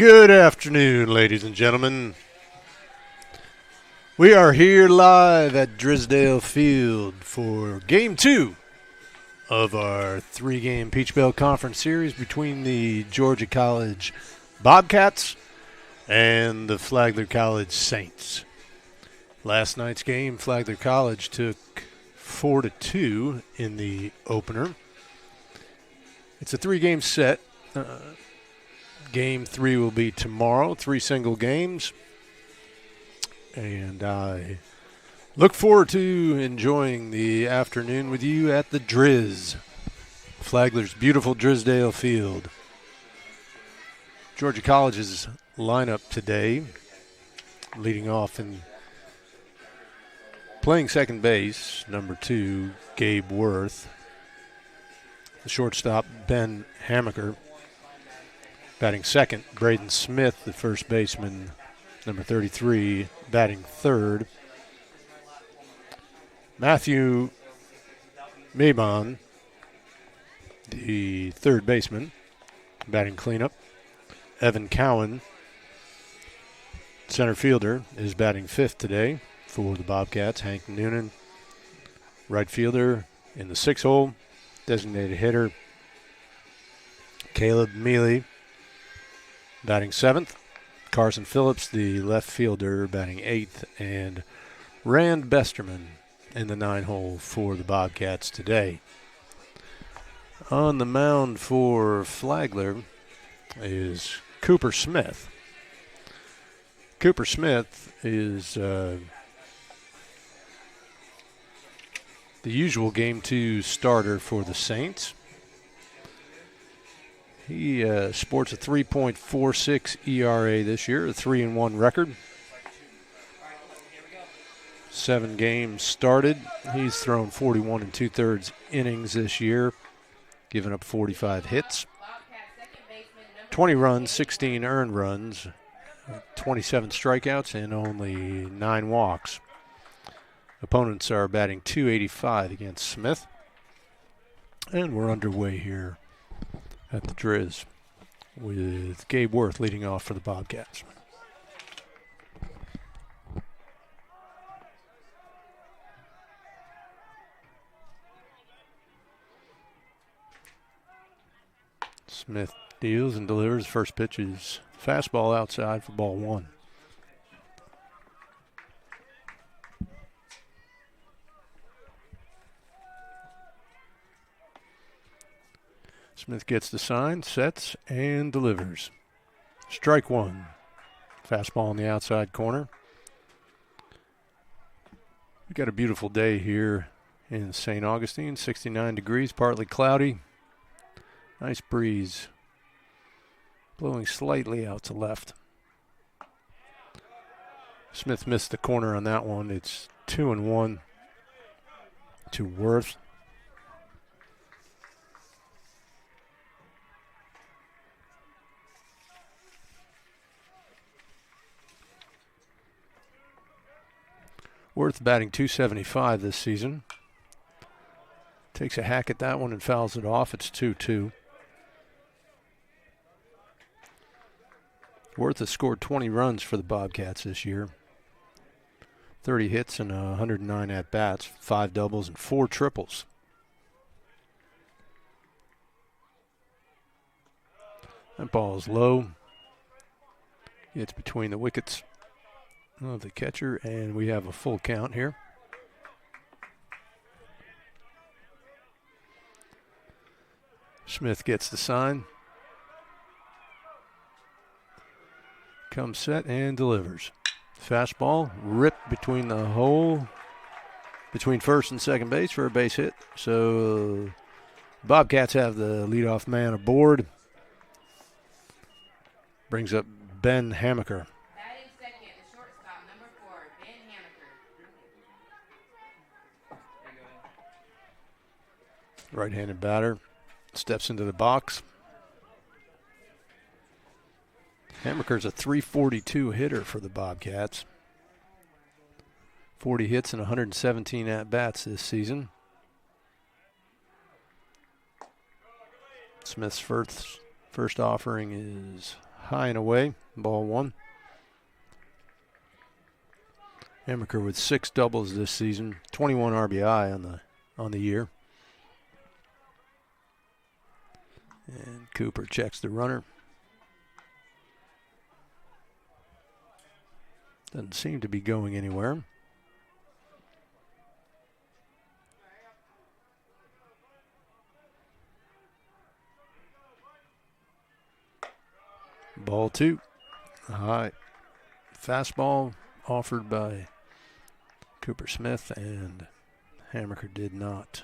Good afternoon, ladies and gentlemen. We are here live at Drisdale Field for Game 2 of our three-game Peach Belt Conference Series between the Georgia College Bobcats and the Flagler College Saints. Last night's game, Flagler College took 4-2 in the opener. It's a three-game set. Game 3 will be tomorrow, 3 single games. And I look forward to enjoying the afternoon with you at the Driz, Flagler's beautiful Drisdale Field. Georgia College's lineup today, leading off and playing second base, number 2, Gabe Worth. The shortstop, Ben Hamaker. Batting second, Braden Smith, the first baseman, number 33, batting third. Matthew Mabon, the third baseman, batting cleanup. Evan Cowan, center fielder, is batting fifth today for the Bobcats. Hank Noonan, right fielder in the 6-hole, designated hitter. Caleb Mealy, batting seventh. Carson Phillips, the left fielder, batting eighth. And Rand Besterman in the 9-hole for the Bobcats today. On the mound for Flagler is Cooper Smith. Cooper Smith is the usual Game 2 starter for the Saints. He sports a 3.46 ERA this year, a 3-1 record. 7 games started. He's thrown 41 2/3 innings this year, giving up 45 hits. 20 runs, 16 earned runs, 27 strikeouts, and only 9 walks. Opponents are batting .285 against Smith. And we're underway here at the Driz with Gabe Worth leading off for the Bobcats. Smith deals and delivers. First pitch is fastball outside for ball 1. Smith gets the sign, sets, and delivers. Strike 1. Fastball on the outside corner. We got a beautiful day here in St. Augustine. 69 degrees, partly cloudy. Nice breeze. Blowing slightly out to left. Smith missed the corner on that one. It's 2-1 to Worth. Worth batting .275 this season. Takes a hack at that one and fouls it off. It's 2-2. Worth has scored 20 runs for the Bobcats this year. 30 hits and 109 at-bats, 5 doubles and 4 triples. That ball is low. It's between the wickets of the catcher, and we have a full count here. Smith gets the sign. Comes set and delivers. Fastball ripped between the hole, between first and second base for a base hit. So Bobcats have the leadoff man aboard. Brings up Ben Hamaker. Right-handed batter steps into the box. Hamaker's a .342 hitter for the Bobcats. 40 hits and 117 at-bats this season. Smith's first offering is high and away, ball one. Hammaker with 6 doubles this season, 21 RBI on the year. And Cooper checks the runner. Doesn't seem to be going anywhere. Ball 2. High fastball offered by Cooper Smith, and Hammaker did not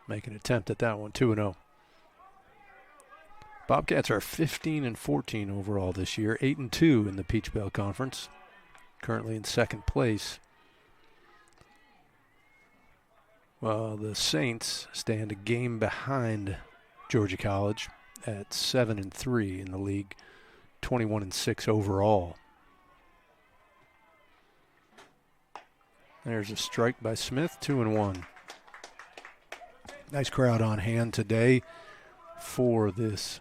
make an attempt at that one. 2-0. Bobcats are 15-14 overall this year, 8-2 in the Peach Belt Conference, currently in second place. While the Saints stand a game behind Georgia College at 7-3 in the league, 21-6 overall. There's a strike by Smith, 2-1. Nice crowd on hand today for this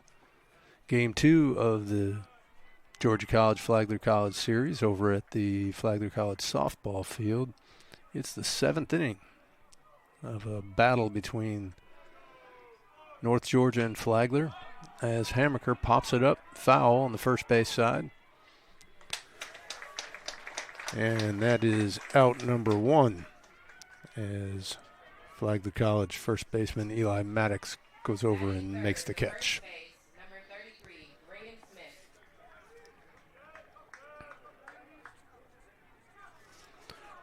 Game 2 of the Georgia College Flagler College series over at the Flagler College softball field. It's the 7th inning of a battle between North Georgia and Flagler as Hammaker pops it up, foul on the first base side. And that is out number 1 as Flagler College first baseman Eli Maddox goes over and makes the catch.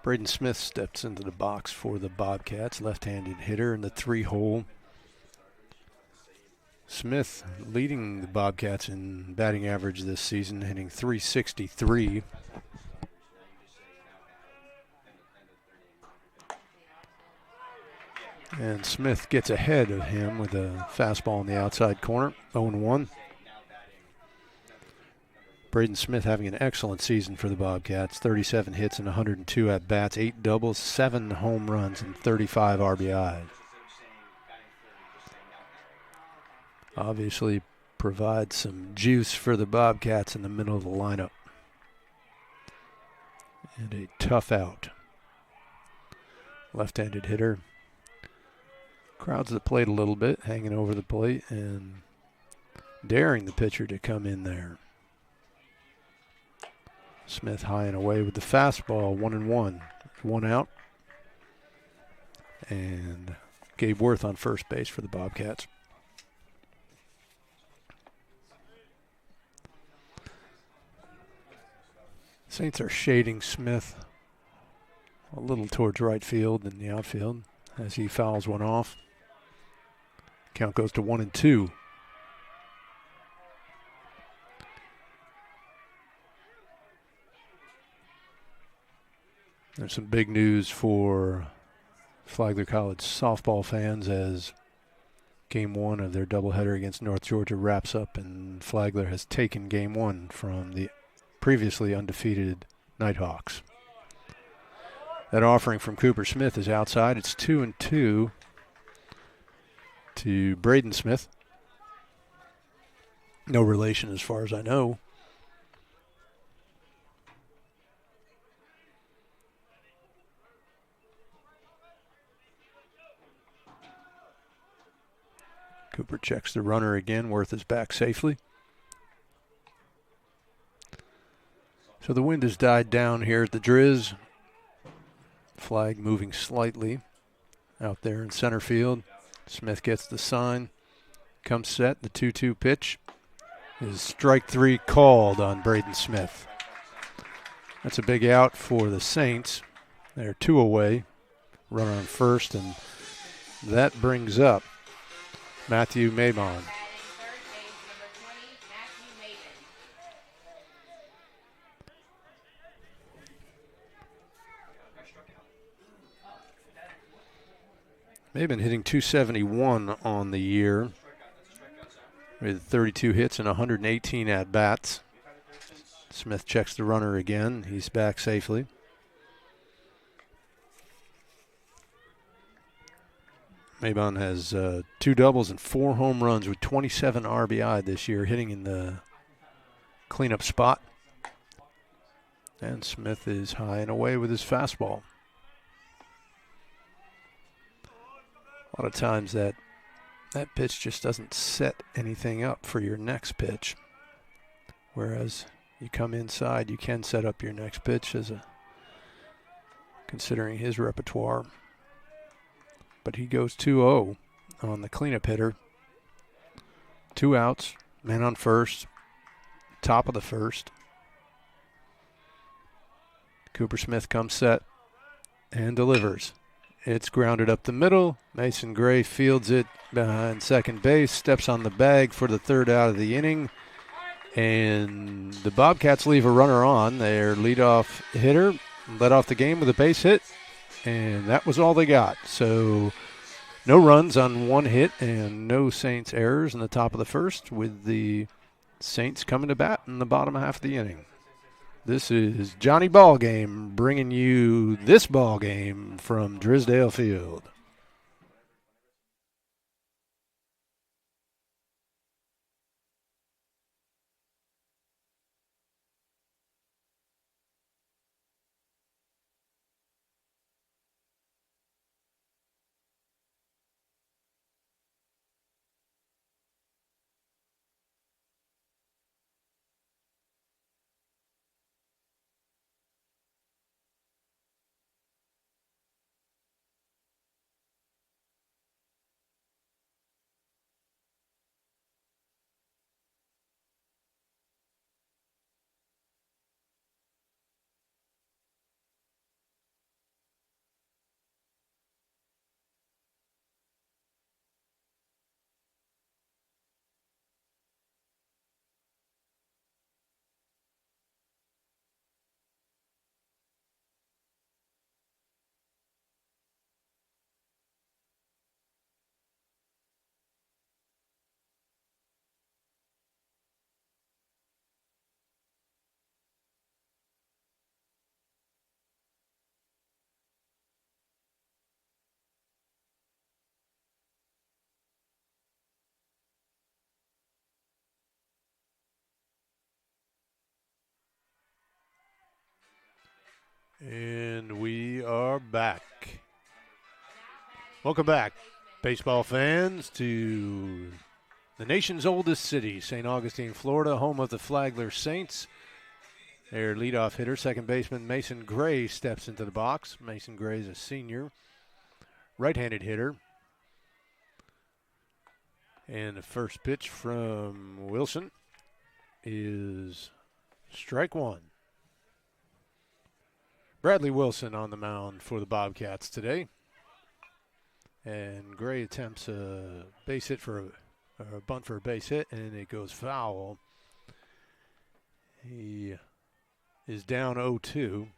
Braden Smith steps into the box for the Bobcats, left-handed hitter in the 3-hole. Smith leading the Bobcats in batting average this season, hitting .363. And Smith gets ahead of him with a fastball in the outside corner, 0-1. Braden Smith having an excellent season for the Bobcats, 37 hits and 102 at-bats, 8 doubles, 7 home runs, and 35 RBI. Obviously provides some juice for the Bobcats in the middle of the lineup. And a tough out. Left-handed hitter. Crowds the plate a little bit, hanging over the plate and daring the pitcher to come in there. Smith high and away with the fastball, 1-1. 1 out. And Gabe Worth on first base for the Bobcats. Saints are shading Smith a little towards right field in the outfield as he fouls one off. Count goes to 1-2. There's some big news for Flagler College softball fans as Game 1 of their doubleheader against North Georgia wraps up, and Flagler has taken Game 1 from the previously undefeated Nighthawks. That offering from Cooper Smith is outside. It's 2-2 to Braden Smith. No relation as far as I know. Cooper checks the runner again. Worth is back safely. So the wind has died down here at the Driz. Flag moving slightly out there in center field. Smith gets the sign. Comes set. The 2-2 pitch is strike 3 called on Braden Smith. That's a big out for the Saints. They're 2 away. Runner on first, and that brings up Matthew Mabon. Mabon hitting .271 on the year with 32 hits and 118 at-bats. Smith checks the runner again. He's back safely. Mabon has 2 doubles and 4 home runs with 27 RBI this year, hitting in the cleanup spot. And Smith is high and away with his fastball. A lot of times that pitch just doesn't set anything up for your next pitch. Whereas you come inside, you can set up your next pitch considering his repertoire. But he goes 2-0 on the cleanup hitter. 2 outs, man on first, top of the first. Cooper Smith comes set and delivers. It's grounded up the middle. Mason Gray fields it behind second base, steps on the bag for the 3rd out of the inning. And the Bobcats leave a runner on. Their leadoff hitter led off the game with a base hit, and that was all they got. So no runs on 1 hit and no Saints errors in the top of the first, with the Saints coming to bat in the bottom half of the inning. This is Johnny Ballgame bringing you this ball game from Drisdale Field. And we are back. Welcome back, baseball fans, to the nation's oldest city, St. Augustine, Florida, home of the Flagler Saints. Their leadoff hitter, second baseman Mason Gray, steps into the box. Mason Gray is a senior, right-handed hitter. And the first pitch from Wilson is strike 1. Bradley Wilson on the mound for the Bobcats today. And Gray attempts a base hit for a bunt for a base hit, and it goes foul. He is down 0-2.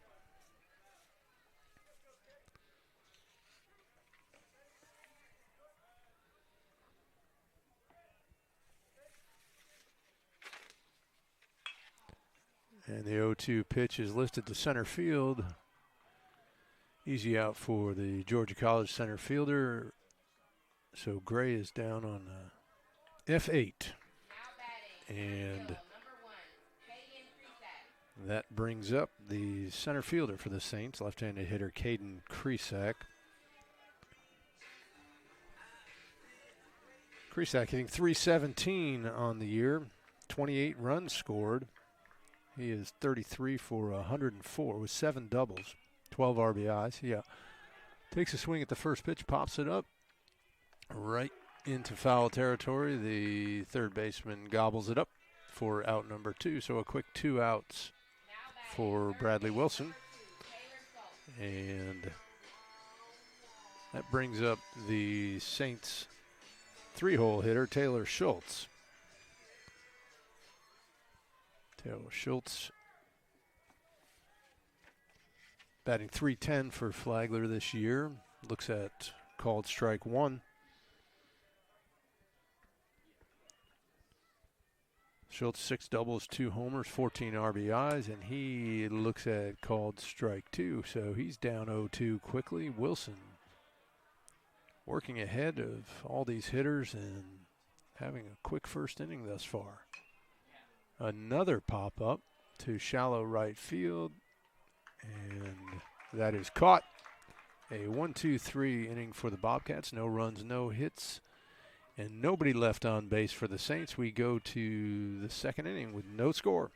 And the 0-2 pitch is lifted to center field. Easy out for the Georgia College center fielder. So Gray is down on F8. And that brings up the center fielder for the Saints, left-handed hitter Caden Kresak. Kresak hitting .317 on the year, 28 runs scored. He is 33 for 104 with 7 doubles, 12 RBIs. Yeah, takes a swing at the first pitch, pops it up right into foul territory. The third baseman gobbles it up for out number 2. So a quick 2 outs for Bradley Wilson. And that brings up the Saints 3-hole hitter, Taylor Schultz. Taylor Schultz batting .310 for Flagler this year. Looks at called strike 1. Schultz 6 doubles, 2 homers, 14 RBIs, and he looks at called strike 2. So he's down 0-2 quickly. Wilson working ahead of all these hitters and having a quick first inning thus far. Another pop-up to shallow right field, and that is caught. A 1-2-3 inning for the Bobcats. No runs, no hits, and nobody left on base for the Saints. We go to the second inning with no score.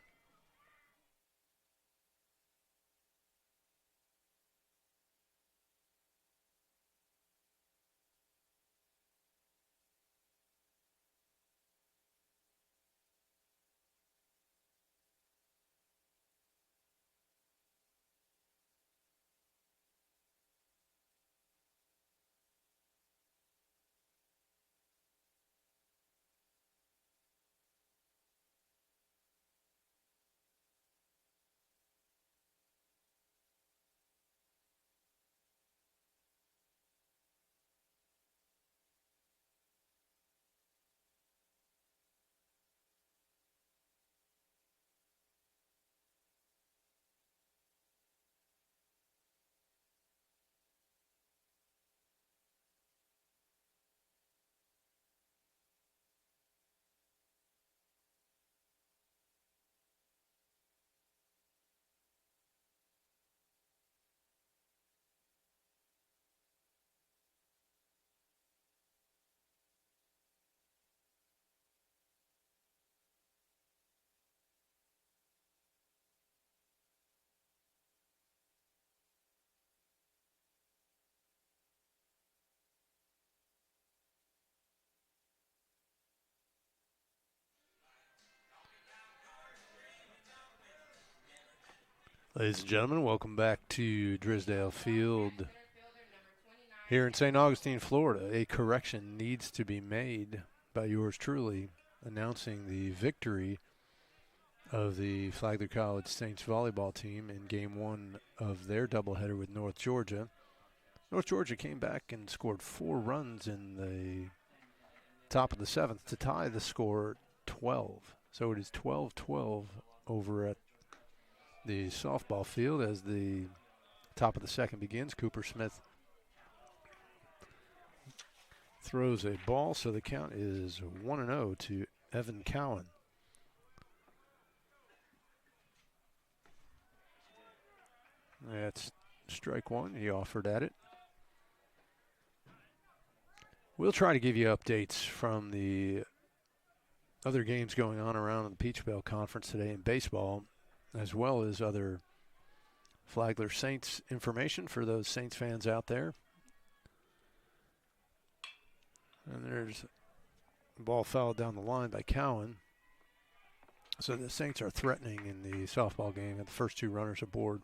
Ladies and gentlemen, welcome back to Drisdale Field here in St. Augustine, Florida. A correction needs to be made by yours truly, announcing the victory of the Flagler College Saints volleyball team in Game 1 of their doubleheader with North Georgia. North Georgia came back and scored 4 runs in the top of the 7th to tie the score 12. So it is 12-12 over at the softball field as the top of the second begins. Cooper Smith throws a ball, so the count is 1-0 to Evan Cowan. That's strike one. He offered at it. We'll try to give you updates from the other games going on around the Peach Belt Conference today in baseball, as well as other Flagler Saints information for those Saints fans out there. And there's a ball fouled down the line by Cowan. So the Saints are threatening in the softball game at the first 2 runners aboard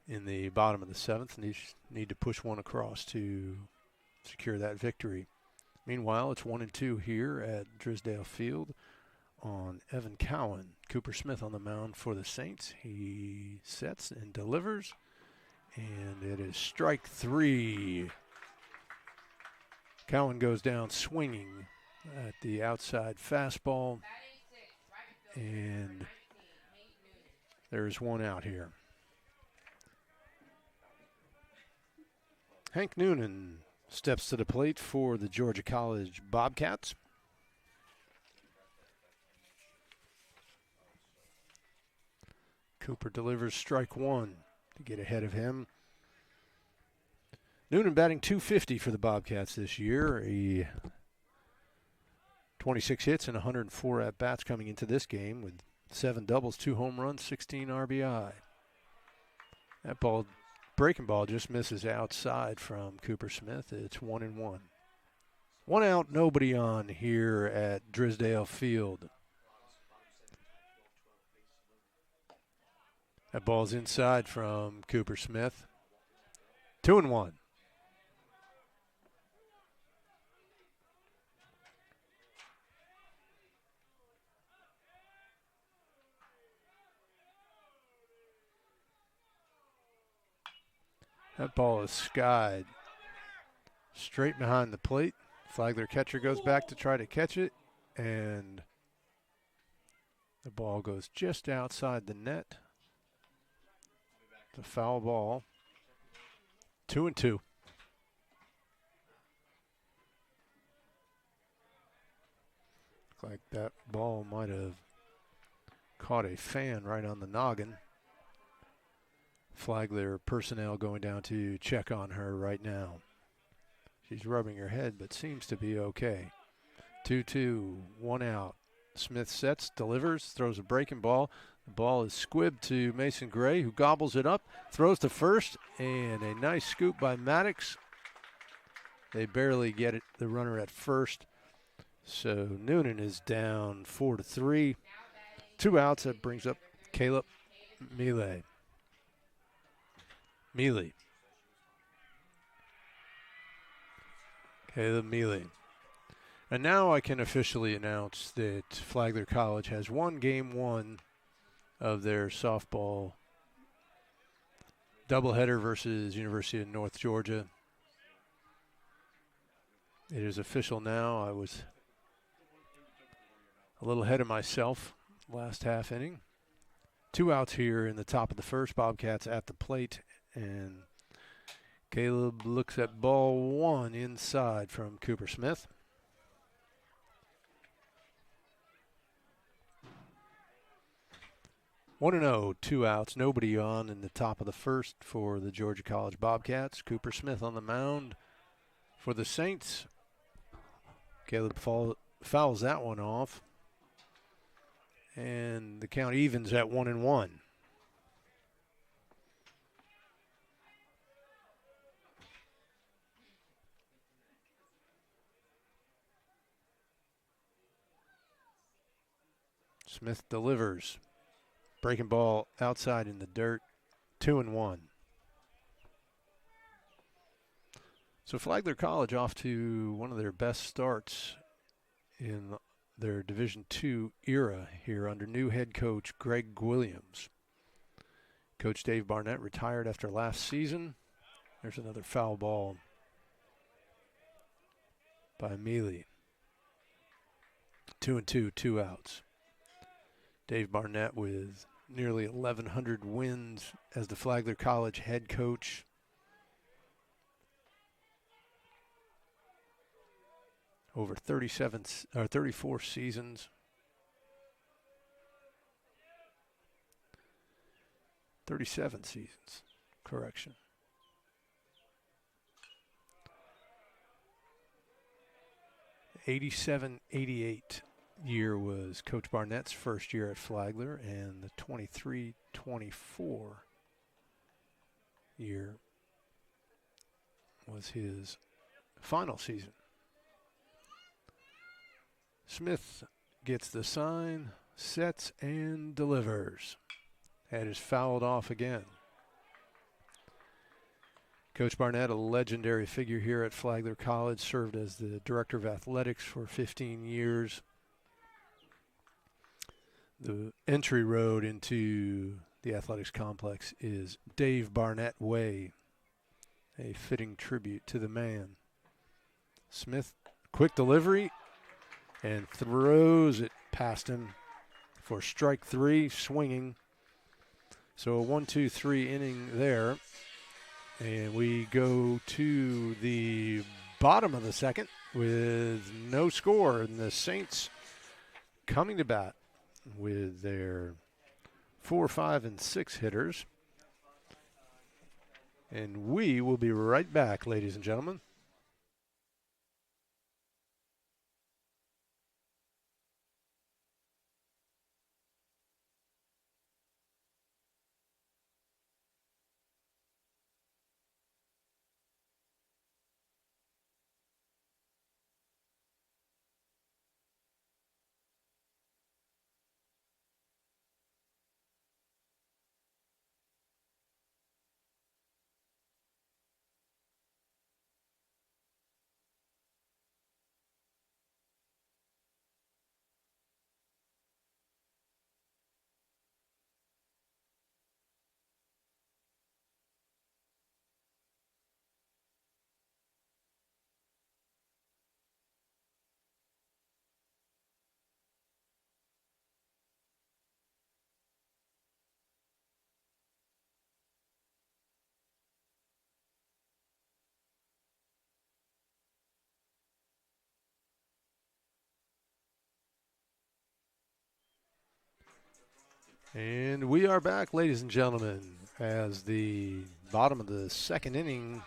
in the bottom of the 7th. Need to push one across to secure that victory. Meanwhile, it's 1-2 here at Drisdale Field on Evan Cowan. Cooper Smith on the mound for the Saints. He sets and delivers, and it is strike 3. Cowan goes down swinging at the outside fastball, and there's one out here. Hank Noonan steps to the plate for the Georgia College Bobcats. Cooper delivers strike 1 to get ahead of him. Noonan batting .250 for the Bobcats this year. 26 hits and 104 at-bats coming into this game with 7 doubles, 2 home runs, 16 RBI. That breaking ball just misses outside from Cooper Smith. It's 1-1. 1 out, nobody on here at Drisdale Field. That ball's inside from Cooper Smith. 2-1. That ball is skied straight behind the plate. Flagler catcher goes back to try to catch it, and the ball goes just outside the net. It's a foul ball. 2-2. Look like that ball might have Caught a fan right on the noggin. Flagler personnel going down to check on her right now. She's rubbing her head, but seems to be okay. 2-2, 1 out. Smith sets, delivers, throws a breaking ball. The ball is squibbed to Mason Gray, who gobbles it up, throws to first, and a nice scoop by Maddox. They barely get it, the runner at first. So Noonan is down 4-3. 2 outs. That brings up Caleb Mealy. Caleb Mealy. And now I can officially announce that Flagler College has won game 1 of their softball doubleheader versus University of North Georgia. It is official now. I was a little ahead of myself last half inning. 2 outs here in the top of the first. Bobcats at the plate, and Caleb looks at ball 1 inside from Cooper Smith. One and 0, 2 outs, nobody on in the top of the first for the Georgia College Bobcats. Cooper Smith on the mound for the Saints. Caleb fouls that one off, and the count evens at 1-1. Smith delivers. Breaking ball outside in the dirt, 2-1. So Flagler College off to one of their best starts in their Division II era here under new head coach Greg Williams. Coach Dave Barnett retired after last season. There's another foul ball by Mealy. 2-2, 2 outs. Dave Barnett with nearly 1,100 wins as the Flagler College head coach. Over 34 seasons. 37 seasons, correction. '87-88 year was Coach Barnett's first year at Flagler, and the 23-24 year was his final season. Smith gets the sign, sets, and delivers. That is fouled off again. Coach Barnett, a legendary figure here at Flagler College, served as the director of athletics for 15 years. The entry road into the athletics complex is Dave Barnett Way, a fitting tribute to the man. Smith, quick delivery, and throws it past him for strike 3, swinging. So a 1-2-3 inning there. And we go to the bottom of the second with no score, and the Saints coming to bat with their 4, 5, and 6 hitters. And we will be right back, ladies and gentlemen. And we are back, ladies and gentlemen, as the bottom of the second inning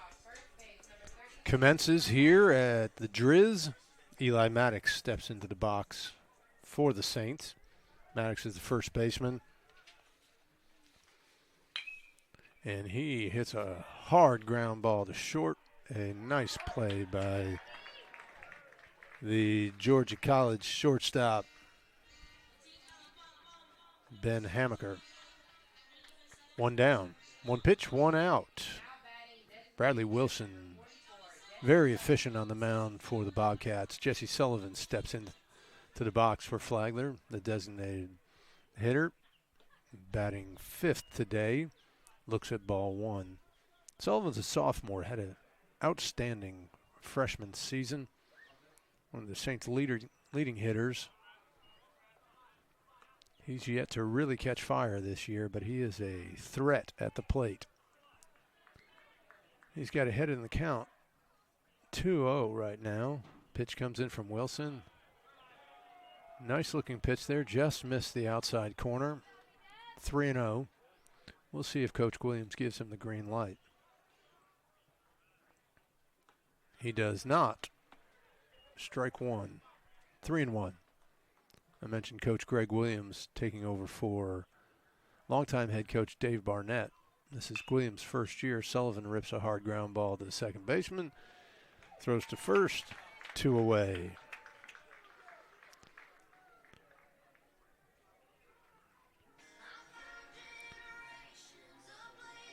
commences here at the Driz. Eli Maddox steps into the box for the Saints. Maddox is the first baseman. And he hits a hard ground ball to short. A nice play by the Georgia College shortstop, Ben Hamaker. One down, one pitch, one out. Bradley Wilson, very efficient on the mound for the Bobcats. Jesse Sullivan steps into the box for Flagler, the designated hitter, batting fifth today. Looks at ball one. Sullivan's a sophomore, had an outstanding freshman season. One of the Saints' leading hitters. He's yet to really catch fire this year, but he is a threat at the plate. He's got ahead in the count. 2-0 right now. Pitch comes in from Wilson. Nice looking pitch there. Just missed the outside corner. 3-0. We'll see if Coach Williams gives him the green light. He does not. Strike one. 3-1. I mentioned Coach Greg Williams taking over for longtime head coach Dave Barnett. This is Williams' first year. Sullivan rips a hard ground ball to the second baseman. Throws to first. 2 away.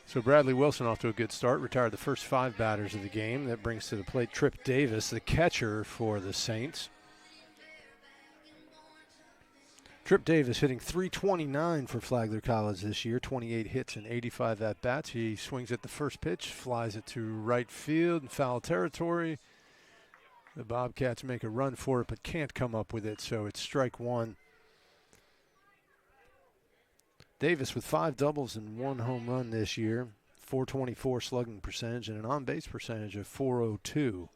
So Bradley Wilson off to a good start. Retired the first 5 batters of the game. That brings to the plate Trip Davis, the catcher for the Saints. Trip Davis hitting .329 for Flagler College this year, 28 hits and 85 at-bats. He swings at the first pitch, flies it to right field in foul territory. The Bobcats make a run for it but can't come up with it, so it's strike one. Davis with 5 doubles and 1 home run this year, .424 slugging percentage and an on-base percentage of .402.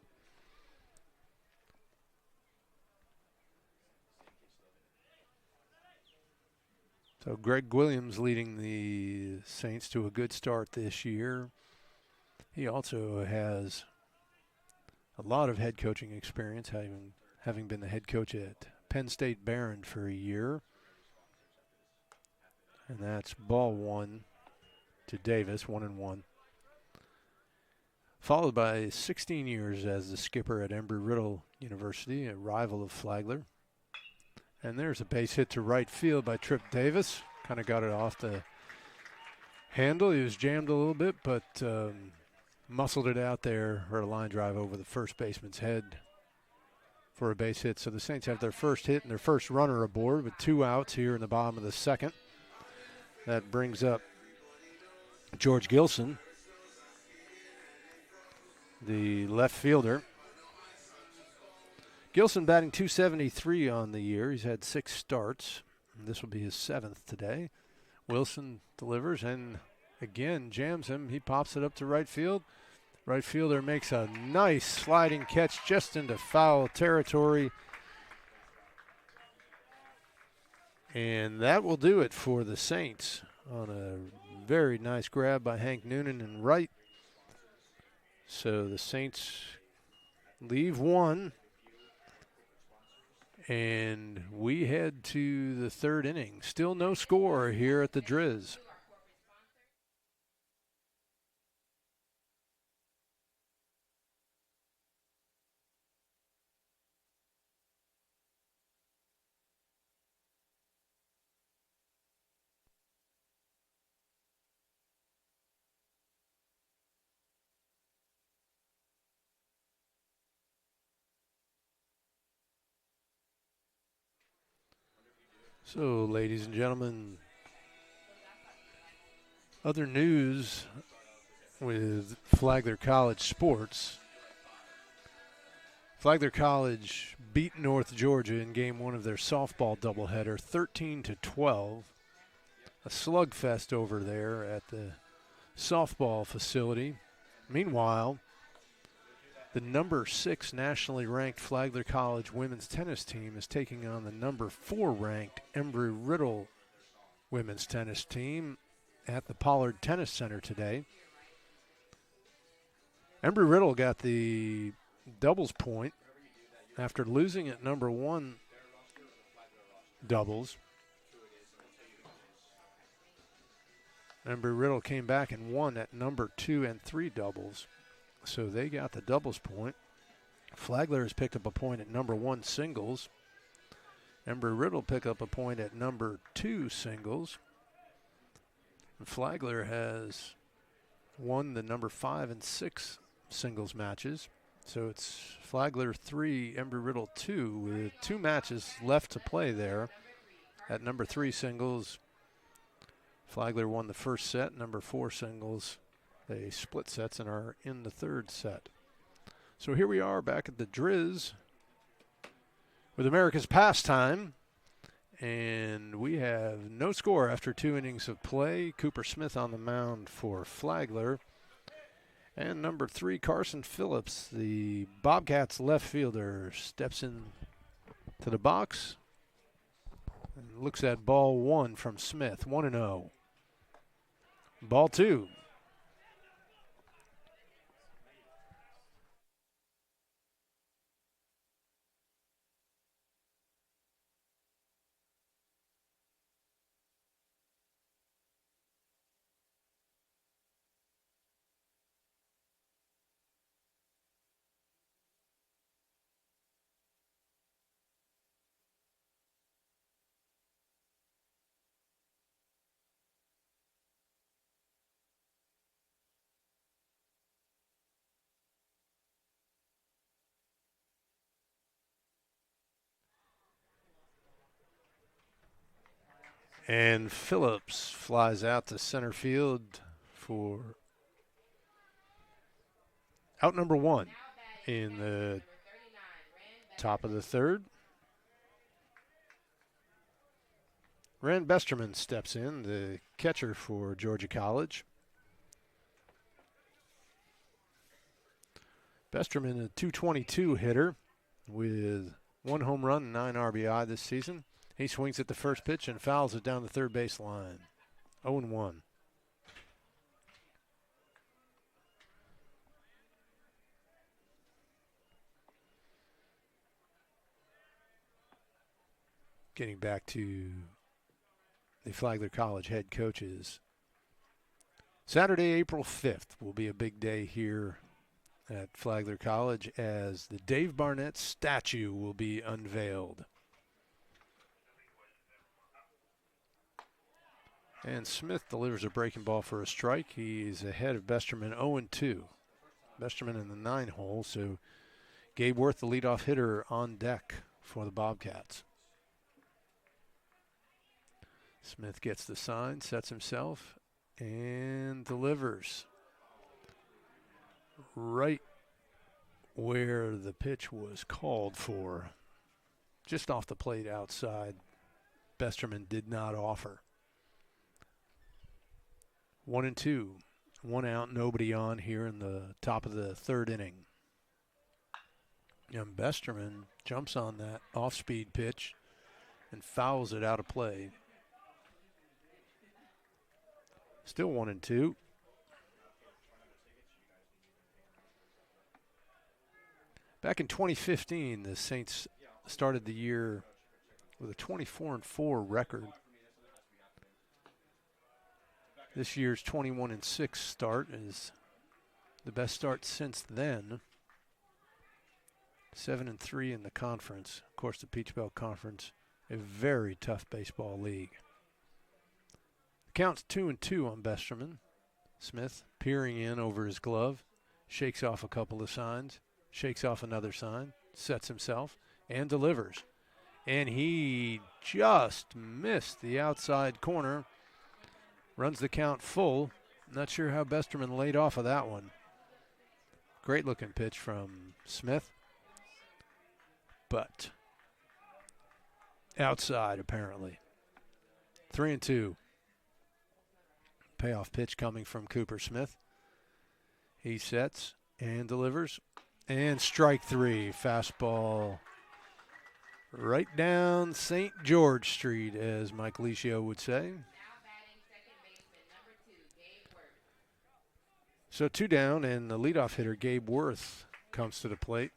So Greg Williams leading the Saints to a good start this year. He also has a lot of head coaching experience, having been the head coach at Penn State Barron for a year. And that's ball one to Davis, 1-1. Followed by 16 years as the skipper at Embry-Riddle University, a rival of Flagler. And there's a base hit to right field by Trip Davis. Kind of got it off the handle. He was jammed a little bit, but muscled it out there, or a line drive over the first baseman's head for a base hit. So the Saints have their first hit and their first runner aboard with 2 outs here in the bottom of the second. That brings up George Gilson, the left fielder. Gilson batting .273 on the year. He's had 6 starts. And this will be his 7th today. Wilson delivers and again jams him. He pops it up to right field. Right fielder makes a nice sliding catch just into foul territory. And that will do it for the Saints on a very nice grab by Hank Noonan and right. So the Saints leave 1. And we head to the third inning. Still no score here at the Driz. So, ladies and gentlemen, other news with Flagler College sports. Flagler College beat North Georgia in game 1 of their softball doubleheader, 13-12. A slugfest over there at the softball facility. Meanwhile, the number 6 nationally ranked Flagler College women's tennis team is taking on the number 4 ranked Embry-Riddle women's tennis team at the Pollard Tennis Center today. Embry-Riddle got the doubles point after losing at number 1 doubles. Embry-Riddle came back and won at number 2 and 3 doubles. So they got the doubles point. Flagler has picked up a point at number 1 singles. Embry-Riddle picked up a point at number 2 singles. And Flagler has won the number 5 and 6 singles matches. So it's Flagler 3, Embry-Riddle 2, with 2 matches left to play there. At number 3 singles, Flagler won the first set. Number 4 singles, they split sets and are in the third set. So here we are back at the Driz with America's Pastime. And we have no score after 2 innings of play. Cooper Smith on the mound for Flagler. And number 3, Carson Phillips, the Bobcats left fielder, steps in to the box and looks at ball 1 from Smith, 1-0. Ball 2. And Phillips flies out to center field for out number 1 in the top of the third. Rand Besterman steps in, the catcher for Georgia College. Besterman, a .222 hitter with 1 home run and 9 RBI this season. He swings at the first pitch and fouls it down the third base line. 0-1. Getting back to the Flagler College head coaches. Saturday, April 5th will be a big day here at Flagler College as the Dave Barnett statue will be unveiled. And Smith delivers a breaking ball for a strike. He's ahead of Besterman 0-2. Besterman in the 9 hole, so Gabe Worth, the leadoff hitter, on deck for the Bobcats. Smith gets the sign, sets himself, and delivers right where the pitch was called for. Just off the plate outside. Besterman did not offer. 1-2. 1 out, nobody on here in the top of the third inning. And Besterman jumps on that off-speed pitch and fouls it out of play. Still 1-2. Back in 2015, the Saints started the year with a 24-4 record. This year's 21-6 start is the best start since then. 7-3 in the conference. Of course, the Peach Belt Conference, a very tough baseball league. The count's 2-2 on Besterman. Smith peering in over his glove, shakes off a couple of signs, shakes off another sign, sets himself, and delivers. And he just missed the outside corner. Runs the count full. Not sure how Besterman laid off of that one. Great looking pitch from Smith. But outside apparently. 3-2. Payoff pitch coming from Cooper Smith. He sets and delivers. And strike 3. Fastball right down St. George Street, as Mike Licio would say. So 2 down, and the leadoff hitter, Gabe Worth, comes to the plate.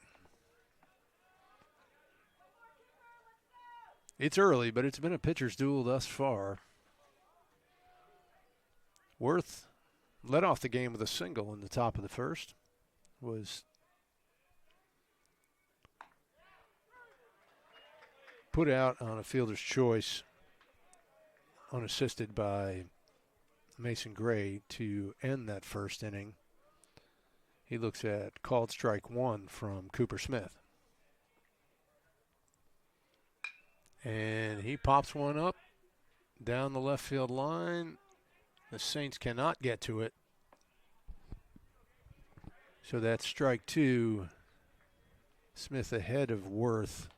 It's early, but it's been a pitcher's duel thus far. Worth led off the game with a single in the top of the first. Was put out on a fielder's choice, unassisted by Mason Gray to end that first inning. He looks at called strike 1 from Cooper Smith. And he pops one up down the left field line. The Saints cannot get to it. So that's strike 2. Smith ahead of Worth,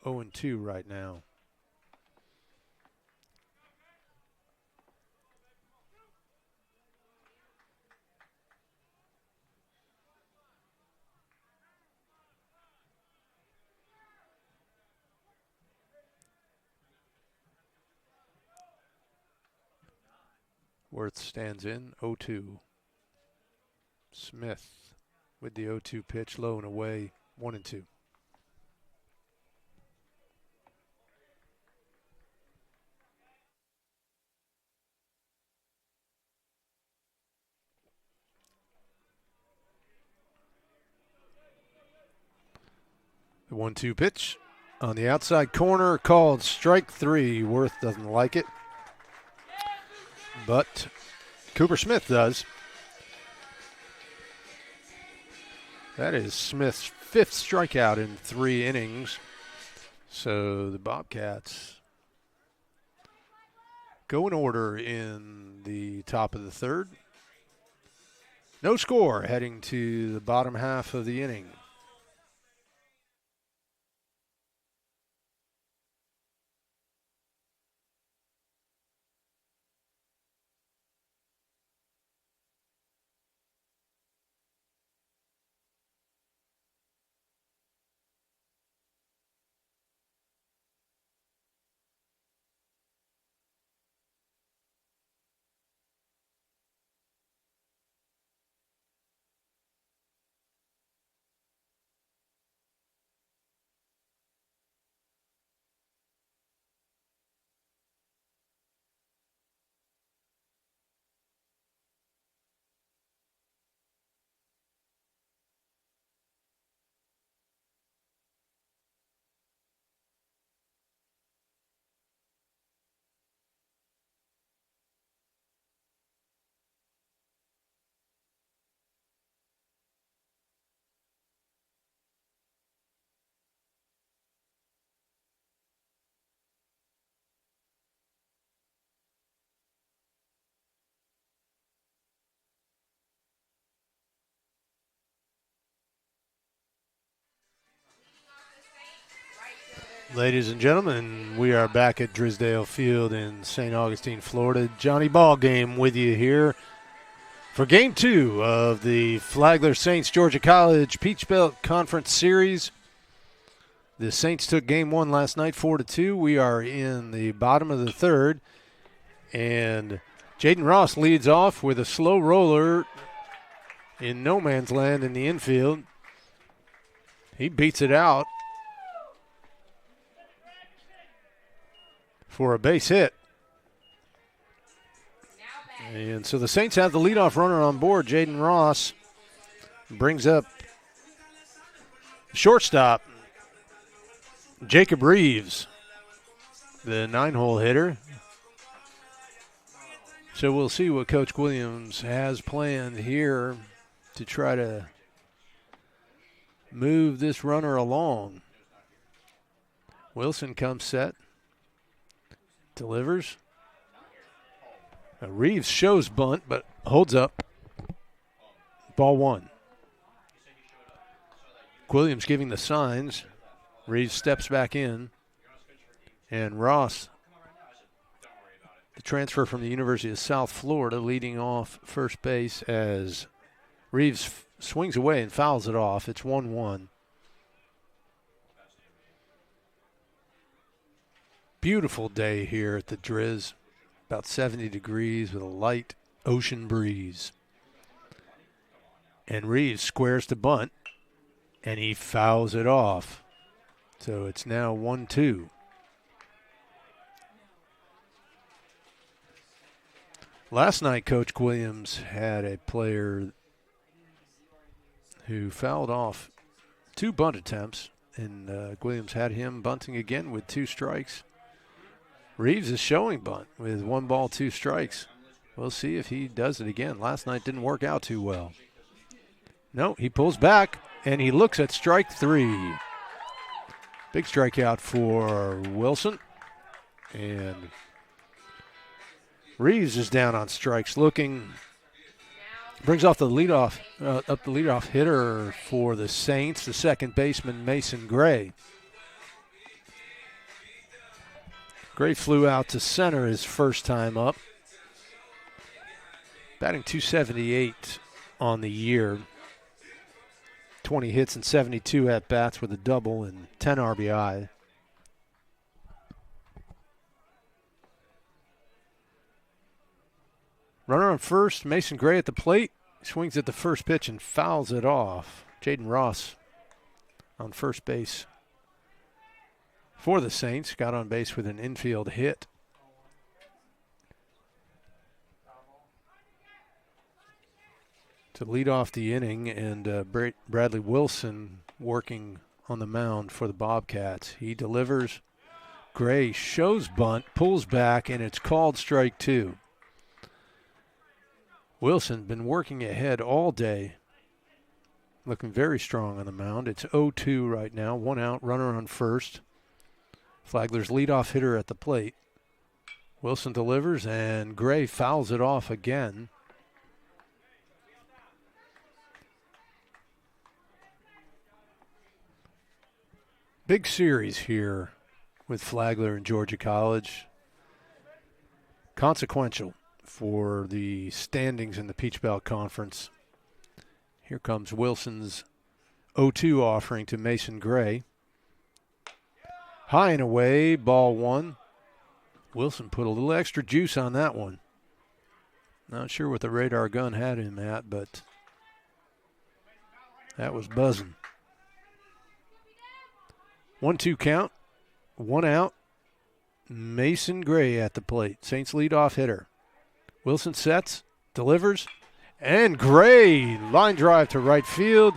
0-2 right now. Worth stands in, 0-2. Smith with the 0-2 pitch, low and away, 1-2. The 1-2 pitch on the outside corner, called strike 3. Worth doesn't like it, but Cooper Smith does. That is Smith's 5th strikeout in 3 innings. So the Bobcats go in order in the top of the third. No score heading to the bottom half of the inning. Ladies and gentlemen, we are back at Drisdale Field in St. Augustine, Florida. Johnny Ballgame with you here for Game 2 of the Flagler Saints Georgia College Peach Belt Conference Series. The Saints took Game 1 last night, 4-2. We are in the bottom of the third, and Jaden Ross leads off with a slow roller in no man's land in the infield. He beats it out for a base hit. And so the Saints have the leadoff runner on board. Jaden Ross brings up shortstop Jacob Reeves, the 9-hole hitter. So we'll see what Coach Williams has planned here to try to move this runner along. Wilson comes set. Delivers. Reeves shows bunt, but holds up. Ball 1. Williams giving the signs. Reeves steps back in. And Ross, the transfer from the University of South Florida, leading off first base as Reeves swings away and fouls it off. It's 1-1. Beautiful day here at the Driz. About 70 degrees with a light ocean breeze. And Reeves squares to bunt, and he fouls it off. So it's now 1-2. Last night, Coach Williams had a player who fouled off 2 bunt attempts, and Williams had him bunting again with 2 strikes. Reeves is showing bunt with 1 ball, 2 strikes. We'll see if he does it again. Last night didn't work out too well. No, he pulls back, and he looks at strike 3. Big strikeout for Wilson. And Reeves is down on strikes looking. Brings off the leadoff, up the leadoff hitter for the Saints, the second baseman, Mason Gray. Gray flew out to center his first time up. Batting .278 on the year. 20 hits and 72 at-bats with a double and 10 RBI. Runner on first, Mason Gray at the plate. Swings at the first pitch and fouls it off. Jaden Ross on first base for the Saints. Got on base with an infield hit. To lead off the inning, and Bradley Wilson working on the mound for the Bobcats. He delivers. Gray shows bunt, pulls back, and it's called strike 2. Wilson been working ahead all day. Looking very strong on the mound. It's 0-2 right now. 1 out, runner on first. Flagler's leadoff hitter at the plate. Wilson delivers, and Gray fouls it off again. Big series here with Flagler and Georgia College. Consequential for the standings in the Peach Belt Conference. Here comes Wilson's 0-2 offering to Mason Gray. High and away, ball 1. Wilson put a little extra juice on that one. Not sure what the radar gun had him at, but that was buzzing. 1-2 count, 1 out. Mason Gray at the plate, Saints leadoff hitter. Wilson sets, delivers, and Gray line drive to right field.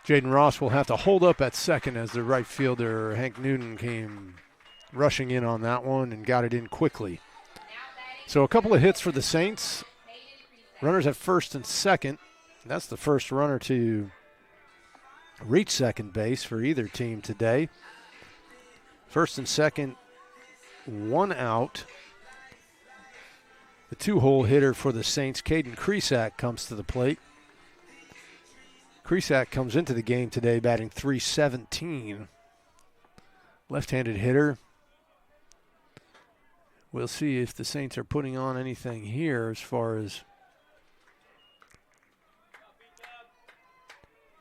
Jaden Ross will have to hold up at second as the right fielder, Hank Newton, came rushing in on that one and got it in quickly. So a couple of hits for the Saints. Runners at first and second. That's the first runner to reach second base for either team today. First and second, 1 out. The 2-hole hitter for the Saints, Caden Kresak, comes to the plate. Kresak comes into the game today batting .317. Left-handed hitter. We'll see if the Saints are putting on anything here as far as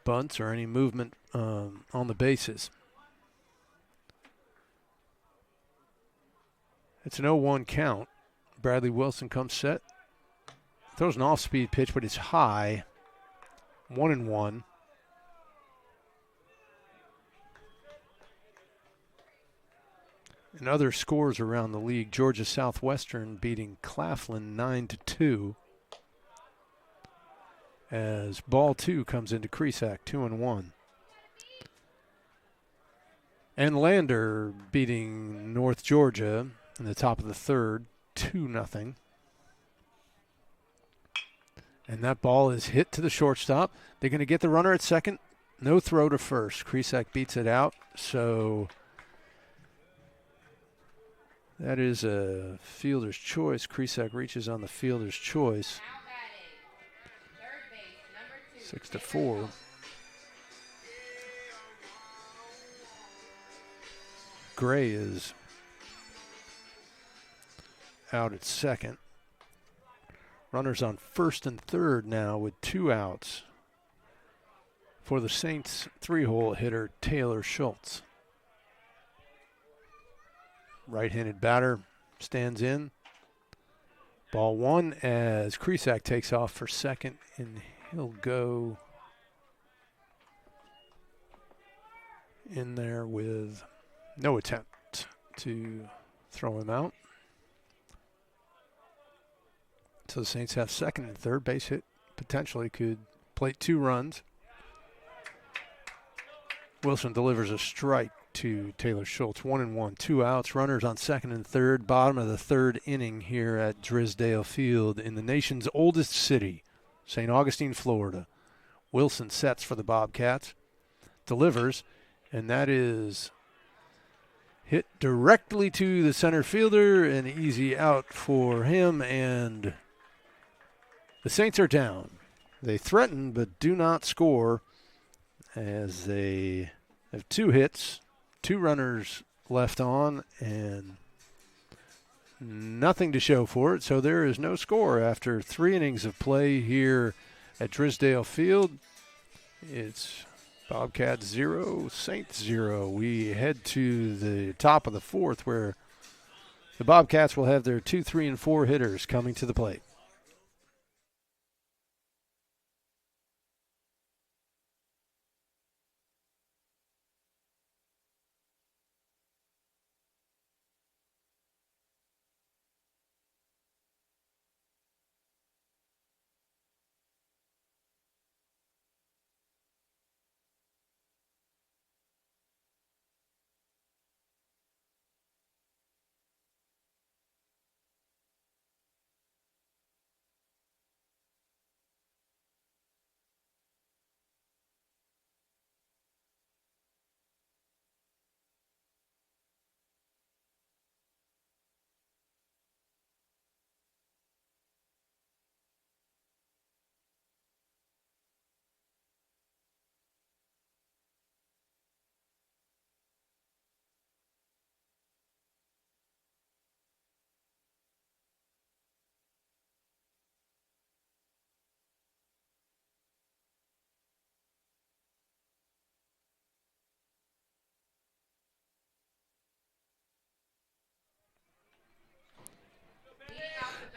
bunts or any movement on the bases. It's an 0-1 count. Bradley Wilson comes set. Throws an off-speed pitch, but it's high. 1-1. And other scores around the league. Georgia Southwestern beating Claflin 9-2. As ball 2 comes into Kresak, 2-1. And Lander beating North Georgia in the top of the third, 2-0. And that ball is hit to the shortstop. They're going to get the runner at second. No throw to first. Kresak beats it out. So that is a fielder's choice. Kresak reaches on the fielder's choice. 6-4. Gray is out at second. Runners on first and third now with 2 outs for the Saints 3-hole hitter Taylor Schultz. Right-handed batter stands in. Ball one as Kresak takes off for second, and he'll go in there with no attempt to throw him out. So the Saints have second and third. Base hit potentially could plate 2 runs. Wilson delivers a strike to Taylor Schultz. 1-1, 2 outs. Runners on second and third. Bottom of the third inning here at Drisdale Field in the nation's oldest city, St. Augustine, Florida. Wilson sets for the Bobcats. Delivers, and that is hit directly to the center fielder. An easy out for him, and the Saints are down. They threaten but do not score as they have 2 hits, 2 runners left on, and nothing to show for it. So there is no score after 3 innings of play here at Drisdale Field. It's Bobcats 0, Saints 0. We head to the top of the 4th where the Bobcats will have their 2, 3, and 4 hitters coming to the plate.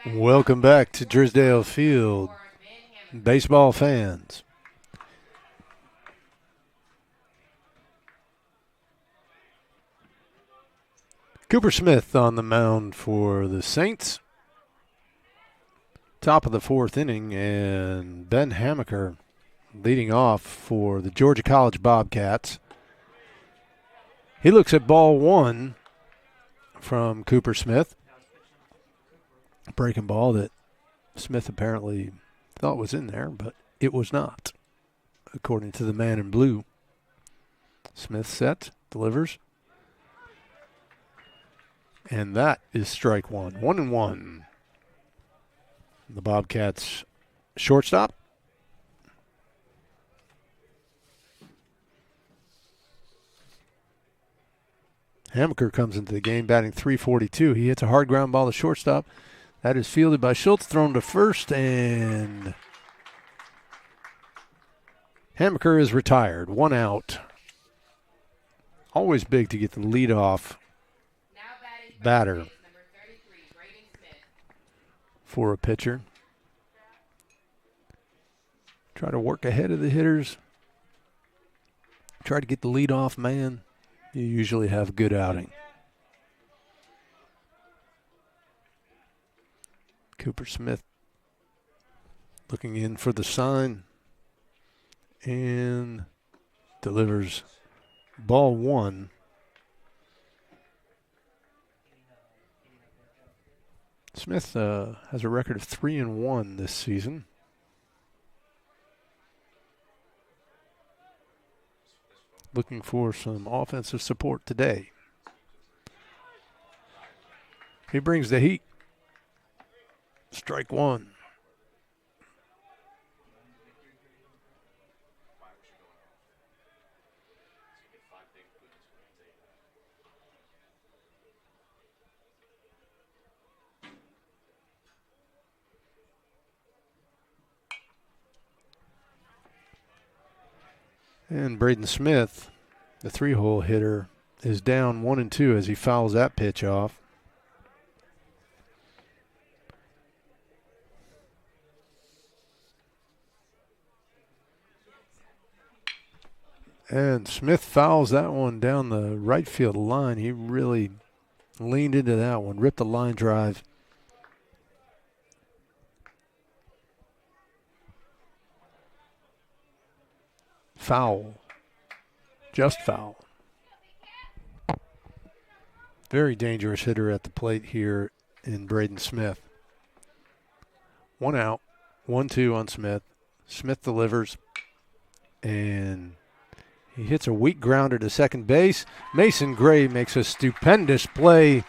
Welcome back to Drisdale Field, baseball fans. Cooper Smith on the mound for the Saints. Top of the 4th inning, and Ben Hamaker leading off for the Georgia College Bobcats. He looks at ball 1 from Cooper Smith. Breaking ball that Smith apparently thought was in there, but it was not, according to the man in blue. Smith sets, delivers. And that is strike 1. 1-1. The Bobcats shortstop. Hamaker comes into the game batting .342. He hits a hard ground ball to shortstop. That is fielded by Schultz, thrown to first, and Hamaker is retired. 1 out. Always big to get the leadoff batter for a pitcher. Try to work ahead of the hitters. Try to get the leadoff man. You usually have a good outing. Cooper Smith looking in for the sign and delivers ball 1. Smith has a record of 3-1 this season. Looking for some offensive support today. He brings the heat. Strike 1. And Braden Smith, the 3-hole hitter, is down 1-2 as he fouls that pitch off. And Smith fouls that one down the right field line. He really leaned into that one, ripped the line drive. Foul. Just foul. Very dangerous hitter at the plate here in Braden Smith. 1 out, 1-2 on Smith. Smith delivers, and he hits a weak grounder to second base. Mason Gray makes a stupendous play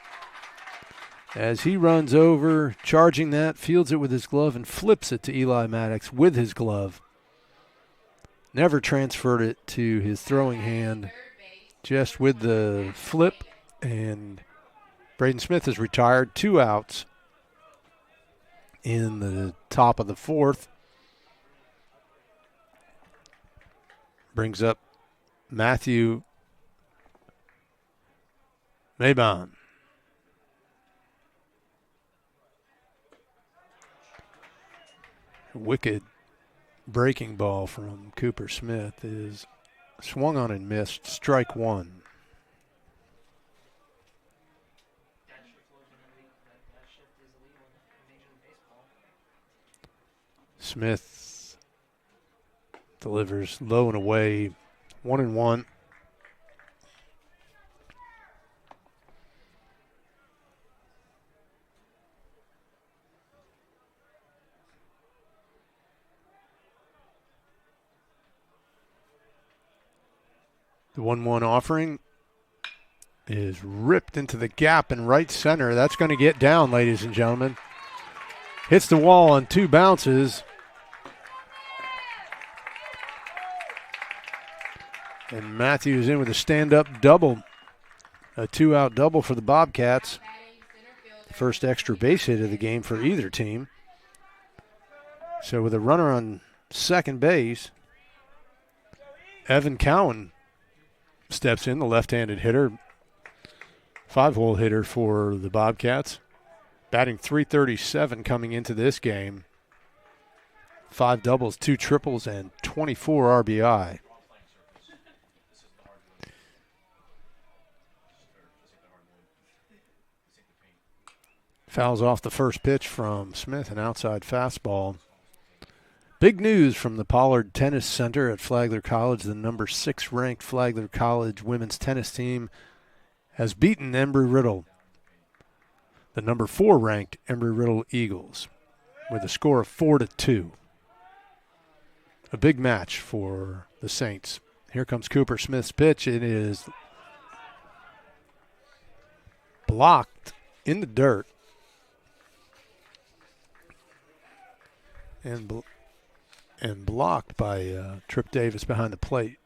as he runs over, charging that, fields it with his glove, and flips it to Eli Maddox with his glove. Never transferred it to his throwing hand, just with the flip, and Braden Smith is retired. 2 outs in the top of the 4th. Brings up Matthew Maybon. Wicked breaking ball from Cooper Smith is swung on and missed. Strike 1. Smith delivers low and away. 1-1. The 1-1 offering is ripped into the gap in right center. That's going to get down, ladies and gentlemen. Hits the wall on 2 bounces. And Matthews in with a stand-up double. A 2-out double for the Bobcats. First extra base hit of the game for either team. So with a runner on second base, Evan Cowan steps in, the left-handed hitter. 5-hole hitter for the Bobcats. Batting .337 coming into this game. 5 doubles, 2 triples, and 24 RBI. Fouls off the first pitch from Smith, an outside fastball. Big news from the Pollard Tennis Center at Flagler College. The number 6 ranked Flagler College women's tennis team has beaten Embry-Riddle, the number 4 ranked Embry-Riddle Eagles, with a score of 4-2. A big match for the Saints. Here comes Cooper Smith's pitch. It is blocked in the dirt. And blocked by Trip Davis behind the plate.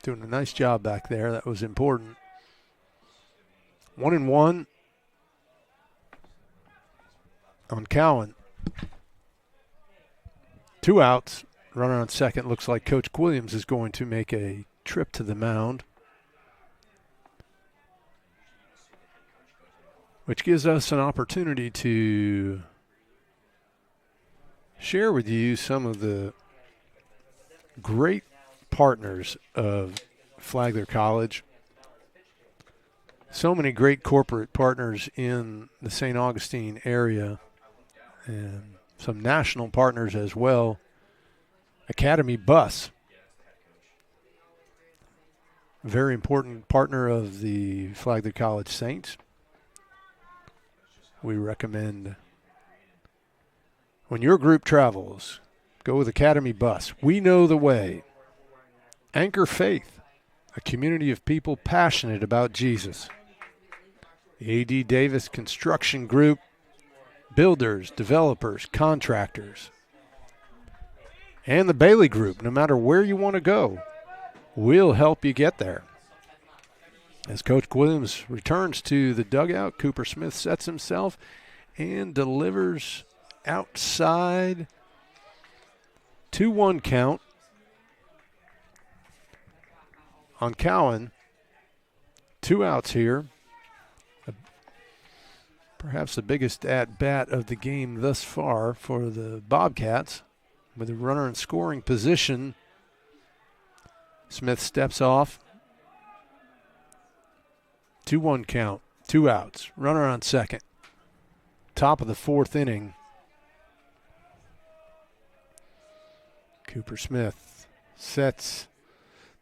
Doing a nice job back there. That was important. 1-1 on Cowan. 2 outs. Runner on second. Looks like Coach Williams is going to make a trip to the mound, which gives us an opportunity to share with you some of the great partners of Flagler College. So many great corporate partners in the St. Augustine area and some national partners as well. Academy Bus, very important partner of the Flagler College Saints. We recommend, when your group travels, go with Academy Bus. We know the way. Anchor Faith, a community of people passionate about Jesus. The A.D. Davis Construction Group, builders, developers, contractors. And the Bailey Group, no matter where you want to go, we'll help you get there. As Coach Williams returns to the dugout, Cooper Smith sets himself and delivers outside. 2-1 count on Cowan. 2 outs here. Perhaps the biggest at-bat of the game thus far for the Bobcats, with a runner in scoring position. Smith steps off. 2-1 count, 2 outs. Runner on second. Top of the 4th inning. Cooper Smith sets,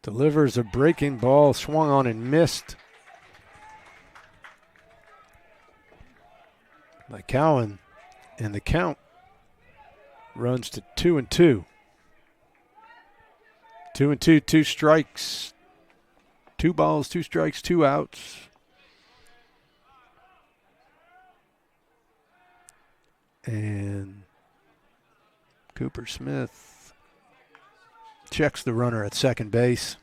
delivers a breaking ball, swung on and missed by Cowan, and the count runs to 2-2. 2-2, 2 strikes, 2 balls, 2 strikes, 2 outs. And Cooper Smith checks the runner at second base.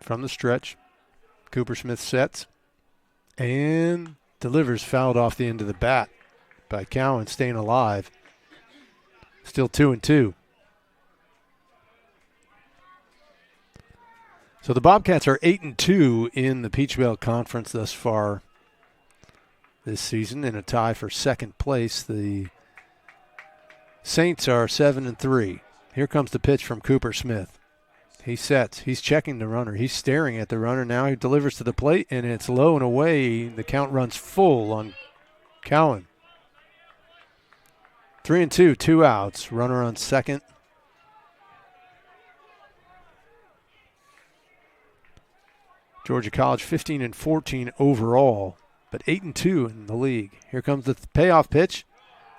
From the stretch, Cooper Smith sets and delivers, fouled off the end of the bat by Cowan, staying alive. Still 2-2. So the Bobcats are 8-2 in the Peach Belt Conference thus far this season, in a tie for second place. The Saints are 7-3. Here comes the pitch from Cooper Smith. He sets. He's checking the runner. He's staring at the runner now. He delivers to the plate, and it's low and away. The count runs full on Cowan. 3-2, 2 outs. Runner on second. Georgia College 15-14 overall, but 8-2 in the league. Here comes the payoff pitch,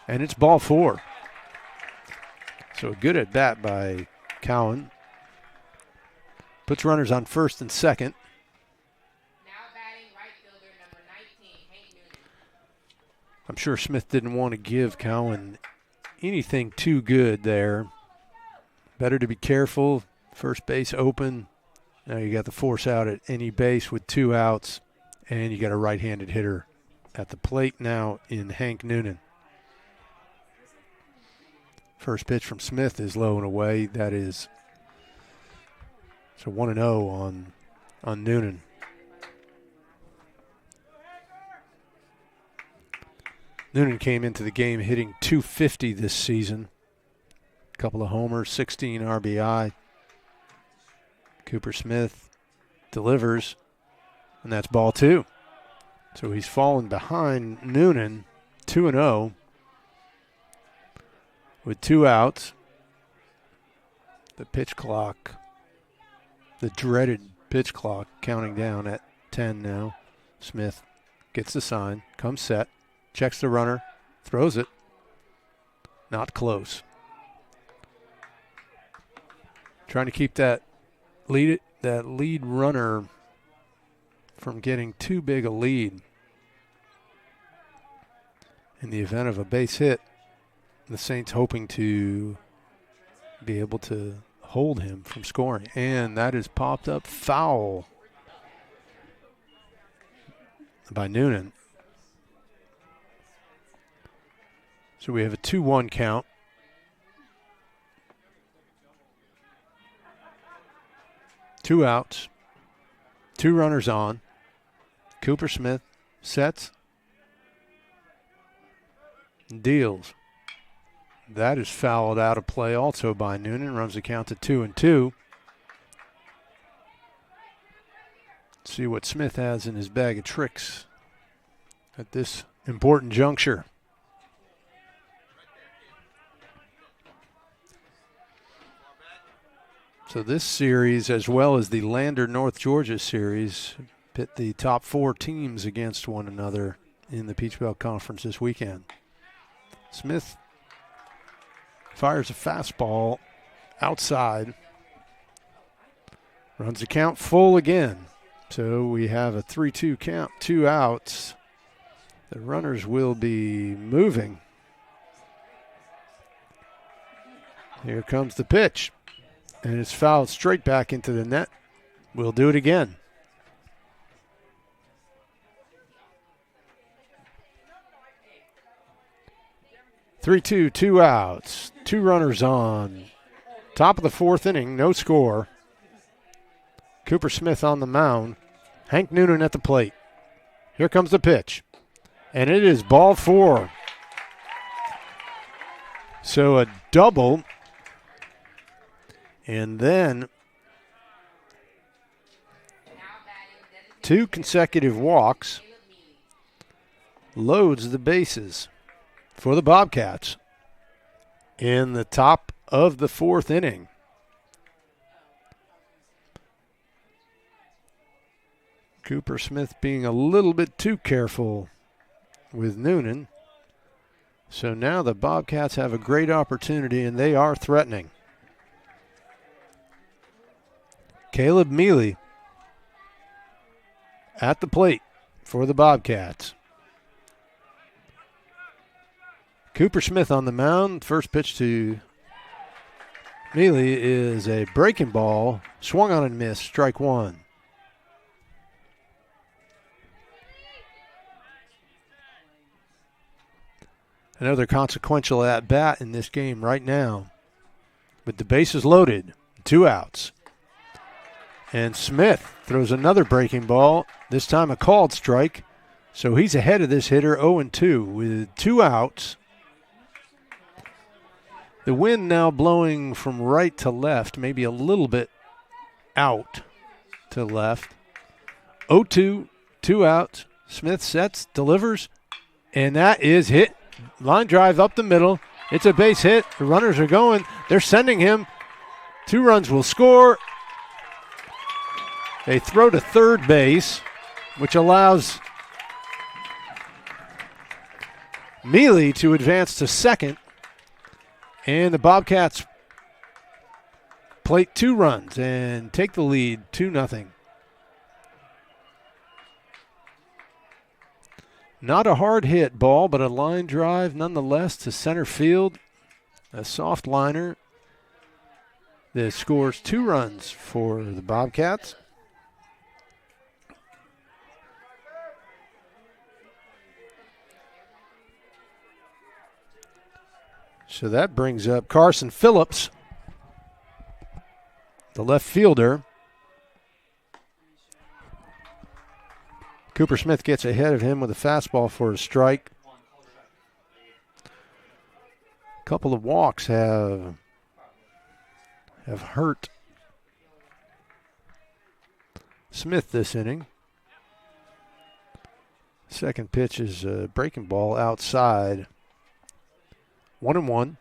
and it's ball 4. So a good at bat by Cowan. Puts runners on first and second. Now batting right fielder number 19, Hank Newton. I'm sure Smith didn't want to give Cowan anything too good there. Better to be careful. First base open. Now you got the force out at any base with 2 outs, and you got a right-handed hitter at the plate now in Hank Noonan. First pitch from Smith is low and away. That is so 1-0 on Noonan. Noonan came into the game hitting .250 this season. A couple of homers, 16 RBI. Cooper Smith delivers, and that's ball 2. So he's fallen behind Noonan, 2-0 with 2 outs. The pitch clock, the dreaded pitch clock, counting down at 10 now. Smith gets the sign, comes set, checks the runner, throws it. Not close. Trying to keep that lead runner from getting too big a lead. In the event of a base hit, the Saints hoping to be able to hold him from scoring. And that is popped up foul by Noonan. So we have a 2-1 count. Two outs, 2 runners on. Cooper Smith sets, deals. That is fouled out of play also by Noonan. Runs the count to 2-2. See what Smith has in his bag of tricks at this important juncture. So this series, as well as the Lander North Georgia series, pit the top 4 teams against one another in the Peach Belt Conference this weekend. Smith fires a fastball outside. Runs the count full again. So we have a 3-2 count, 2 outs. The runners will be moving. Here comes the pitch. And it's fouled straight back into the net. We'll do it again. 3-2, 2 outs. 2 runners on. Top of the 4th inning, no score. Cooper Smith on the mound. Hank Noonan at the plate. Here comes the pitch. And it is ball 4. So a double. And then 2 consecutive walks. Loads the bases for the Bobcats in the top of the 4th inning. Cooper Smith being a little bit too careful with Noonan. So now the Bobcats have a great opportunity, and they are threatening. Caleb Mealy at the plate for the Bobcats. Cooper Smith on the mound. First pitch to Mealy is a breaking ball. Swung on and missed. Strike 1. Another consequential at-bat in this game right now. With the bases loaded. 2 outs. And Smith throws another breaking ball. This time a called strike. So he's ahead of this hitter 0-2 with 2 outs. The wind now blowing from right to left, maybe a little bit out to left. 0-2, 2 outs. Smith sets, delivers, and that is hit. Line drive up the middle. It's a base hit. The runners are going. They're sending him. 2 runs will score. They throw to third base, which allows Mealy to advance to second. And the Bobcats plate 2 runs and take the lead 2-0. Not a hard hit ball, but a line drive nonetheless to center field. A soft liner that scores 2 runs for the Bobcats. So that brings up Carson Phillips, the left fielder. Cooper Smith gets ahead of him with a fastball for a strike. A couple of walks have hurt Smith this inning. Second pitch is a breaking ball outside. 1-1.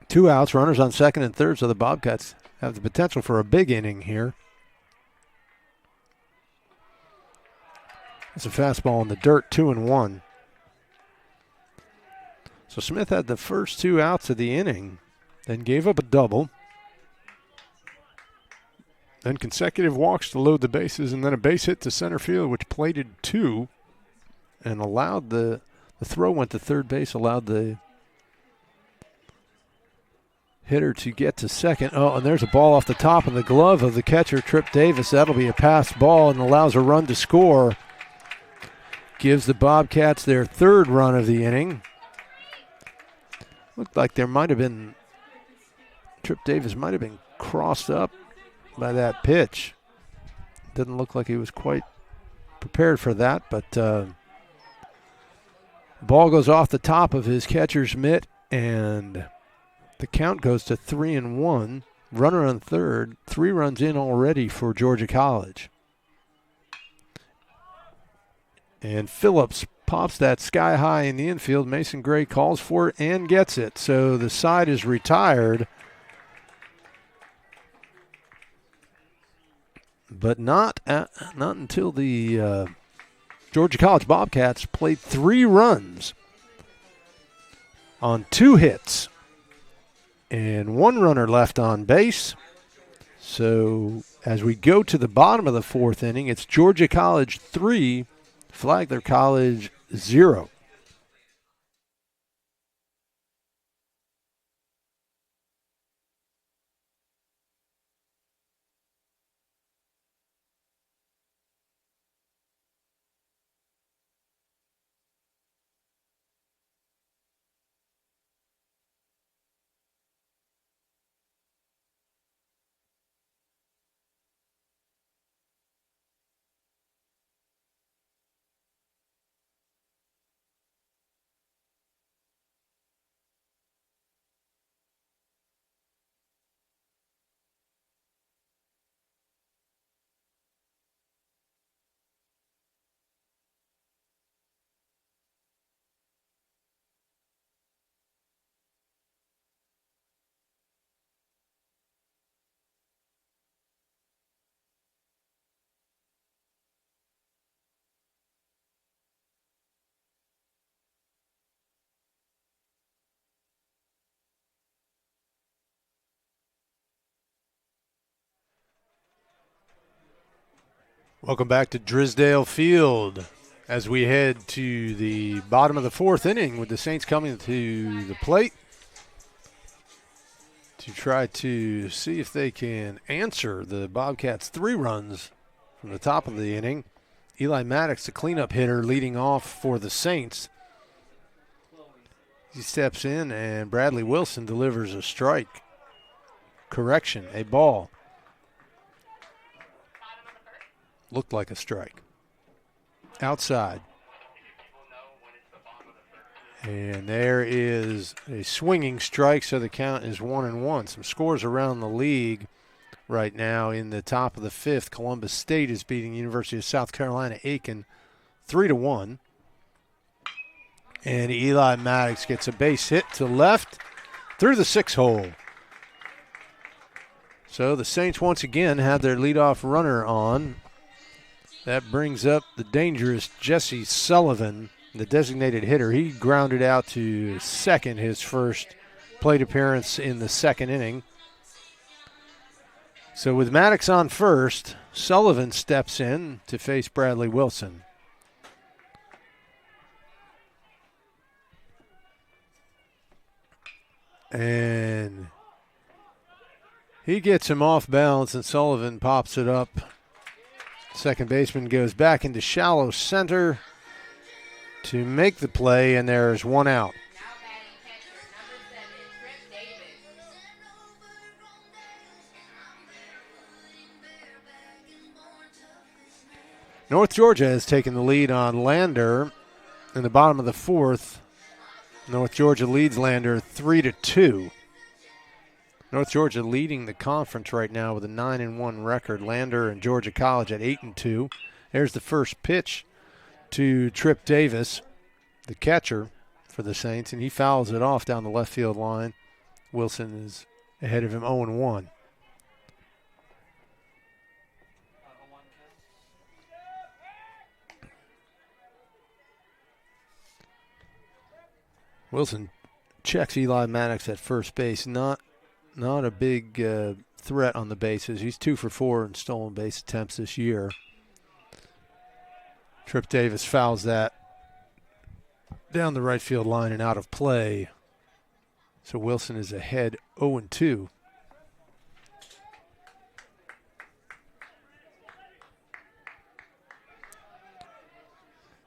2 outs, runners on second and third, so the Bobcats have the potential for a big inning here. It's a fastball in the dirt, 2-1. So Smith had the first 2 outs of the inning, then gave up a double. Then consecutive walks to load the bases, and then a base hit to center field, which plated 2 and allowed the throw went to third base, allowed the hitter to get to second. Oh, and there's a ball off the top of the glove of the catcher, Trip Davis. That'll be a pass ball and allows a run to score. Gives the Bobcats their 3rd run of the inning. Looked like there might have been, Trip Davis might have been crossed up by that pitch. Didn't look like he was quite prepared for that, but ball goes off the top of his catcher's mitt, and the count goes to 3-1. Runner on third, 3 runs in already for Georgia College. And Phillips pops that sky high in the infield. Mason Gray calls for it and gets it. So the side is retired. But not until the Georgia College Bobcats played 3 runs on 2 hits and 1 runner left on base. So as we go to the bottom of the 4th inning, it's Georgia College 3, Flagler College 0. Welcome back to Drisdale Field as we head to the bottom of the fourth inning with the Saints coming to the plate to try to see if they can answer the Bobcats' 3 runs from the top of the inning. Eli Maddox, the cleanup hitter, leading off for the Saints. He steps in and Bradley Wilson delivers a strike. Correction, a ball. Looked like a strike. Outside. And there is a swinging strike, so the count is 1-1. Some scores around the league right now. In the top of the 5th, Columbus State is beating University of South Carolina Aiken 3-1. And Eli Maddox gets a base hit to left through the 6 hole. So the Saints once again have their leadoff runner on. That brings up the dangerous Jesse Sullivan, the designated hitter. He grounded out to second, his first plate appearance in the 2nd inning. So with Maddox on first, Sullivan steps in to face Bradley Wilson. And he gets him off balance, and Sullivan pops it up. Second baseman goes back into shallow center to make the play, and there's 1 out. North Georgia has taken the lead on Lander in the bottom of the 4th. North Georgia leads Lander 3-2. North Georgia leading the conference right now with a 9-1 record. Lander and Georgia College at 8-2. There's the first pitch to Trip Davis, the catcher for the Saints, and he fouls it off down the left field line. Wilson is ahead of him 0-1. Wilson checks Eli Maddox at first base. Not a big threat on the bases. He's 2 for 4 in stolen base attempts this year. Trip Davis fouls that down the right field line and out of play. So Wilson is ahead 0-2.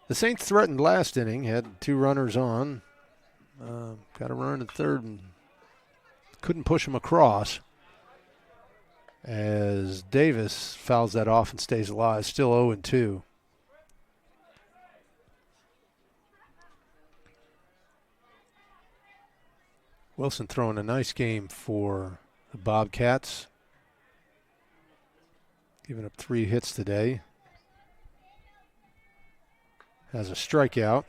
The Saints threatened last inning, had 2 runners on. Got a run at third and couldn't push him across as Davis fouls that off and stays alive, still 0-2. Wilson throwing a nice game for the Bobcats. Giving up 3 hits today. Has a strikeout.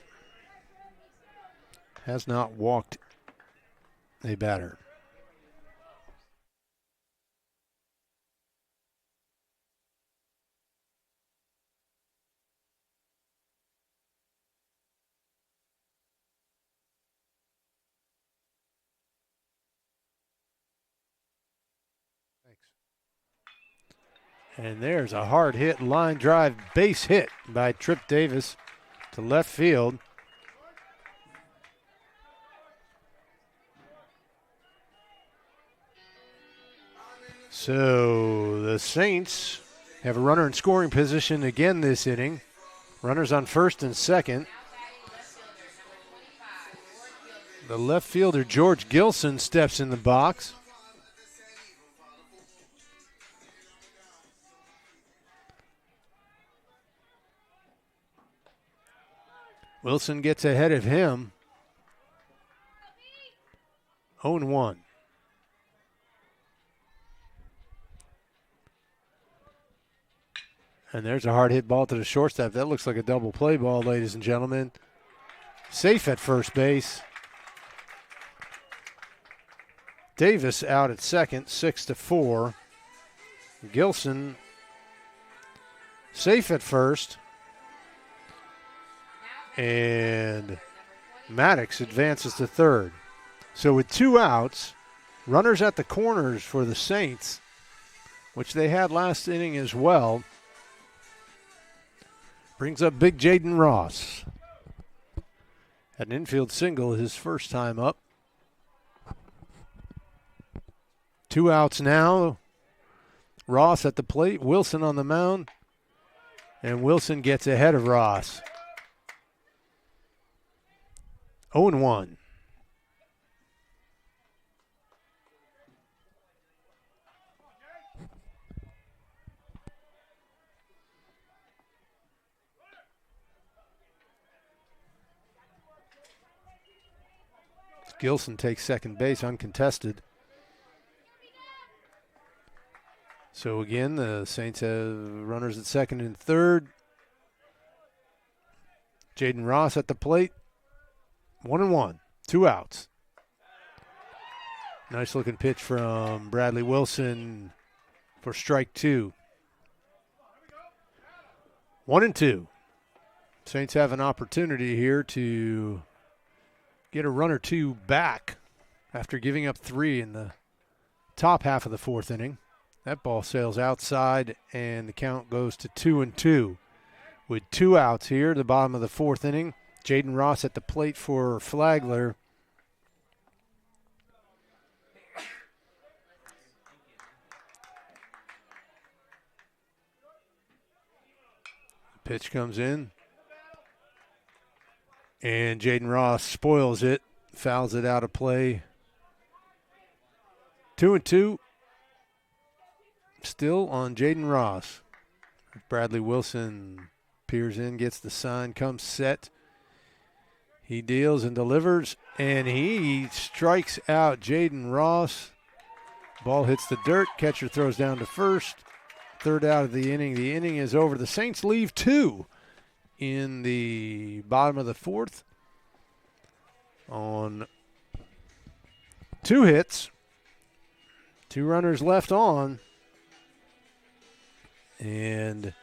Has not walked a batter. And there's a hard hit line drive base hit by Trip Davis to left field. So the Saints have a runner in scoring position again this inning. Runners on first and second. The left fielder, George Gilson, steps in the box. Wilson gets ahead of him. 0-1. And there's a hard hit ball to the shortstop. That looks like a double play ball, ladies and gentlemen. Safe at first base. Davis out at second, 6-4. Gilson safe at first. And Maddox advances to third. So with 2 outs, runners at the corners for the Saints, which they had last inning as well. brings up big Jaden Ross. Had an infield single his first time up. 2 outs now. Ross at the plate, Wilson on the mound, and Wilson gets ahead of Ross. 0-1. Gilson takes second base uncontested. So again, the Saints have runners at second and third. Jaden Ross at the plate. 1-1, 2 outs. Nice looking pitch from Bradley Wilson for strike 2. 1-2. Saints have an opportunity here to get a run or two back after giving up 3 in the top half of the 4th inning. That ball sails outside, and the count goes to 2-2. With 2 outs here, the bottom of the 4th inning. Jaden Ross at the plate for Flagler. Pitch comes in. And Jaden Ross spoils it, fouls it out of play. 2-2. Still on Jaden Ross. Bradley Wilson peers in, gets the sign, comes set. He deals and delivers, and he strikes out Jaden Ross. Ball hits the dirt. Catcher throws down to first. 3rd out of the inning. The inning is over. The Saints leave 2 in the bottom of the 4th on 2 hits. 2 runners left on. And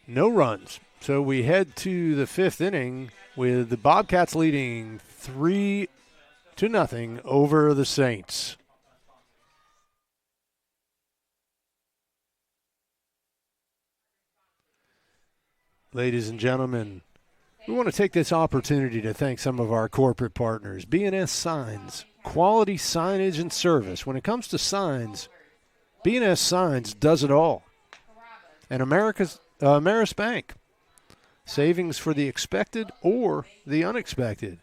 no runs. So we head to the 5th inning with the Bobcats leading 3-0 over the Saints. Ladies and gentlemen, we want to take this opportunity to thank some of our corporate partners. B&S Signs, quality signage and service. When it comes to signs, B&S Signs does it all. And Ameris Bank, savings for the expected or the unexpected.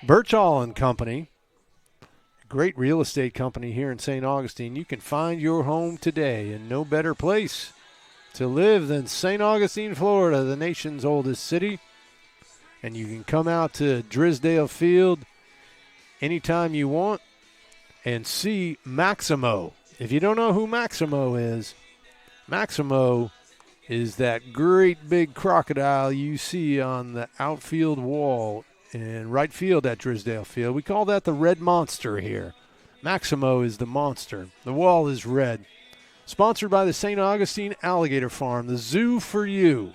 Birchall & Company, great real estate company here in St. Augustine. You can find your home today in no better place to live than St. Augustine, Florida, the nation's oldest city. And you can come out to Drisdale Field anytime you want and see Maximo. If you don't know who Maximo is that great big crocodile you see on the outfield wall in right field at Drisdale Field. We call that the Red Monster here. Maximo is the monster. The wall is red. Sponsored by the St. Augustine Alligator Farm, the zoo for you.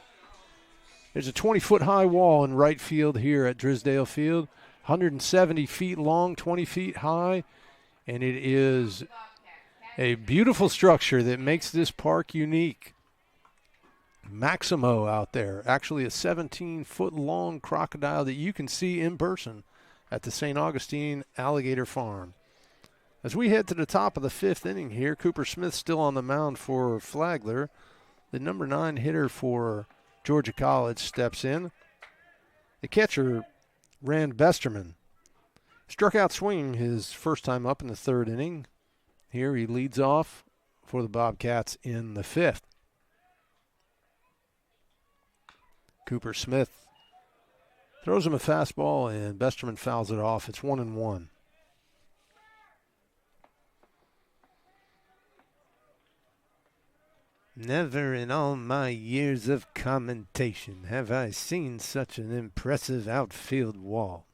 There's a 20-foot high wall in right field here at Drisdale Field, 170 feet long, 20 feet high, and it is a beautiful structure that makes this park unique. Maximo out there, actually a 17-foot long crocodile that you can see in person at the St. Augustine Alligator Farm. As we head to the top of the 5th inning here, Cooper Smith still on the mound for Flagler. The number 9 hitter for Georgia College steps in. The catcher, Rand Besterman, struck out swinging his first time up in the 3rd inning. Here he leads off for the Bobcats in the 5th. Cooper Smith throws him a fastball, and Besterman fouls it off. It's 1-1. Never in all my years of commentation have I seen such an impressive outfield wall.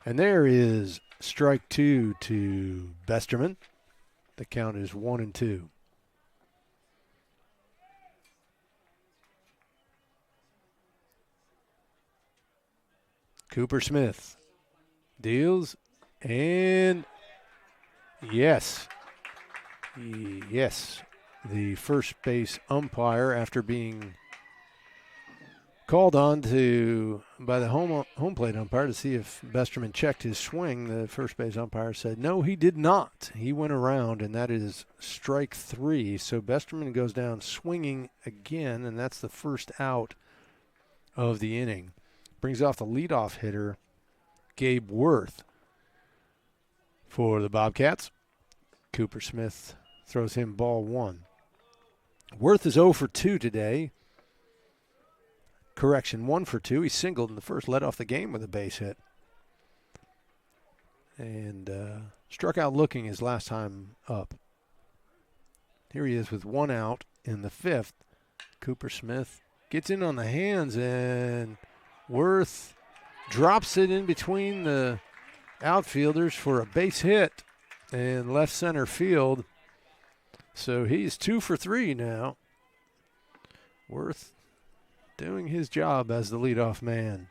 And there is strike 2 to Besterman. The count is 1-2. Cooper Smith deals, and yes. the first base umpire after being called on by the home plate umpire to see if Besterman checked his swing. The first base umpire said, no, he did not. He went around, and that is strike 3. So Besterman goes down swinging again, and that's the first out of the inning. Brings off the leadoff hitter, Gabe Worth, for the Bobcats. Cooper Smith throws him ball 1. Worth is 0 for 2 today. Correction, 1 for 2. He singled in the first, led off the game with a base hit. And struck out looking his last time up. Here he is with 1 out in the 5th. Cooper Smith gets in on the hands, and Worth drops it in between the outfielders for a base hit in left center field. So he's 2 for 3 now. Worth doing his job as the leadoff man.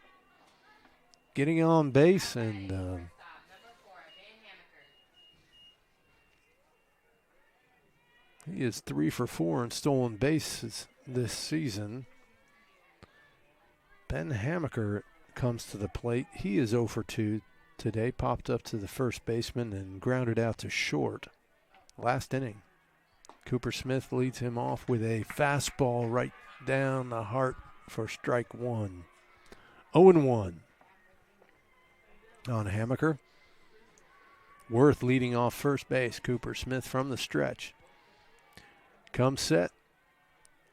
Getting on base, and he is 3 for 4 in stolen bases this season. Ben Hamaker comes to the plate. He is 0 for 2 today. Popped up to the first baseman and grounded out to short last inning. Cooper Smith leads him off with a fastball right down the heart for strike 1. 0-1 on Hamaker. Worth leading off first base. Cooper Smith from the stretch. Comes set.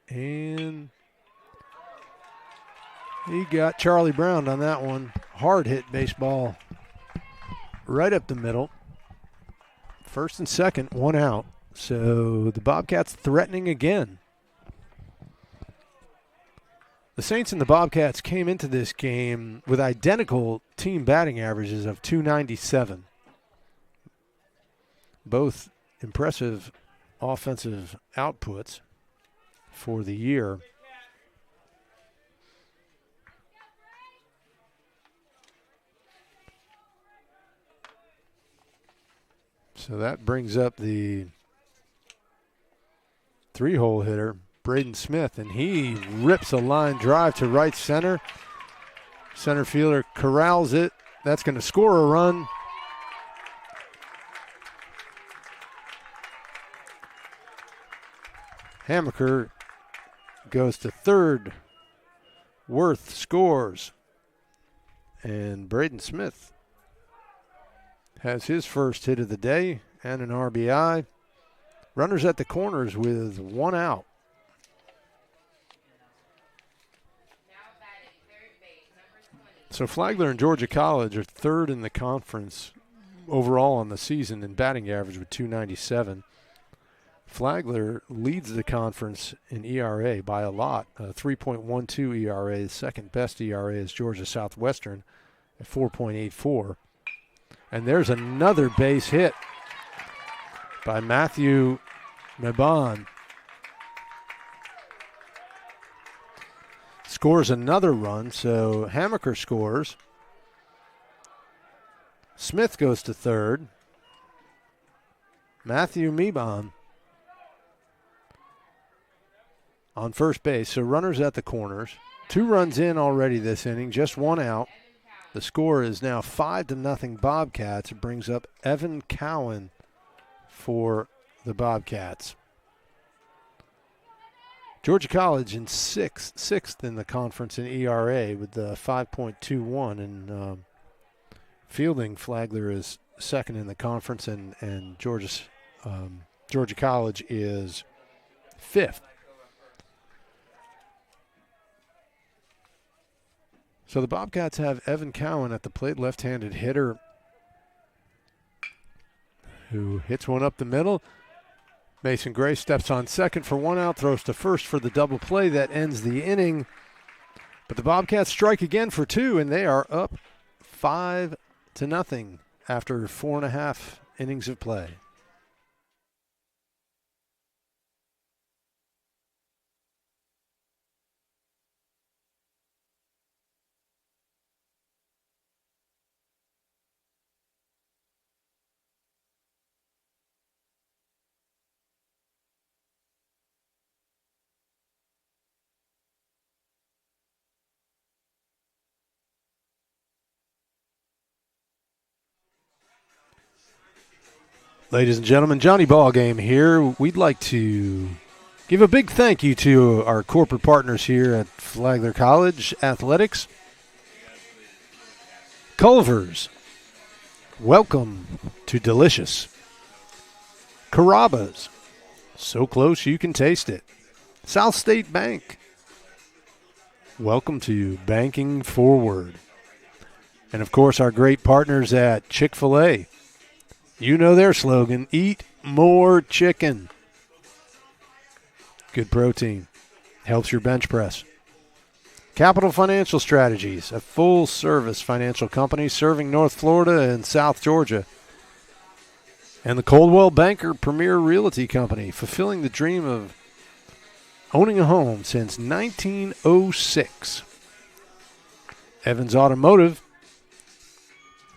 And he got Charlie Brown on that one. Hard hit baseball right up the middle. First and second, 1 out. So the Bobcats threatening again. The Saints and the Bobcats came into this game with identical team batting averages of .297. Both impressive offensive outputs for the year. So that brings up the 3-hole hitter, Braden Smith, and he rips a line drive to right center. Center fielder corrals it. That's going to score a run. Hamaker goes to third. Worth scores. And Braden Smith has his first hit of the day and an RBI. Runners at the corners with 1 out. So Flagler and Georgia College are third in the conference overall on the season in batting average with .297. Flagler leads the conference in ERA by a lot, 3.12 ERA. The second best ERA is Georgia Southwestern at 4.84. And there's another base hit by Matthew Mabon. Scores another run, so Hamaker scores. Smith goes to third. Matthew Mabon on first base, so runners at the corners. 2 runs in already this inning, just 1 out. The score is now 5-0 Bobcats. It brings up Evan Cowan for the Bobcats. Georgia College in sixth in the conference in ERA with the 5.21, and fielding Flagler is second in the conference, and Georgia College is 5th. So the Bobcats have Evan Cowan at the plate, left-handed hitter who hits one up the middle. Mason Gray steps on second for 1 out, throws to first for the double play that ends the inning. But the Bobcats strike again for 2, and they are up 5-0 after 4.5 innings of play. Ladies and gentlemen, Johnny Ballgame here. We'd like to give a big thank you to our corporate partners here at Flagler College Athletics. Culver's, welcome to delicious. Carrabba's, so close you can taste it. South State Bank, welcome to Banking Forward. And of course, our great partners at Chick-fil-A. You know their slogan, eat more chicken. Good protein. Helps your bench press. Capital Financial Strategies, a full-service financial company serving North Florida and South Georgia. And the Coldwell Banker Premier Realty Company, fulfilling the dream of owning a home since 1906. Evans Automotive,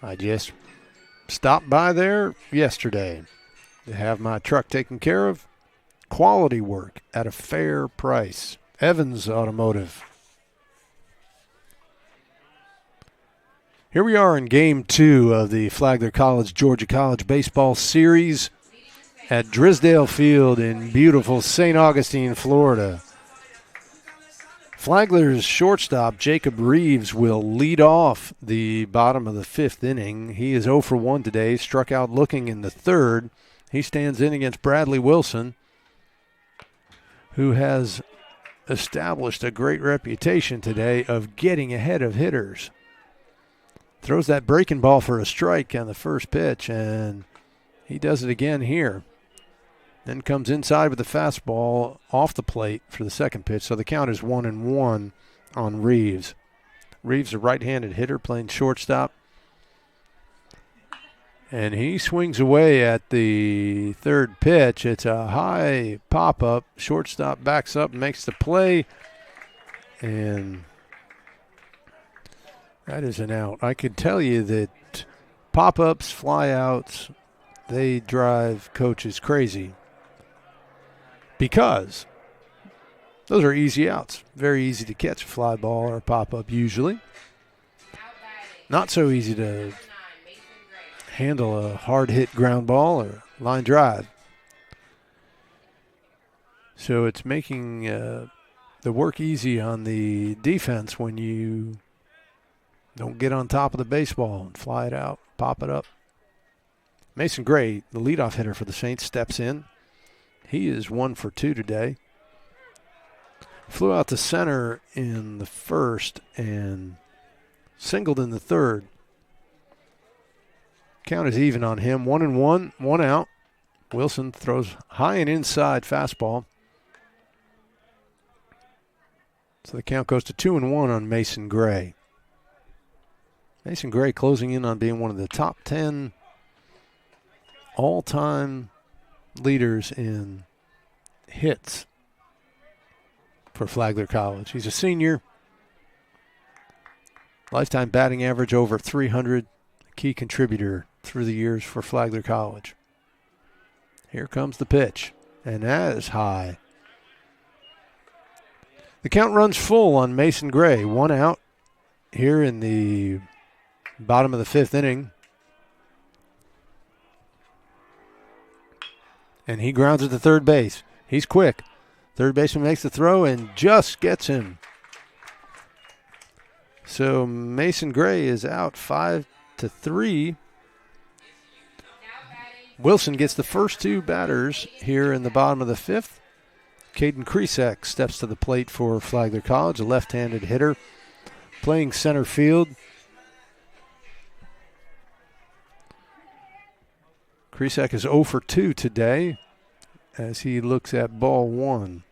I just stopped by there yesterday to have my truck taken care of. Quality work at a fair price. Evans Automotive. Here we are in Game 2 of the Flagler College Georgia College Baseball Series at Drisdale Field in beautiful St. Augustine, Florida. Flagler's shortstop, Jacob Reeves, will lead off the bottom of the fifth inning. He is 0 for 1 today, struck out looking in the third. He stands in against Bradley Wilson, who has established a great reputation today of getting ahead of hitters. Throws that breaking ball for a strike on the first pitch, and he does it again here. Then comes inside with the fastball off the plate for the second pitch. So the count is 1-1 on Reeves. Reeves, a right-handed hitter playing shortstop. And he swings away at the third pitch. It's a high pop-up. Shortstop backs up and makes the play. And that is an out. I can tell you that pop-ups, fly-outs, they drive coaches crazy. Because those are easy outs. Very easy to catch a fly ball or a pop-up usually. Not so easy to handle a hard-hit ground ball or line drive. So it's making the work easy on the defense when you don't get on top of the baseball and fly it out, pop it up. Mason Gray, the leadoff hitter for the Saints, steps in. He is 1 for 2 today. Flew out to center in the first and singled in the third. Count is even on him. 1-1, 1 out. Wilson throws high and inside fastball. So the count goes to 2-1 on Mason Gray. Mason Gray closing in on being one of the top 10 all-time leaders in hits for Flagler College. He's a senior. Lifetime batting average over 300. Key contributor through the years for Flagler College. Here comes the pitch, and that is high. The count runs full on Mason Gray. 1 out here in the bottom of the fifth inning. And he grounds it to third base. He's quick. Third baseman makes the throw and just gets him. So Mason Gray is out 5-3. Wilson gets the first two batters here in the bottom of the fifth. Caden Kresak steps to the plate for Flagler College, a left-handed hitter playing center field. Kresak is 0 for 2 today as he looks at ball one.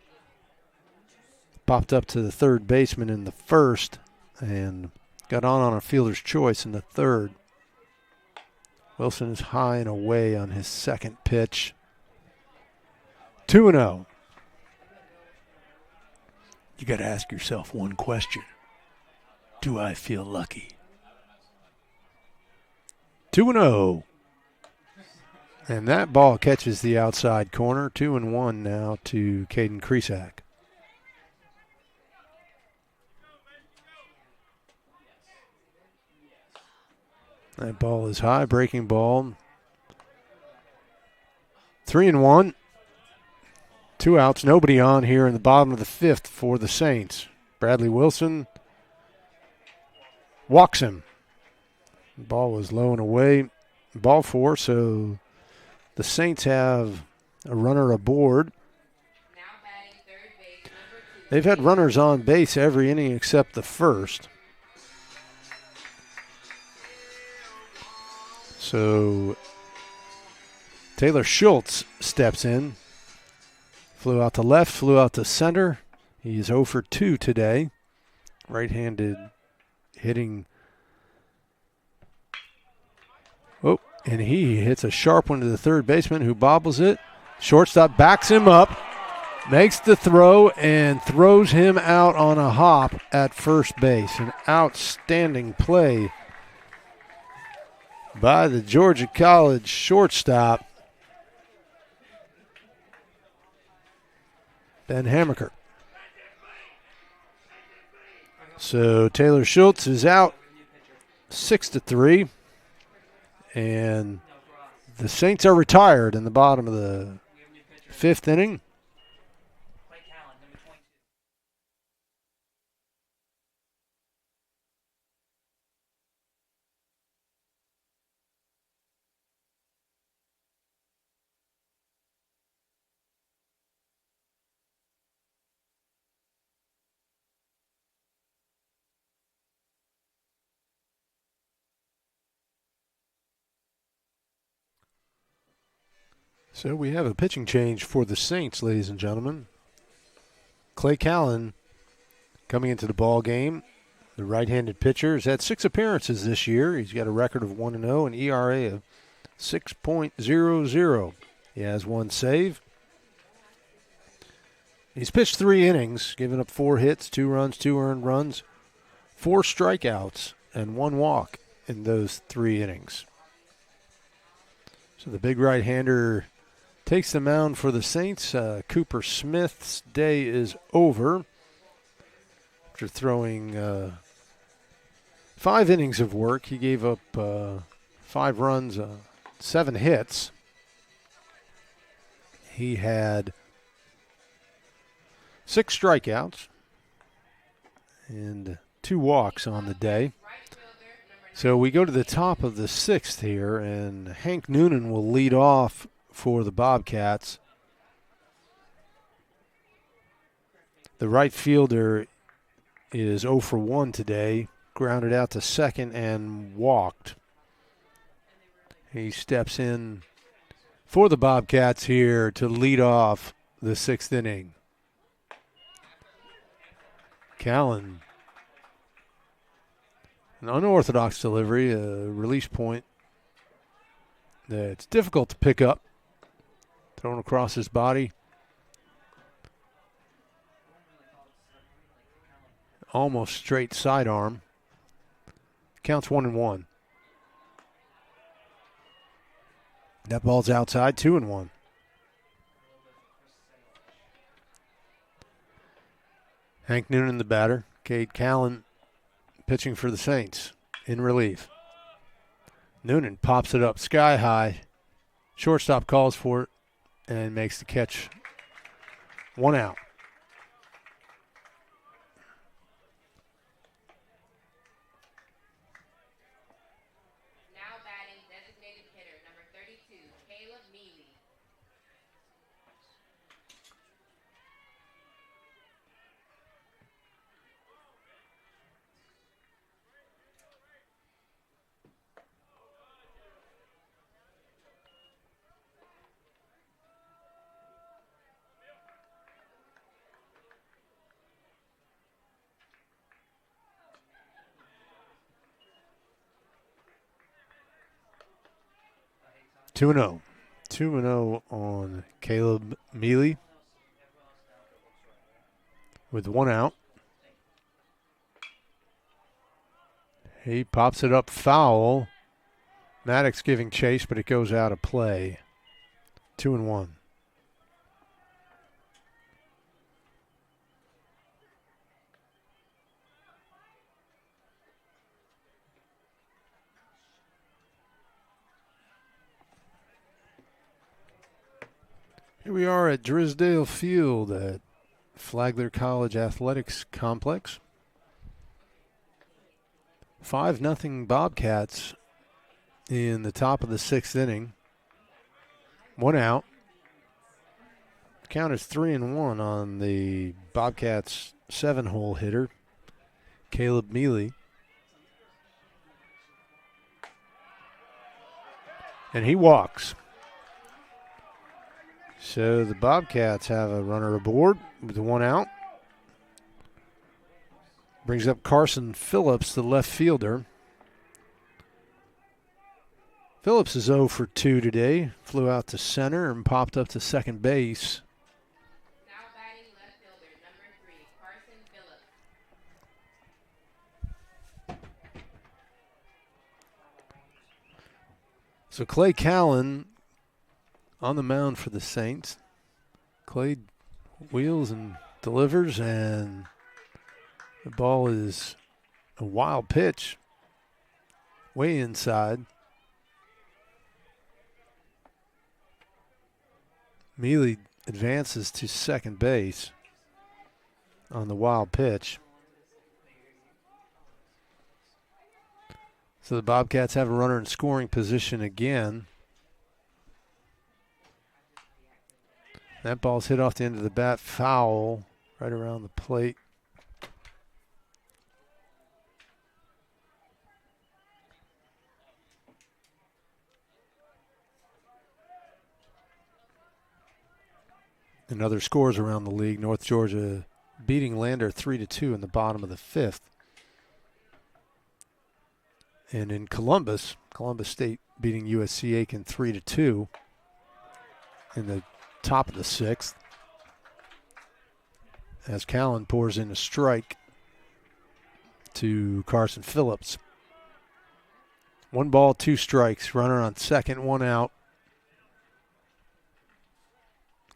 Popped up to the third baseman in the first and got on a fielder's choice in the third. Wilson is high and away on his second pitch. 2-0. You got to ask yourself one question. Do I feel lucky? 2-0. And that ball catches the outside corner. 2-1 now to Caden Kresak. That ball is high, breaking ball. 3-1. 2 outs, nobody on here in the bottom of the 5th for the Saints. Bradley Wilson walks him. The ball was low and away. Ball 4, so the Saints have a runner aboard. Now batting third base, number 2. They've had runners on base every inning except the first. So Taylor Schultz steps in. Flew out to left, flew out to center. He's 0 for 2 today. Right-handed hitting. Oh, and he hits a sharp one to the third baseman who bobbles it. Shortstop backs him up, makes the throw, and throws him out on a hop at first base. An outstanding play by the Georgia College shortstop, Ben Hammaker. So Taylor Schultz is out 6-3, and the Saints are retired in the bottom of the 5th inning. So we have a pitching change for the Saints, ladies and gentlemen. Clay Callan coming into the ball game. The right-handed pitcher has had 6 appearances this year. He's got a record of 1-0, an ERA of 6.00. He has 1 save. He's pitched 3 innings, given up 4 hits, 2 runs, 2 earned runs, 4 strikeouts, and 1 walk in those 3 innings. So the big right-hander takes the mound for the Saints. Cooper Smith's day is over after throwing 5 innings of work. He gave up 5 runs, 7 hits. He had 6 strikeouts and 2 walks on the day. So we go to the top of the 6th here, and Hank Noonan will lead off for the Bobcats. The right fielder is 0 for 1 today, grounded out to second and walked. He steps in for the Bobcats here to lead off the 6th inning. Callan, an unorthodox delivery, a release point that's difficult to pick up. Thrown across his body. Almost straight sidearm. Counts 1-1. That ball's outside, 2-1. Hank Noonan, the batter. Cade Callan pitching for the Saints in relief. Noonan pops it up sky high. Shortstop calls for it and makes the catch. 1 out. Now batting designated hitter, number 32, Caleb Mealy. Two and 2-0 on Caleb Mealy with 1 out. He pops it up foul. Maddox giving chase, but it goes out of play. 2-1. Here we are at Drisdale Field at Flagler College Athletics Complex. 5-0 Bobcats in the top of the 6th inning. 1 out. Count is 3-1 on the Bobcats' 7-hole hitter, Caleb Mealy. And he walks. So the Bobcats have a runner aboard with 1 out. Brings up Carson Phillips, the left fielder. Phillips is 0 for 2 today. Flew out to center and popped up to second base. Now batting left fielder number 3, Carson Phillips. So Clay Callan on the mound for the Saints. Clay wheels and delivers, and the ball is a wild pitch way inside. Mealy advances to second base on the wild pitch. So the Bobcats have a runner in scoring position again. That ball's hit off the end of the bat, foul, right around the plate. And other scores around the league. North Georgia beating Lander 3-2 in the bottom of the 5th. And in Columbus State beating USC Aiken 3-2 in the top of the 6th. As Callan pours in a strike to Carson Phillips. 1 ball, 2 strikes. Runner on second, 1 out.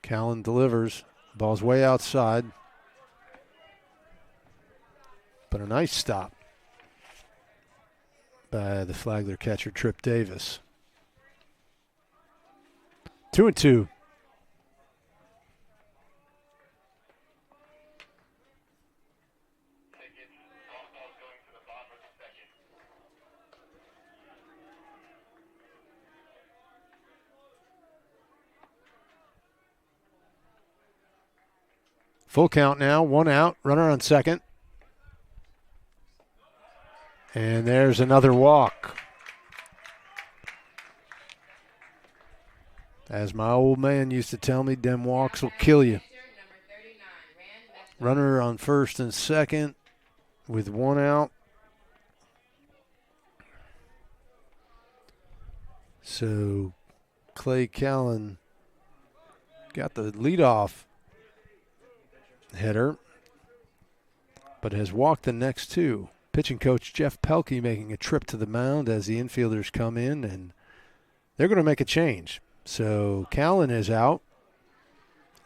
Callan delivers. Ball's way outside. But a nice stop by the Flagler catcher, Trip Davis. 2-2. Full count now, 1 out, runner on second. And there's another walk. As my old man used to tell me, them walks will kill you. Runner on first and second with 1 out. So Clay Callan got the leadoff hitter, but has walked the next 2. Pitching coach Jeff Pelkey making a trip to the mound as the infielders come in, and they're going to make a change. So Callan is out,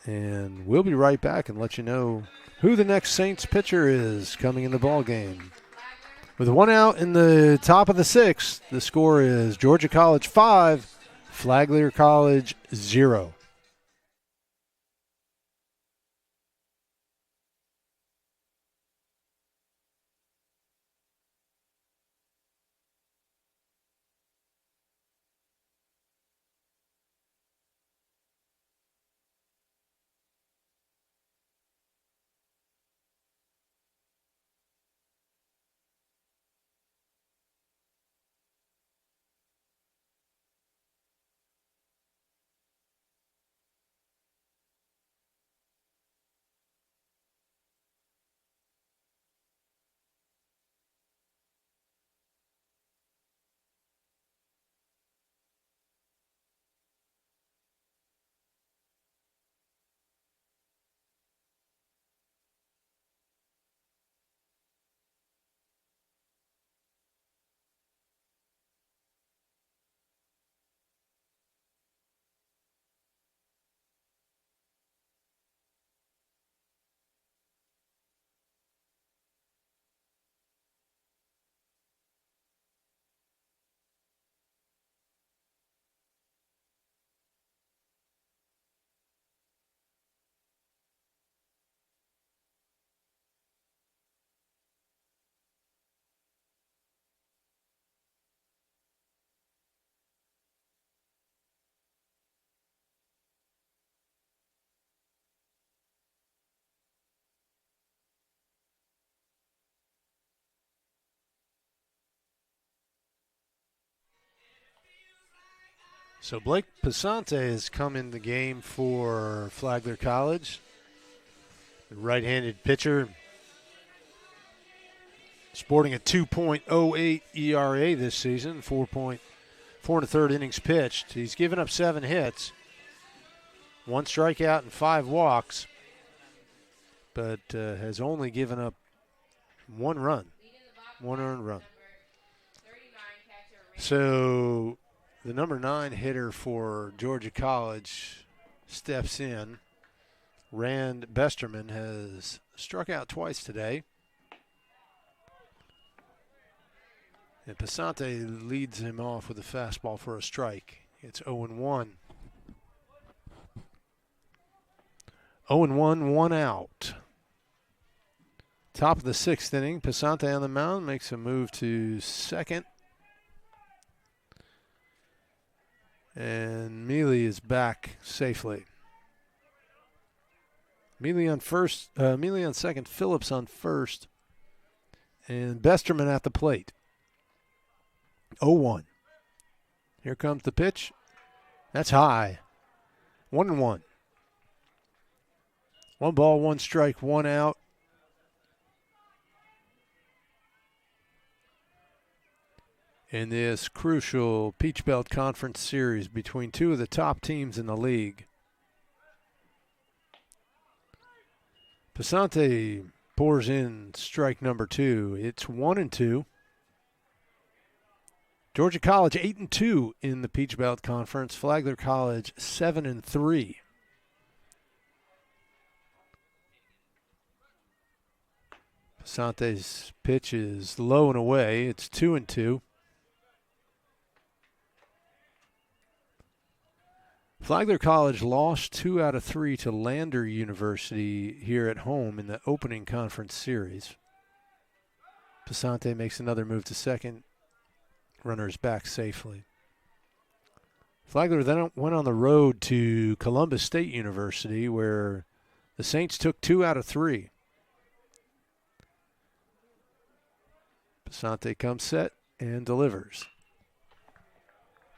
and we'll be right back and let you know who the next Saints pitcher is coming in the ball game. With 1 out in the top of the 6th, the score is Georgia College 5, Flagler College 0. So Blake Passante has come in the game for Flagler College. The right-handed pitcher, sporting a 2.08 ERA this season, 4.4 innings pitched. He's given up 7 hits, 1 strikeout and 5 walks, but has only given up 1 run, 1 earned run. So the number 9 hitter for Georgia College steps in. Rand Besterman has struck out twice today. And Passante leads him off with a fastball for a strike. It's 0-1. 0-1, 1 out. Top of the 6th inning. Passante on the mound makes a move to second. And Mealy is back safely. Mealy on second, Phillips on first, and Besterman at the plate. 0-1. Here comes the pitch. That's high. 1-1. 1 ball, 1 strike, 1 out. In this crucial Peach Belt Conference series between 2 of the top teams in the league. Passante pours in strike number 2. It's 1-2. Georgia College 8-2 in the Peach Belt Conference. Flagler College 7-3. Passante's pitch is low and away. It's 2-2. Flagler College lost 2 out of 3 to Lander University here at home in the opening conference series. Passante makes another move to second. Runners back safely. Flagler then went on the road to Columbus State University, where the Saints took 2 out of 3. Passante comes set and delivers.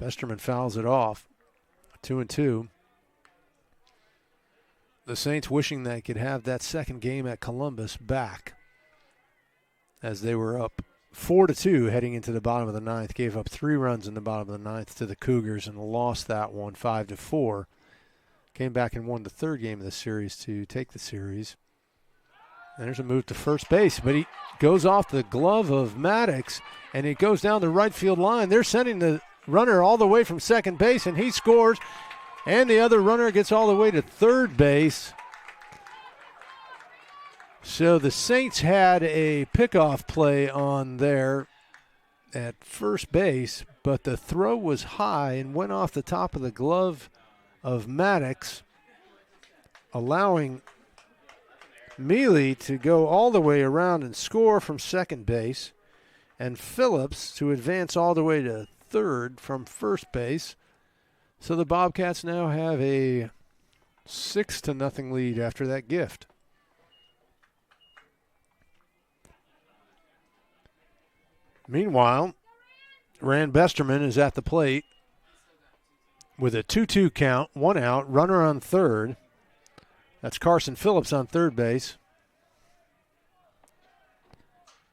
Besterman fouls it off. 2-2. The Saints wishing they could have that second game at Columbus back, as they were up 4-2 heading into the bottom of the 9th. Gave up 3 runs in the bottom of the 9th to the Cougars and lost that one 5-4. Came back and won the 3rd game of the series to take the series. And there's a move to first base, but he goes off the glove of Maddox, and it goes down the right field line. They're sending the runner all the way from second base, and he scores, and the other runner gets all the way to third base. So the Saints had a pickoff play on there at first base, but the throw was high and went off the top of the glove of Maddox, allowing Mealy to go all the way around and score from second base, and Phillips to advance all the way to third from first base. So the Bobcats now have a 6-0 lead after that gift. Meanwhile, Rand Besterman is at the plate with a 2-2 count, 1 out, runner on third. That's Carson Phillips on third base.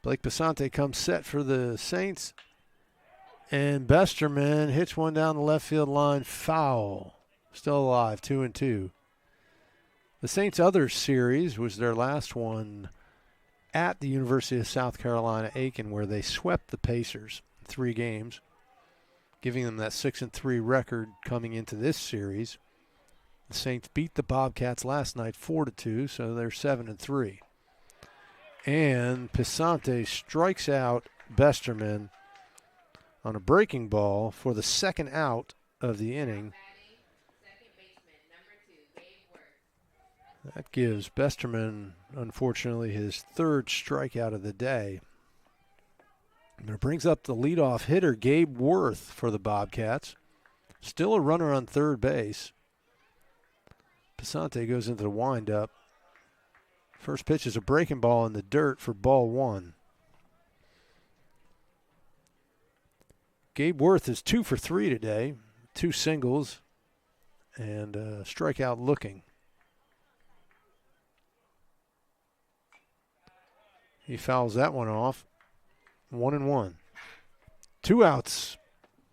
Blake Passante comes set for the Saints. And Besterman hits one down the left field line, foul. Still alive, 2-2. The Saints' other series was their last one at the University of South Carolina, Aiken, where they swept the Pacers in 3 games, giving them that 6-3 record coming into this series. The Saints beat the Bobcats last night 4-2, so they're 7-3. And Passante strikes out Besterman on a breaking ball for the second out of the inning. That gives Besterman, unfortunately, his 3rd strikeout of the day. And it brings up the leadoff hitter, Gabe Worth, for the Bobcats. Still a runner on third base. Passante goes into the windup. First pitch is a breaking ball in the dirt for ball 1. Gabe Worth is 2 for 3 today. 2 singles and strikeout looking. He fouls that one off. 1-1. 2 outs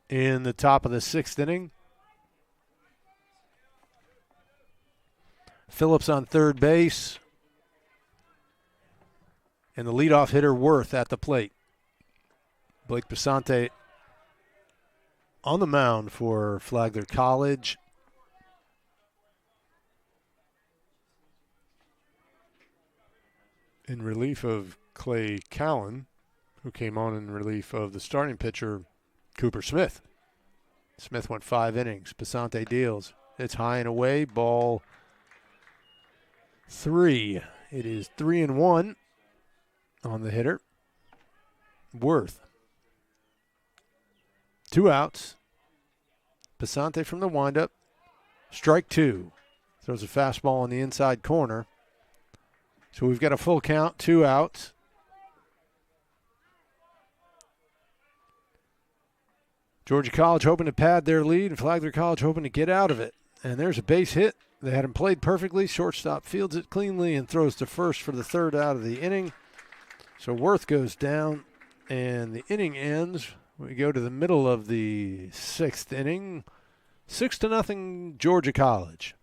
in the top of the 6th inning. Phillips on third base. And the leadoff hitter, Worth, at the plate. Blake Basante on the mound for Flagler College. In relief of Clay Cowan, who came on in relief of the starting pitcher, Cooper Smith. Smith went 5 innings. Basante deals. It's high and away. Ball 3. It is 3-1 on the hitter. Worth. 2 outs. Basante from the windup. Strike 2. Throws a fastball on the inside corner. So we've got a full count, 2 outs. Georgia College hoping to pad their lead, and Flagler College hoping to get out of it. And there's a base hit. They had him played perfectly. Shortstop fields it cleanly and throws to first for the 3rd out of the inning. So Worth goes down, and the inning ends. We go to the middle of the 6th inning. 6-0 Georgia College.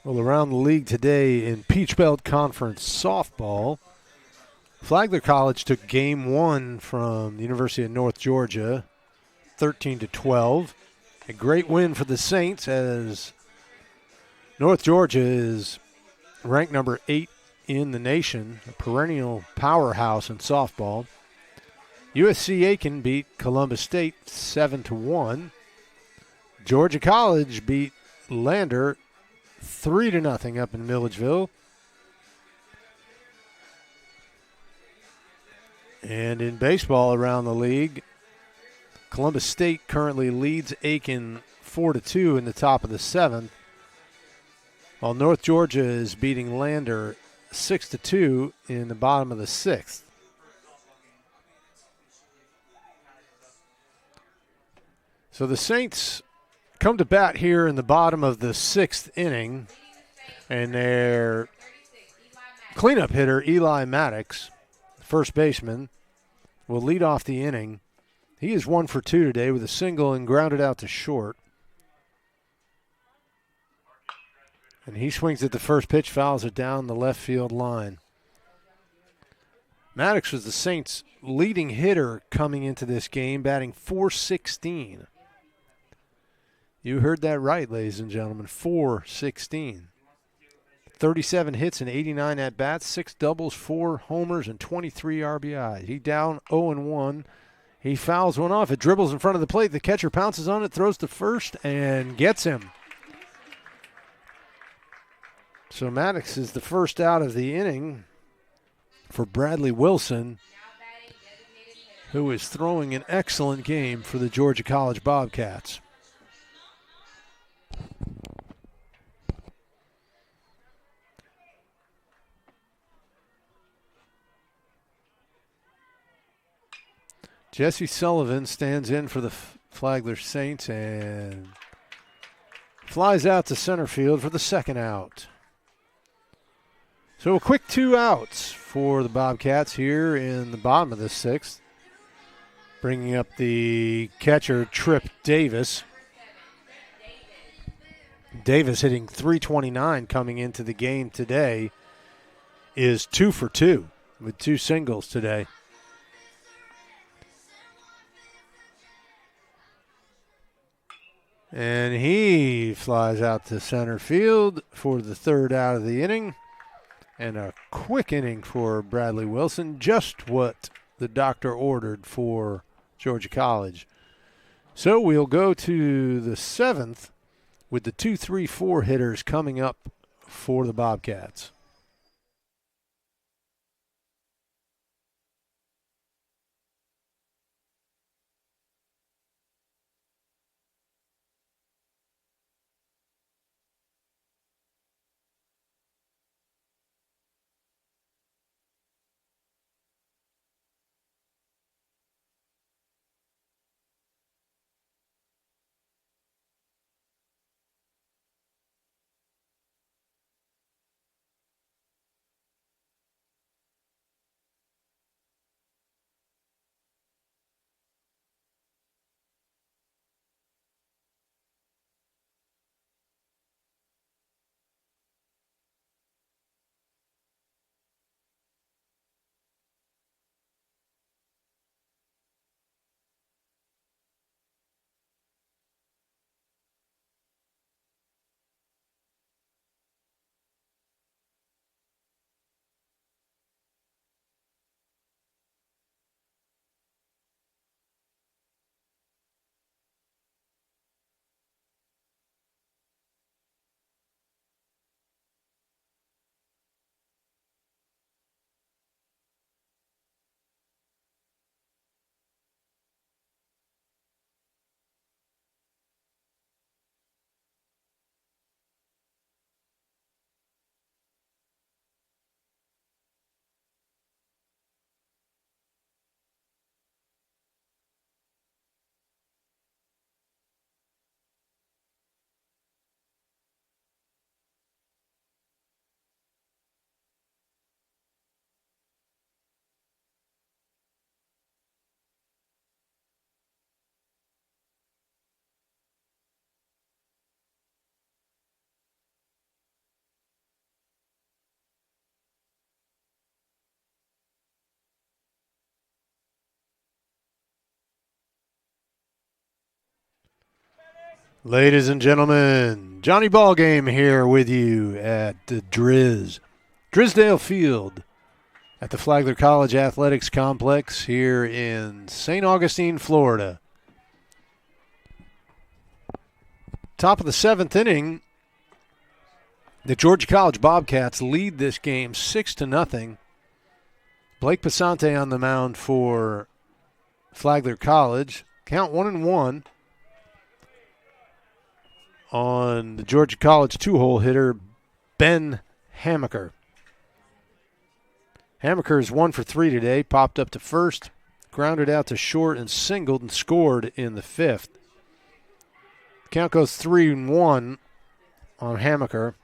Well, around the league today in Peach Belt Conference softball, Flagler College took game 1 from the University of North Georgia, 13-12. A great win for the Saints as North Georgia is ranked number 8 in the nation, a perennial powerhouse in softball. USC Aiken beat Columbus State 7-1. Georgia College beat Lander 3-0 up in Milledgeville. And in baseball around the league, Columbus State currently leads Aiken 4-2 in the top of the 7th, while North Georgia is beating Lander 6-2 in the bottom of the 6th. So the Saints come to bat here in the bottom of the 6th inning, and their cleanup hitter, Eli Maddox, first baseman, will lead off the inning. He is 1 for 2 today with a single and grounded out to short. And he swings at the first pitch, fouls it down the left field line. Maddox was the Saints' leading hitter coming into this game, batting .416. You heard that right, ladies and gentlemen, .416. 37 hits and 89 at-bats, 6 doubles, 4 homers, and 23 RBIs. He down 0-1. He fouls one off. It dribbles in front of the plate. The catcher pounces on it, throws to first, and gets him. So Maddox is the first out of the inning for Bradley Wilson, who is throwing an excellent game for the Georgia College Bobcats. Jesse Sullivan stands in for the Flagler Saints and flies out to center field for the 2nd out. So a quick 2 outs for the Bobcats here in the bottom of the 6th. Bringing up the catcher, Trip Davis. Davis hitting .329 coming into the game today, is 2 for 2 with 2 singles today. And he flies out to center field for the third out of the inning. And a quick inning for Bradley Wilson, just what the doctor ordered for Georgia College. So we'll go to the seventh with the 2-3-4 hitters coming up for the Bobcats. Ladies and gentlemen, Johnny Ballgame here with you at the Drisdale Field at the Flagler College Athletics Complex here in St. Augustine, Florida. Top of the seventh inning, the Georgia College Bobcats lead this game 6-0. Blake Passante on the mound for Flagler College. Count 1-1 on the Georgia College two-hole hitter, Ben Hamaker. Hamaker is 1 for 3 today, popped up to first, grounded out to short, and singled and scored in the fifth. Count goes 3-1 on Hamaker.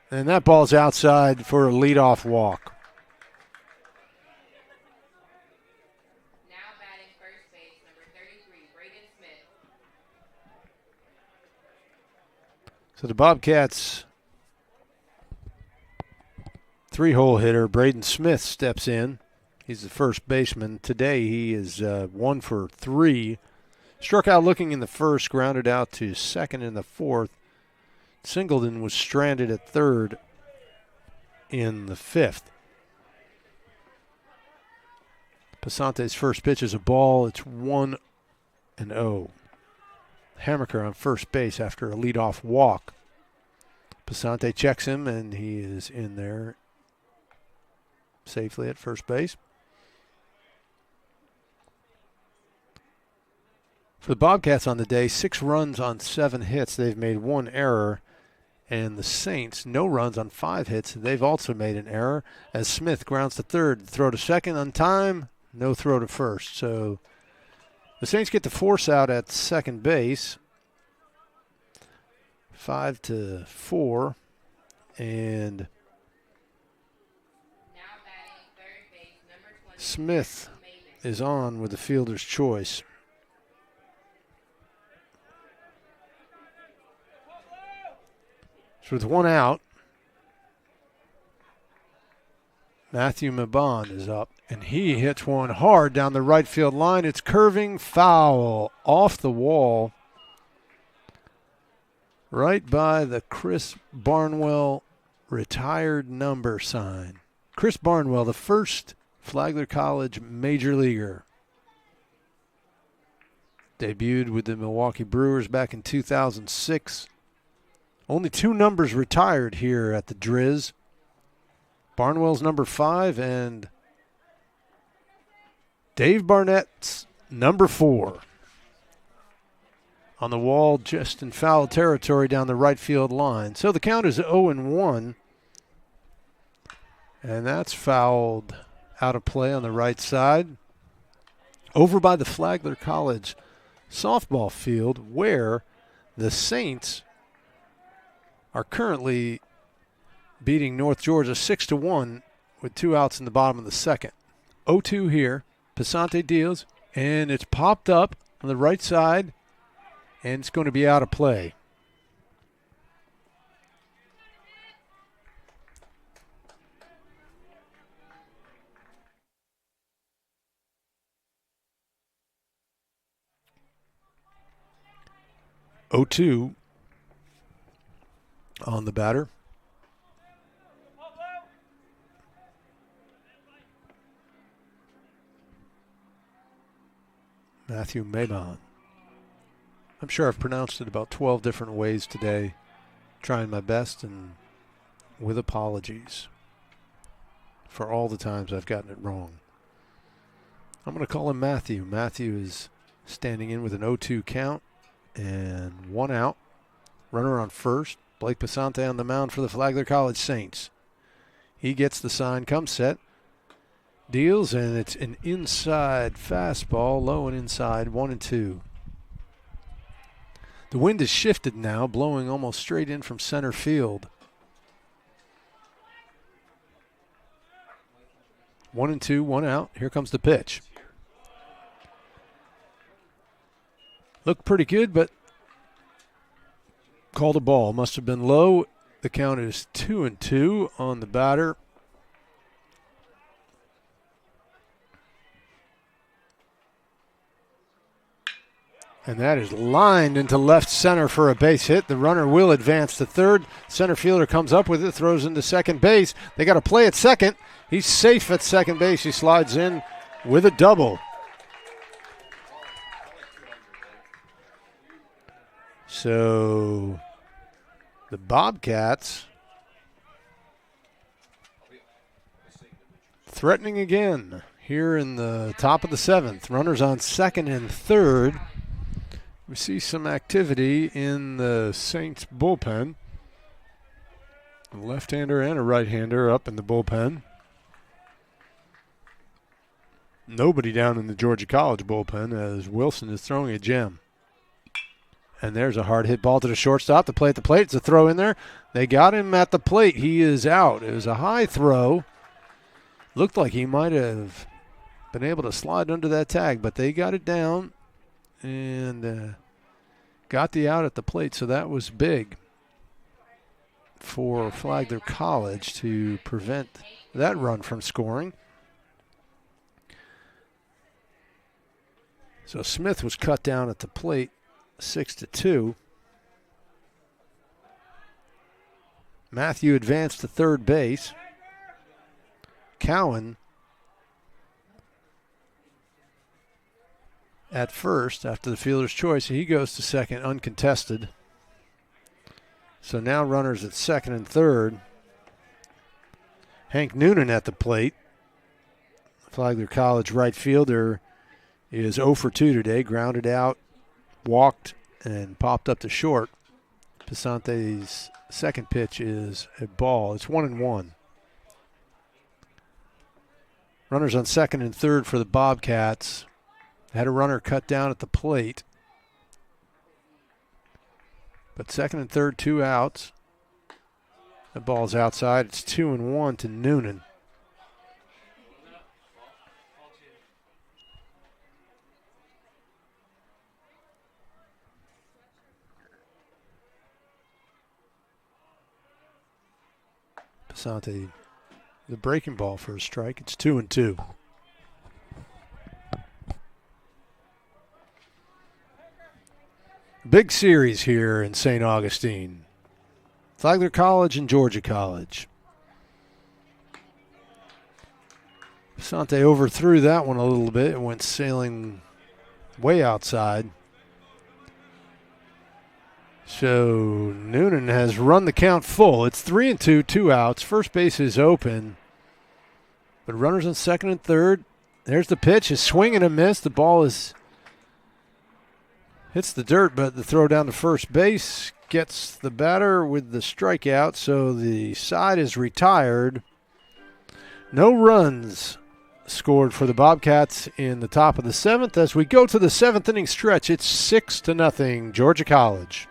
And that ball's outside for a leadoff walk. Now batting first base, number 33, Braden Smith. So the Bobcats three-hole hitter, Braden Smith, steps in. He's the first baseman. Today he is 1 for 3. Struck out looking in the first, grounded out to second in the fourth. Singleton was stranded at third in the fifth. Passante's first pitch is a ball. It's 1-0. Hamaker on first base after a leadoff walk. Passante checks him, and he is in there safely at first base. For the Bobcats on the day, 6 runs on 7 hits. They've made 1 error. And the Saints, no runs on 5 hits. They've also made an error as Smith grounds to third. Throw to second on time, no throw to first. So the Saints get the force out at second base. 5-4. And Now batting third base, number 20, Smith Maven. is on with the fielder's choice. So with 1 out, Matthew Mabon is up, and he hits one hard down the right field line. It's curving foul off the wall right by the Chris Barnwell retired number sign. Chris Barnwell, the first Flagler College major leaguer. Debuted with the Milwaukee Brewers back in 2006. Only 2 numbers retired here at the Driz. Barnwell's number 5 and Dave Barnett's number 4. On the wall, just in foul territory down the right field line. So the count is 0-1. And that's fouled out of play on the right side. Over by the Flagler College softball field, where the Saints are currently beating North Georgia 6-1 with 2 outs in the bottom of the second. 0-2 here. Pisante deals, and it's popped up on the right side, and it's going to be out of play. (0-2) on the batter. Matthew Mabon. I'm sure I've pronounced it about 12 different ways today. Trying my best and with apologies for all the times I've gotten it wrong. I'm going to call him Matthew. Matthew is standing in with an 0-2 count and 1 out. Runner on first. Blake Pisante on the mound for the Flagler College Saints. He gets the sign, comes set, deals, and it's an inside fastball, low and inside, 1-2. The wind has shifted now, blowing almost straight in from center field. 1-2, 1 out. Here comes the pitch. Looked pretty good, but called a ball. Must have been low. The count is 2-2 on the batter. And that is lined into left center for a base hit. The runner will advance to third. Center fielder comes up with it, throws into second base. They got to play at second. He's safe at second base. He slides in with a double. So the Bobcats threatening again here in the top of the 7th. Runners on second and third. We see some activity in the Saints bullpen. A left-hander and a right-hander up in the bullpen. Nobody down in the Georgia College bullpen as Wilson is throwing a gem. And there's a hard hit ball to the shortstop. The play at the plate. It's a throw in there. They got him at the plate. He is out. It was a high throw. Looked like he might have been able to slide under that tag, but they got it down and got the out at the plate. So that was big for Flagler College to prevent that run from scoring. So Smith was cut down at the plate. 6-2. Matthew advanced to third base. Cowan at first after the fielder's choice. He goes to second uncontested. So now runners at second and third. Hank Noonan at the plate. Flagler College right fielder is 0 for 2 today. Grounded out, walked, and popped up to short. Pisante's second pitch is a ball. It's 1-1. Runners on second and third for the Bobcats. Had a runner cut down at the plate. But second and third, 2 outs. The ball's outside. It's 2-1 to Noonan. Pisante the breaking ball for a strike. It's 2-2. Big series here in St. Augustine. Flagler College and Georgia College. Sante overthrew that one a little bit. It went sailing way outside. So Noonan has run the count full. It's 3-2, 2 outs. First base is open. But runners on second and third. There's the pitch. A swing and a miss. The ball hits the dirt, but the throw down to first base gets the batter with the strikeout. So the side is retired. No runs scored for the Bobcats in the top of the seventh. As we go to the seventh inning stretch, it's 6-0, Georgia College.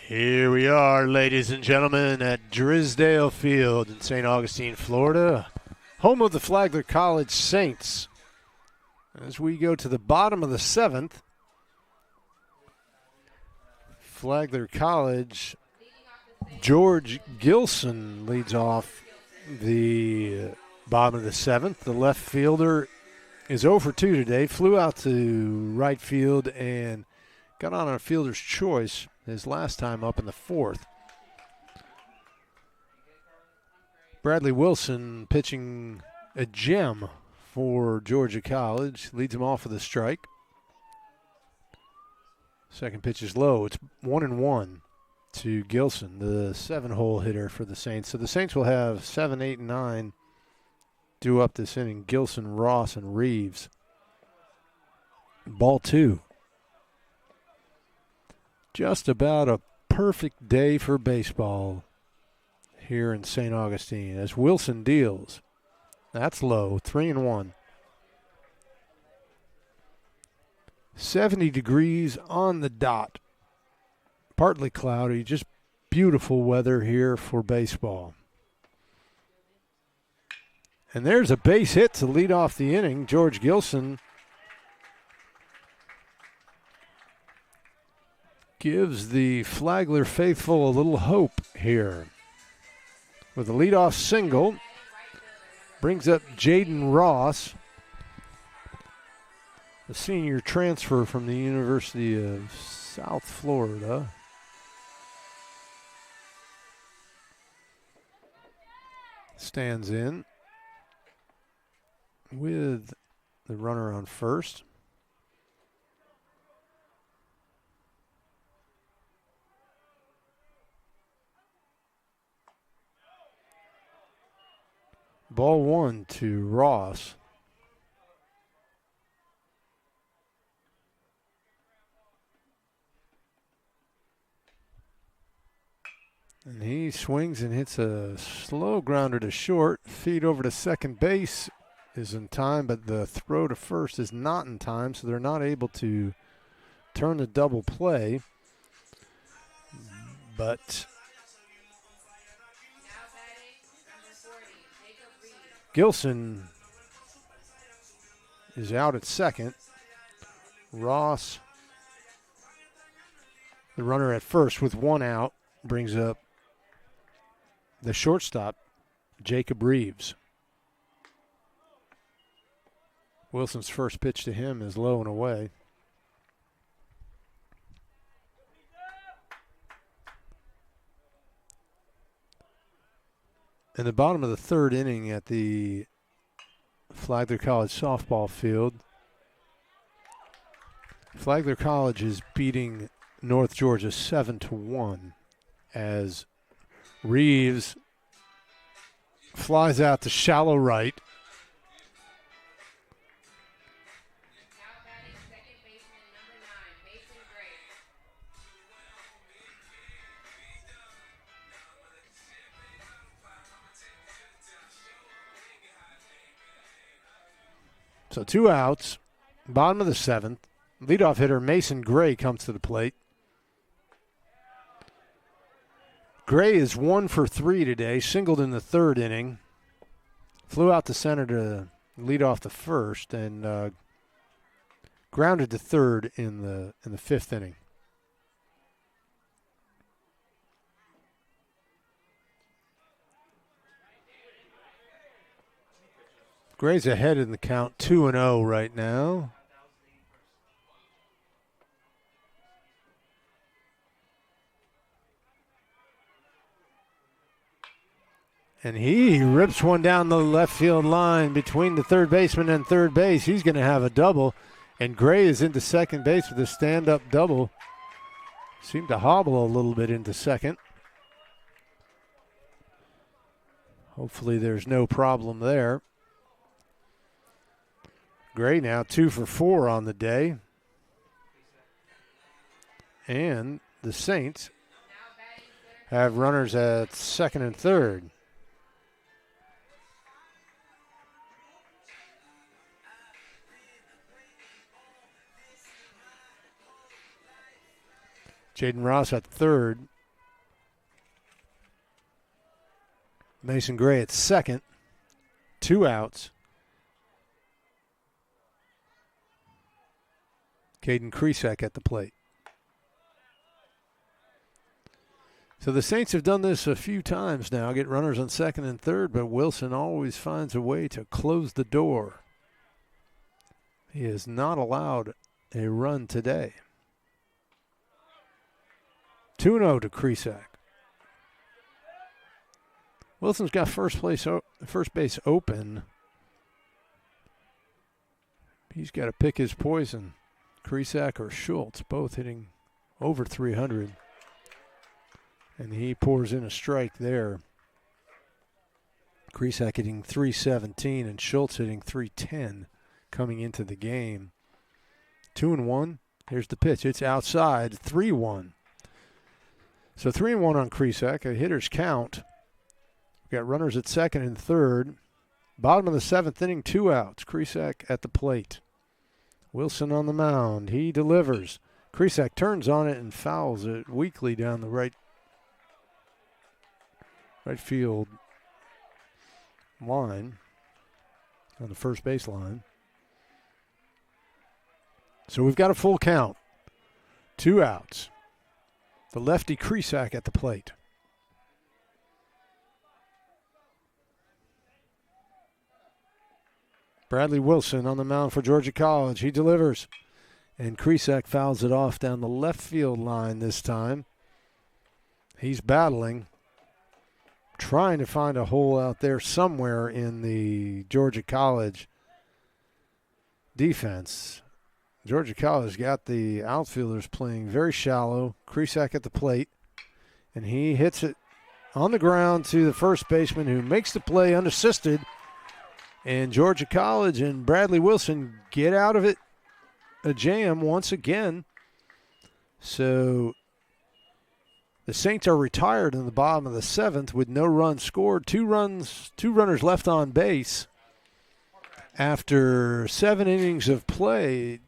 Here we are, ladies and gentlemen, at Drysdale Field in St. Augustine, Florida, home of the Flagler College Saints. As we go to the bottom of the seventh, Flagler College, George Gilson leads off the bottom of the seventh. The left fielder is 0 for 2 today, flew out to right field and got on a fielder's choice his last time up in the fourth. Bradley Wilson pitching a gem for Georgia College. Leads him off with a strike. Second pitch is low. It's 1-1 to Gilson, the 7-hole hitter for the Saints. So the Saints will have 7, 8, and 9 due up this inning. Gilson, Ross, and Reeves. Ball 2. Just about a perfect day for baseball here in St. Augustine as Wilson deals. That's low, 3-1. 70 degrees on the dot. Partly cloudy, just beautiful weather here for baseball. And there's a base hit to lead off the inning. George Gilson gives the Flagler faithful a little hope here. With a leadoff single, brings up Jaden Ross, a senior transfer from the University of South Florida. Stands in with the runner on first. Ball 1 to Ross. And he swings and hits a slow grounder to short. Feed over to second base is in time, but the throw to first is not in time, so they're not able to turn the double play. But Gilson is out at second. Ross The runner at first with one out brings up the shortstop, Jacob Reeves. Wilson's first pitch to him is low and away. In the bottom of the third inning at the Flagler College softball field, Flagler College is beating North Georgia 7-1 as Reeves flies out to shallow right. Now batting second baseman number 9, Mason Gray. So 2 outs, bottom of the 7th. Leadoff hitter Mason Gray comes to the plate. Gray is 1 for 3 today, singled in the third inning. Flew out to center to lead off the first and grounded to third in the fifth inning. Gray's ahead in the count, 2-0 right now. And he rips one down the left field line between the third baseman and third base. He's going to have a double. And Gray is into second base with a stand-up double. Seemed to hobble a little bit into second. Hopefully there's no problem there. Gray now 2 for 4 on the day. And the Saints have runners at second and third. Jaden Ross at third. Mason Gray at second. 2 outs. Caden Kresak at the plate. So the Saints have done this a few times now, get runners on second and third, but Wilson always finds a way to close the door. He has not allowed a run today. 2-0 to Kresak. Wilson's got first base open. He's got to pick his poison. Kresak or Schultz, both hitting over 300. And he pours in a strike there. Kresak hitting 317 and Schultz hitting 310 coming into the game. 2-1. Here's the pitch. It's outside. 3-1. So 3-1 on Kresak. A hitter's count. We got runners at second and third. Bottom of the 7th inning, 2 outs. Kresak at the plate. Wilson on the mound. He delivers. Kresak turns on it and fouls it weakly down the right field line, on the first base line. So we've got a full count. 2 outs. The lefty Kresak at the plate. Bradley Wilson on the mound for Georgia College. He delivers. And Kresak fouls it off down the left field line this time. He's battling, trying to find a hole out there somewhere in the Georgia College defense. Georgia College got the outfielders playing very shallow. Kresak at the plate. And he hits it on the ground to the first baseman who makes the play unassisted. And Georgia College and Bradley Wilson get out of it a jam once again. So the Saints are retired in the bottom of the 7th with no runs scored. Two runners left on base. After 7 innings of play,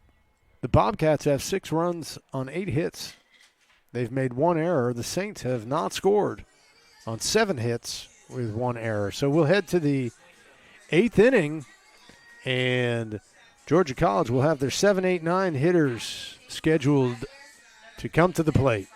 the Bobcats have 6 runs on 8 hits. They've made 1 error. The Saints have not scored on 7 hits with 1 error. So we'll head to the 8th inning, and Georgia College will have their 7, 8, 9 hitters scheduled to come to the plate.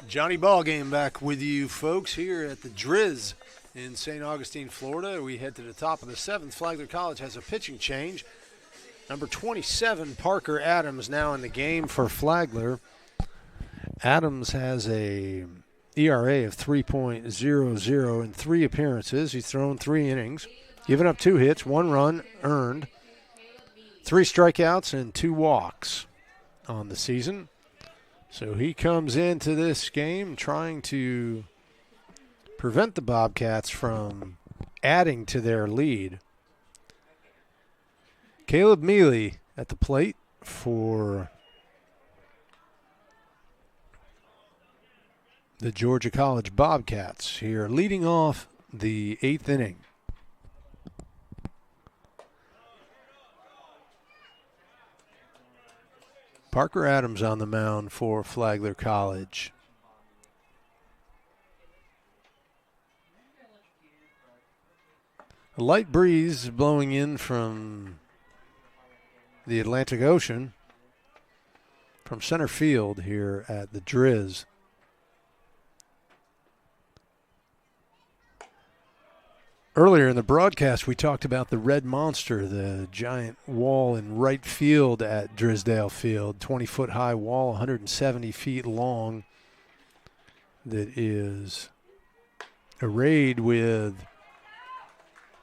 Johnny Ballgame back with you folks here at the Driz in St. Augustine, Florida. We head to the top of the 7th. Flagler College has a pitching change. Number 27, Parker Adams, now in the game for Flagler. Adams has a ERA of 3.00 in 3 appearances. He's thrown 3 innings, given up 2 hits, 1 run earned, 3 strikeouts, and 2 walks on the season. So he comes into this game trying to prevent the Bobcats from adding to their lead. Caleb Mealy at the plate for the Georgia College Bobcats here, leading off the 8th inning. Parker Adams on the mound for Flagler College. A light breeze blowing in from the Atlantic Ocean from center field here at the Driz. Earlier in the broadcast, we talked about the Red Monster, the giant wall in right field at Drisdale Field, 20-foot high wall, 170 feet long, that is arrayed with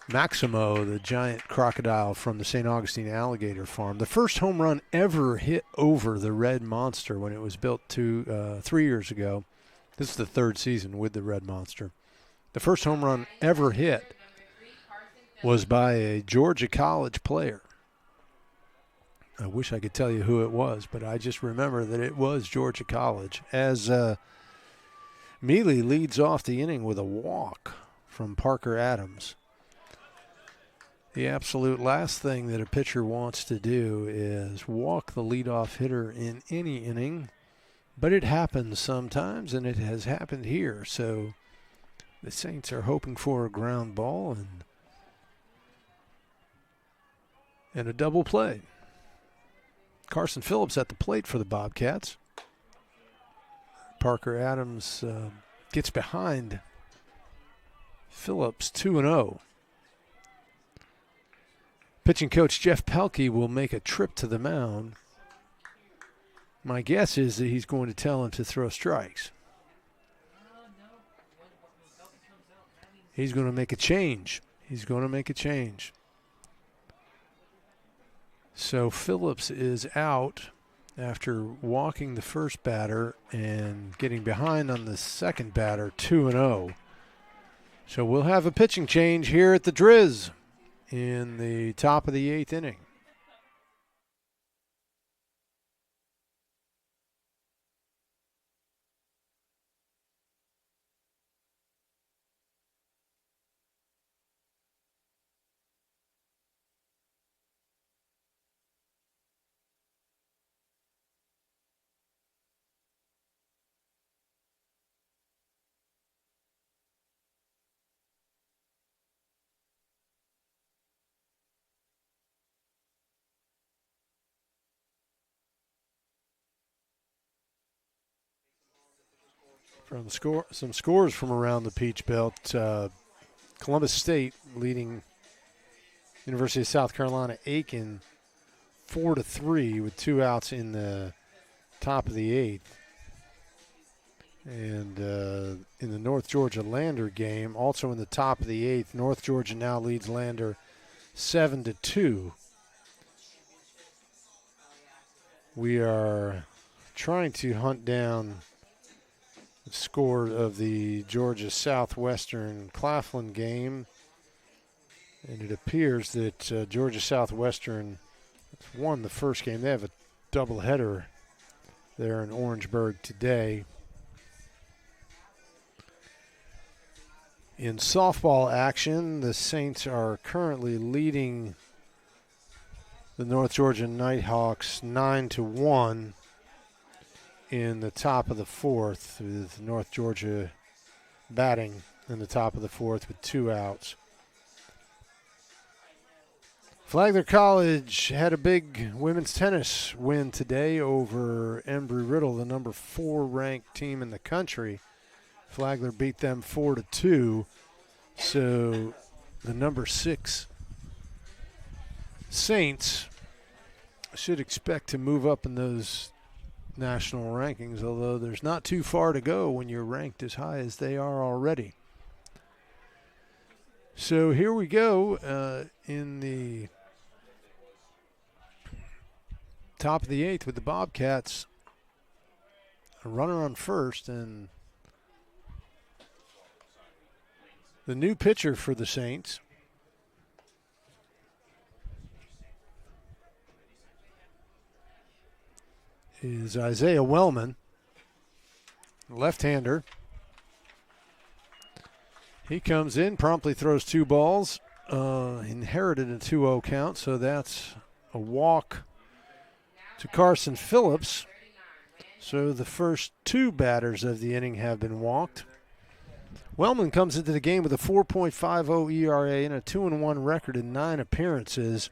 Maximo, the giant crocodile from the St. Augustine Alligator Farm. The first home run ever hit over the Red Monster when it was built 3 years ago. This is the 3rd season with the Red Monster. The first home run ever hit was by a Georgia College player. I wish I could tell you who it was, but I just remember that it was Georgia College. As Mealy leads off the inning with a walk from Parker Adams. The absolute last thing that a pitcher wants to do is walk the leadoff hitter in any inning, but it happens sometimes, and it has happened here. So the Saints are hoping for a ground ball and a double play. Carson Phillips at the plate for the Bobcats. Parker Adams gets behind Phillips 2-0. Pitching coach Jeff Pelkey will make a trip to the mound. My guess is that he's going to tell him to throw strikes. He's going to make a change. So Phillips is out after walking the first batter and getting behind on the second batter, 2-0. So we'll have a pitching change here at the Driz in the top of the 8th inning. From some scores from around the Peach Belt, Columbus State leading University of South Carolina Aiken 4-3 with 2 outs in the top of the 8th. And in the North Georgia Lander game, also in the top of the 8th, North Georgia now leads Lander 7-2. We are trying to hunt down the score of the Georgia Southwestern Claflin game, and it appears that Georgia Southwestern won the first game. They have a doubleheader there in Orangeburg today. In softball action, the Saints are currently leading the North Georgia Nighthawks 9-1 in the top of the 4th, with North Georgia batting in the top of the 4th with 2 outs. Flagler College had a big women's tennis win today over Embry-Riddle, the number 4 ranked team in the country. Flagler beat them 4-2. So the number 6 Saints should expect to move up in those national rankings, although there's not too far to go when you're ranked as high as they are already. So here we go in the top of the 8th with the Bobcats. A runner on first, and the new pitcher for the Saints is Isaiah Wellman, left-hander. He comes in, promptly throws 2 balls, inherited a 2-0 count, so that's a walk to Carson Phillips. So the first 2 batters of the inning have been walked. Wellman comes into the game with a 4.50 ERA and a 2-1 record in 9 appearances.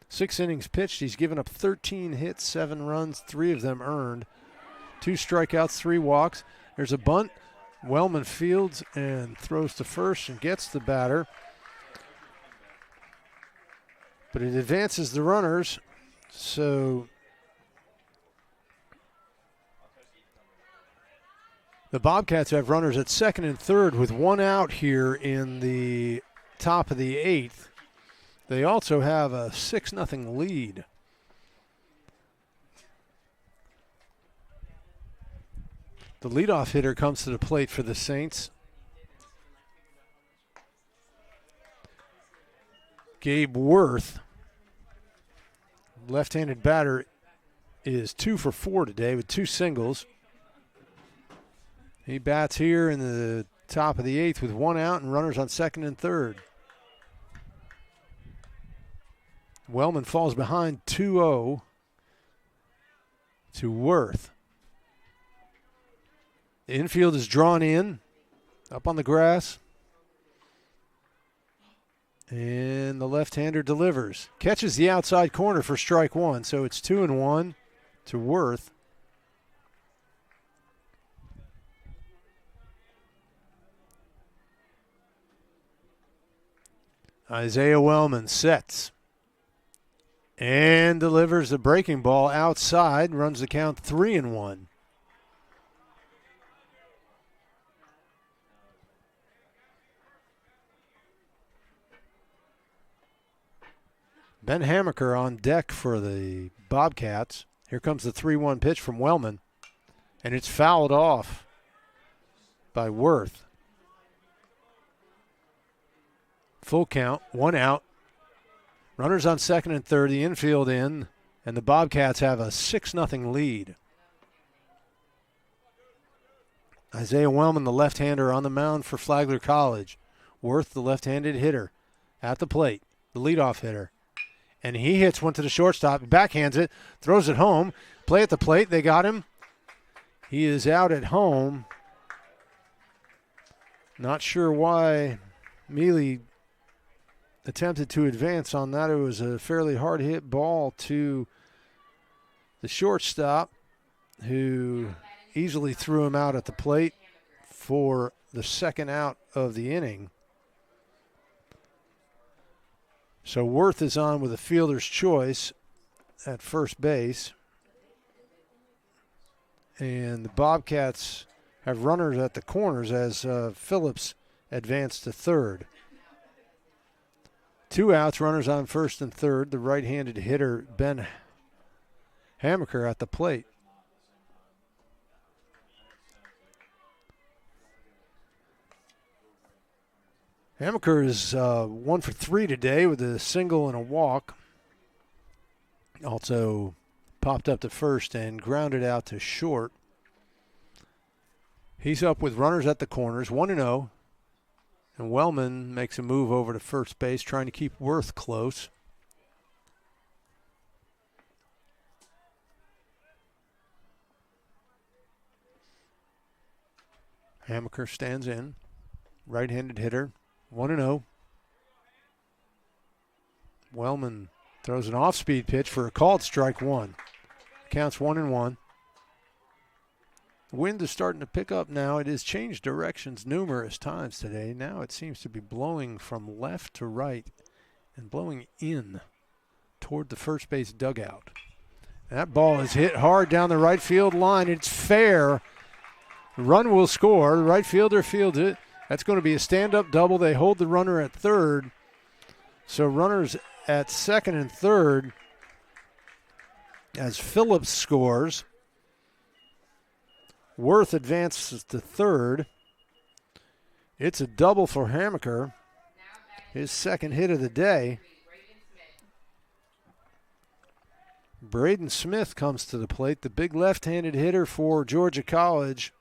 6 innings pitched. He's given up 13 hits, 7 runs, 3 of them earned. 2 strikeouts, 3 walks. There's a bunt. Wellman fields and throws to first and gets the batter. But it advances the runners. So the Bobcats have runners at second and third with 1 out here in the top of the 8th. They also have a 6-0 lead. The leadoff hitter comes to the plate for the Saints. Gabe Worth, left-handed batter, is 2 for 4 today with 2 singles. He bats here in the top of the 8th with 1 out and runners on second and third. Wellman falls behind 2-0 to Worth. The infield is drawn in, up on the grass. And the left-hander delivers. Catches the outside corner for strike 1, so it's 2-1 to Worth. Isaiah Wellman sets and delivers the breaking ball outside, runs the count 3-1. Ben Hammaker on deck for the Bobcats. Here comes the 3-1 pitch from Wellman, and it's fouled off by Worth. Full count, 1 out. Runners on second and third, the infield in, and the Bobcats have a 6-0 lead. Isaiah Wellman, the left-hander, on the mound for Flagler College. Worth, the left-handed hitter, at the plate, the leadoff hitter. And he hits one to the shortstop, backhands it, throws it home. Play at the plate, they got him. He is out at home. Not sure why Mealy attempted to advance on that. It was a fairly hard hit ball to the shortstop, who easily threw him out at the plate for the second out of the inning. So Worth is on with a fielder's choice at first base. And the Bobcats have runners at the corners as Phillips advanced to third. 2 outs, runners on first and third. The right-handed hitter, Ben Hammaker, at the plate. Hammaker is 1 for 3 today with a single and a walk. Also popped up to first and grounded out to short. He's up with runners at the corners, 1-0. And Wellman makes a move over to first base, trying to keep Worth close. Hammaker stands in. Right-handed hitter, 1-0. Wellman Throws an off-speed pitch for a called strike one. Counts 1-1. The wind is starting to pick up now. It has changed directions numerous times today. Now it seems to be blowing from left to right and blowing in toward the first base dugout. That ball is hit hard down the right field line. It's fair. The run will score. The right fielder fields it. That's going to be a stand-up double. They hold the runner at third. So runners at second and third as Phillips scores. Worth advances to third. It's a double for Hammaker. His second hit of the day. Braden Smith comes to the plate, the big left-handed hitter for Georgia College,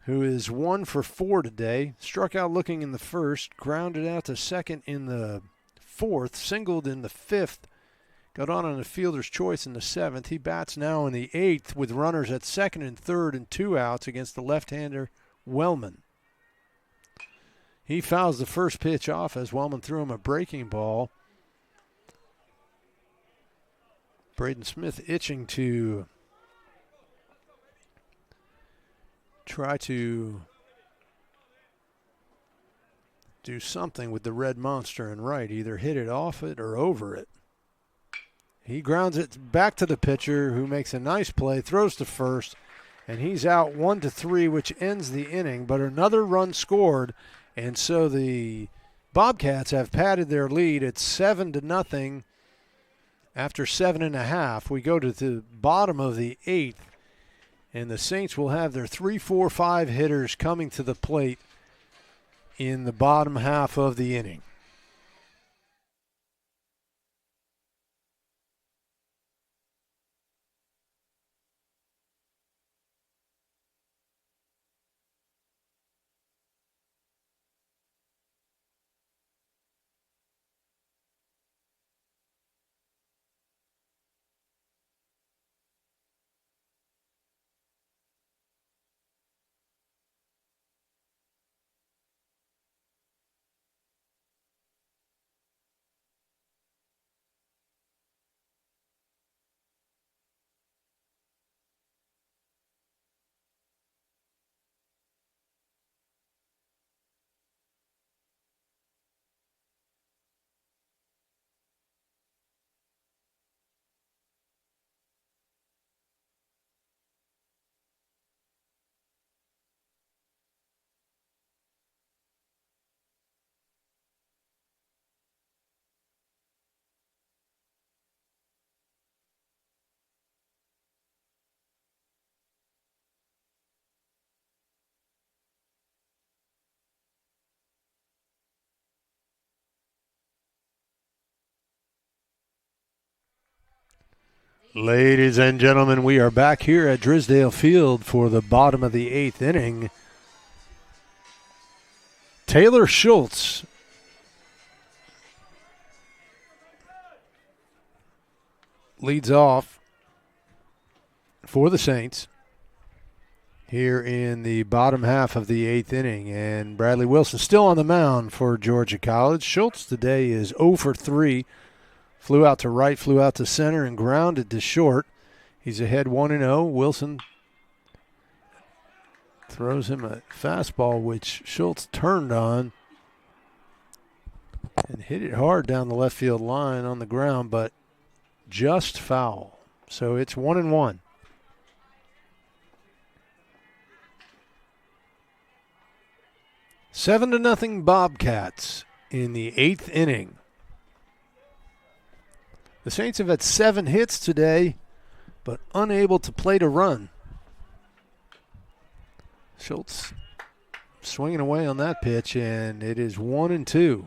who is 1 for 4 today. Struck out looking in the first, grounded out to second in the fourth, singled in the fifth, got on a fielder's choice in the seventh. He bats now in the eighth with runners at second and third and 2 outs against the left-hander Wellman. He fouls the first pitch off as Wellman threw him a breaking ball. Braden Smith itching to try to do something with the red monster in right, either hit it off it or over it. He grounds it back to the pitcher, who makes a nice play, throws to first, and he's out 1-3, which ends the inning. But another run scored, and so the Bobcats have padded their lead at 7-0 after 7.5. We go to the bottom of the eighth, and the Saints will have their 3, 4, 5 hitters coming to the plate in the bottom half of the inning. Ladies and gentlemen, we are back here at Drisdale Field for the bottom of the eighth inning. Taylor Schultz leads off for the Saints here in the bottom half of the eighth inning. And Bradley Wilson still on the mound for Georgia College. Schultz today is 0 for 3. Flew out to right, flew out to center, and grounded to short. He's ahead 1-0. Wilson throws him a fastball, which Schultz turned on and hit it hard down the left field line on the ground, but just foul. So it's 1-1. Seven to nothing Bobcats in the eighth inning. The Saints have had 7 hits today, but unable to plate a run. Schultz swinging away on that pitch, and it is 1-2.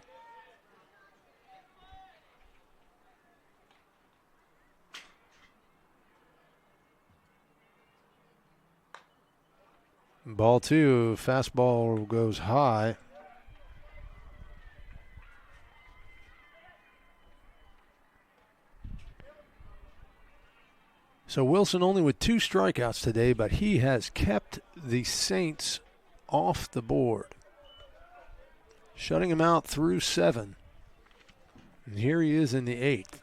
Ball 2, fastball goes high. So Wilson only with 2 strikeouts today, but he has kept the Saints off the board, shutting them out through 7. And here he is in the 8th.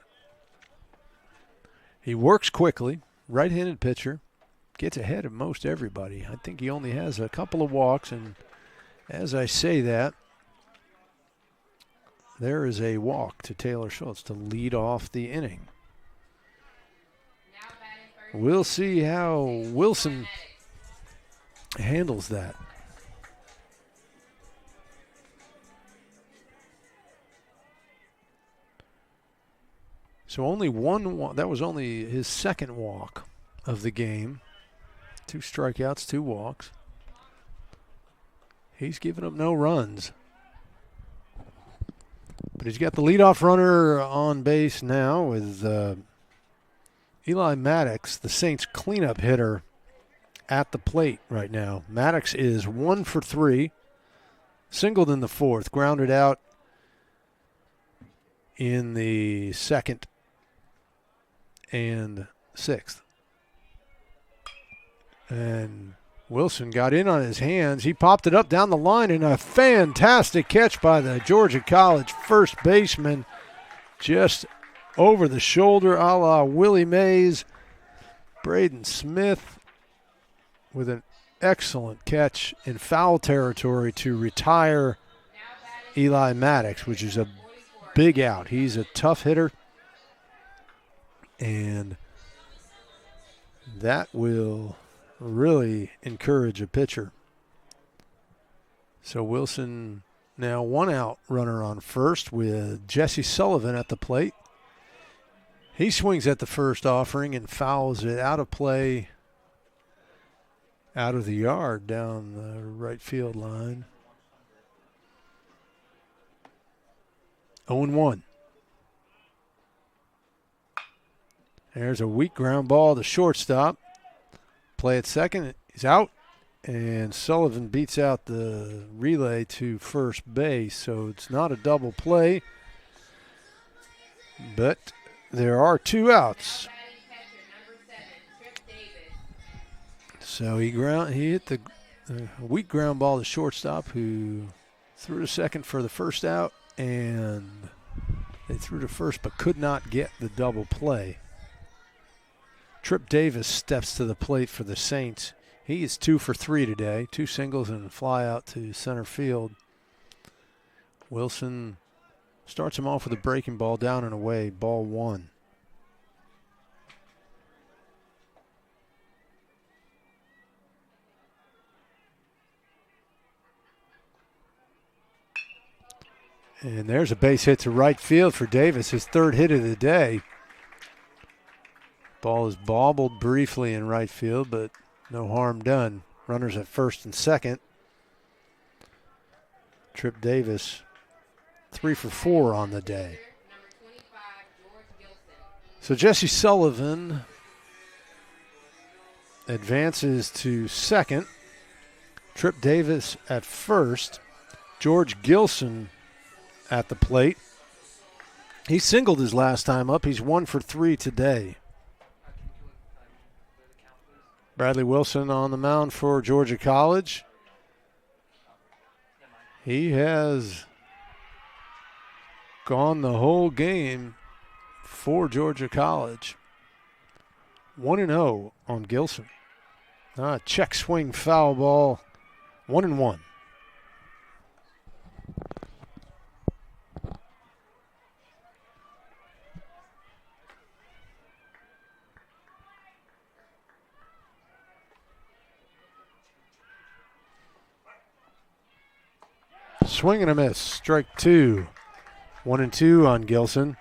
He works quickly, right-handed pitcher, gets ahead of most everybody. I think he only has a couple of walks, and as I say that, there is a walk to Taylor Schultz to lead off the inning. We'll see how Wilson handles that. So only one walk. That was only his second walk of the game. 2 strikeouts, 2 walks. He's given up no runs. But he's got the leadoff runner on base now with Eli Maddox, the Saints cleanup hitter, at the plate right now. Maddox is 1 for 3, singled in the 4th, grounded out in the 2nd and 6th. And Wilson got in on his hands. He popped it up down the line, and a fantastic catch by the Georgia College first baseman, just over the shoulder, a la Willie Mays. Braden Smith with an excellent catch in foul territory to retire Eli Maddox, which is a big out. He's a tough hitter, and that will really encourage a pitcher. So Wilson now 1 out runner on first with Jesse Sullivan at the plate. He swings at the first offering and fouls it out of play, out of the yard down the right field line. 0-1. There's a weak ground ball to shortstop. Play at second. He's out. And Sullivan beats out the relay to first base. So it's not a double play. But there are 2 outs. So he hit the weak ground ball to shortstop, who threw to second for the first out. And they threw to first but could not get the double play. Trip Davis steps to the plate for the Saints. He is 2 for 3 today. 2 singles and a fly out to center field. Wilson starts him off with a breaking ball down and away. Ball 1. And there's a base hit to right field for Davis, his 3rd hit of the day. Ball is bobbled briefly in right field, but no harm done. Runners at first and second. Trip Davis, 3 for 4 on the day. So Jesse Sullivan advances to second. Trip Davis at first. George Gilson at the plate. He singled his last time up. He's 1 for 3 today. Bradley Wilson on the mound for Georgia College. He has gone the whole game for Georgia College. 1-0 on Gilson. Check swing foul ball. 1-1. Swing and a miss. Strike 2. 1-2 on Gilson.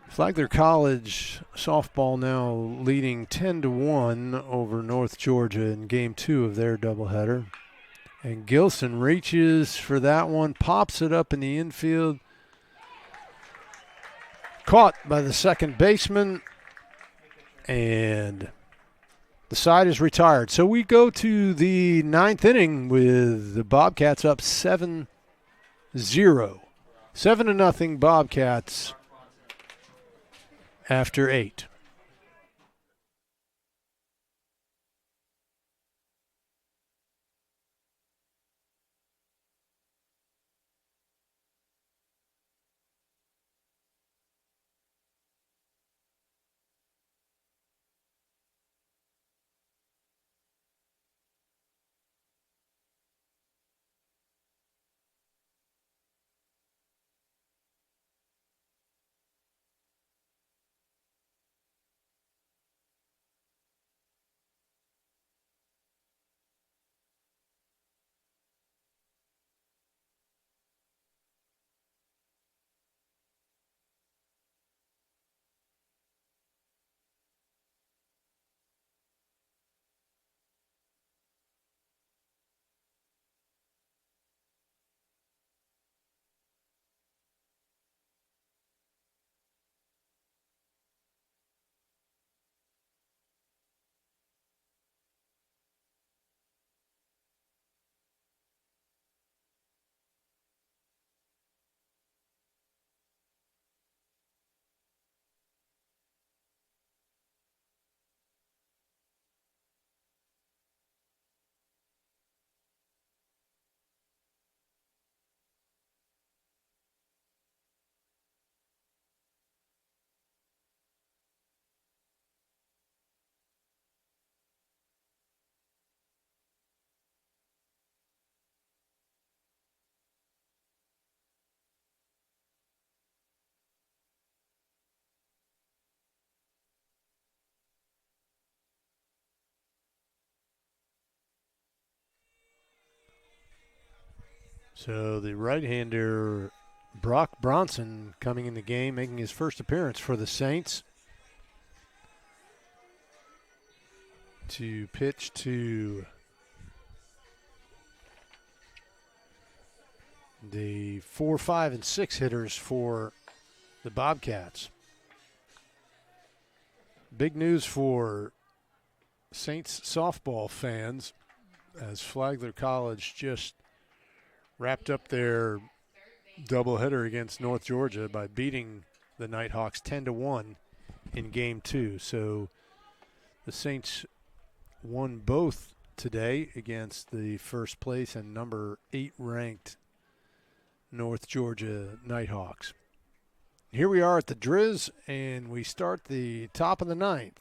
Flagler College softball now leading 10-1 over North Georgia in game 2 of their doubleheader. And Gilson reaches for that one, pops it up in the infield. Caught by the second baseman, and the side is retired. So we go to the 9th inning with the Bobcats up 7-0. 7-0 Bobcats after 8. So the right-hander Brock Bronson coming in the game, making his first appearance for the Saints. To pitch to the 4, 5, and 6 hitters for the Bobcats. Big news for Saints softball fans as Flagler College just wrapped up their doubleheader against North Georgia by beating the Nighthawks 10-1 in Game 2. So the Saints won both today against the first place and number 8 ranked North Georgia Nighthawks. Here we are at the Driz, and we start the top of the ninth.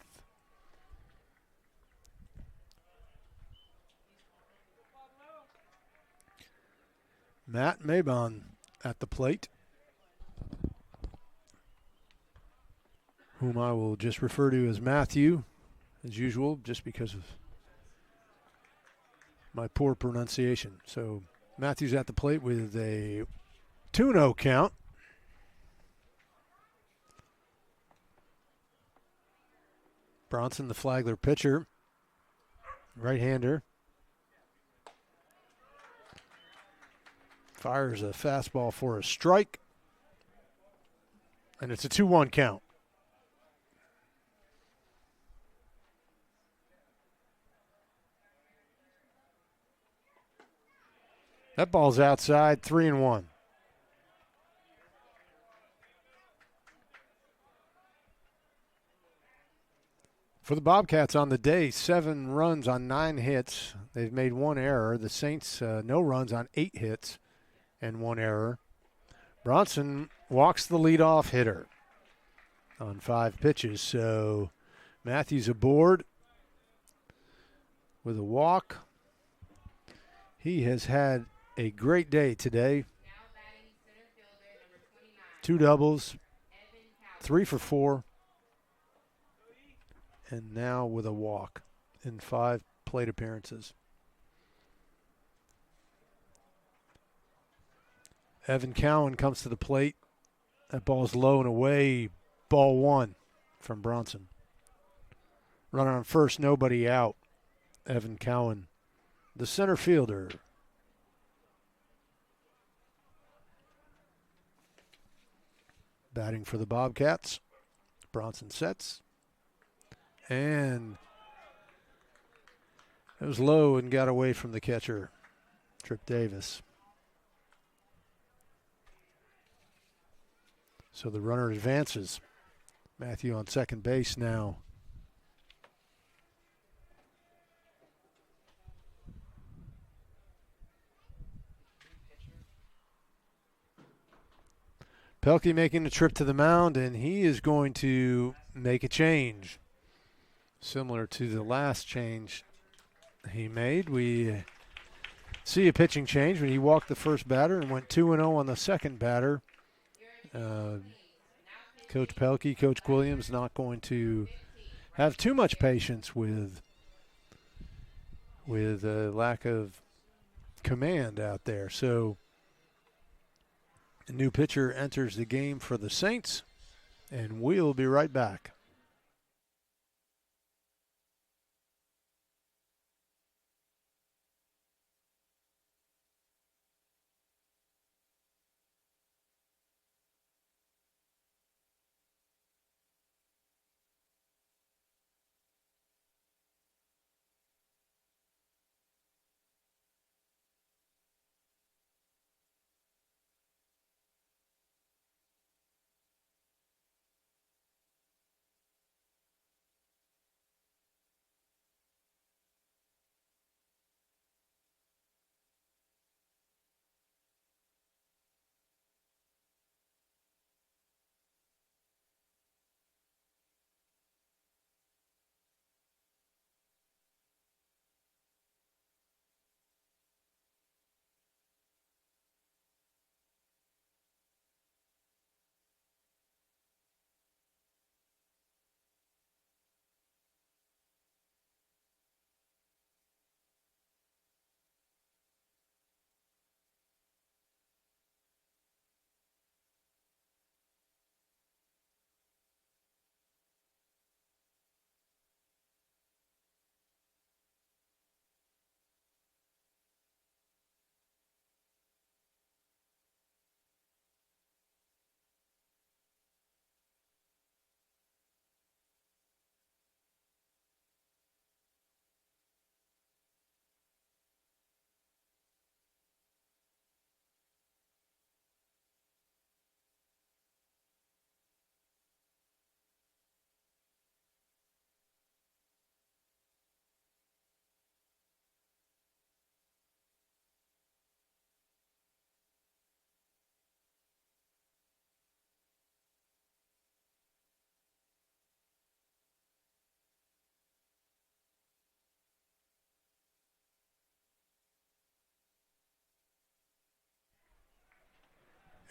Matt Mabon at the plate, whom I will just refer to as Matthew, as usual, just because of my poor pronunciation. So Matthew's at the plate with a 2-0 count. Bronson, the Flagler pitcher, right-hander, fires a fastball for a strike, and it's a 2-1 count. That ball's outside, 3-1. For the Bobcats on the day, 7 runs on 9 hits. They've made 1 error. The Saints, no runs on 8 hits and 1 error. Bronson walks the leadoff hitter on 5 pitches. So Matthews aboard with a walk. He has had a great day today. 2 doubles, 3 for 4. And now with a walk in 5 plate appearances. Evan Cowan comes to the plate. That ball's low and away. Ball 1 from Bronson. Runner on first, nobody out. Evan Cowan, the center fielder. Batting for the Bobcats. Bronson sets. And it was low and got away from the catcher, Trip Davis. So the runner advances. Matthew on second base now. Pelkey making the trip to the mound, and he is going to make a change. Similar to the last change he made. We see a pitching change when he walked the first batter and went 2-0 on the second batter. Coach Pelkey, Coach Williams not going to have too much patience with a lack of command out there. So a new pitcher enters the game for the Saints, and we'll be right back.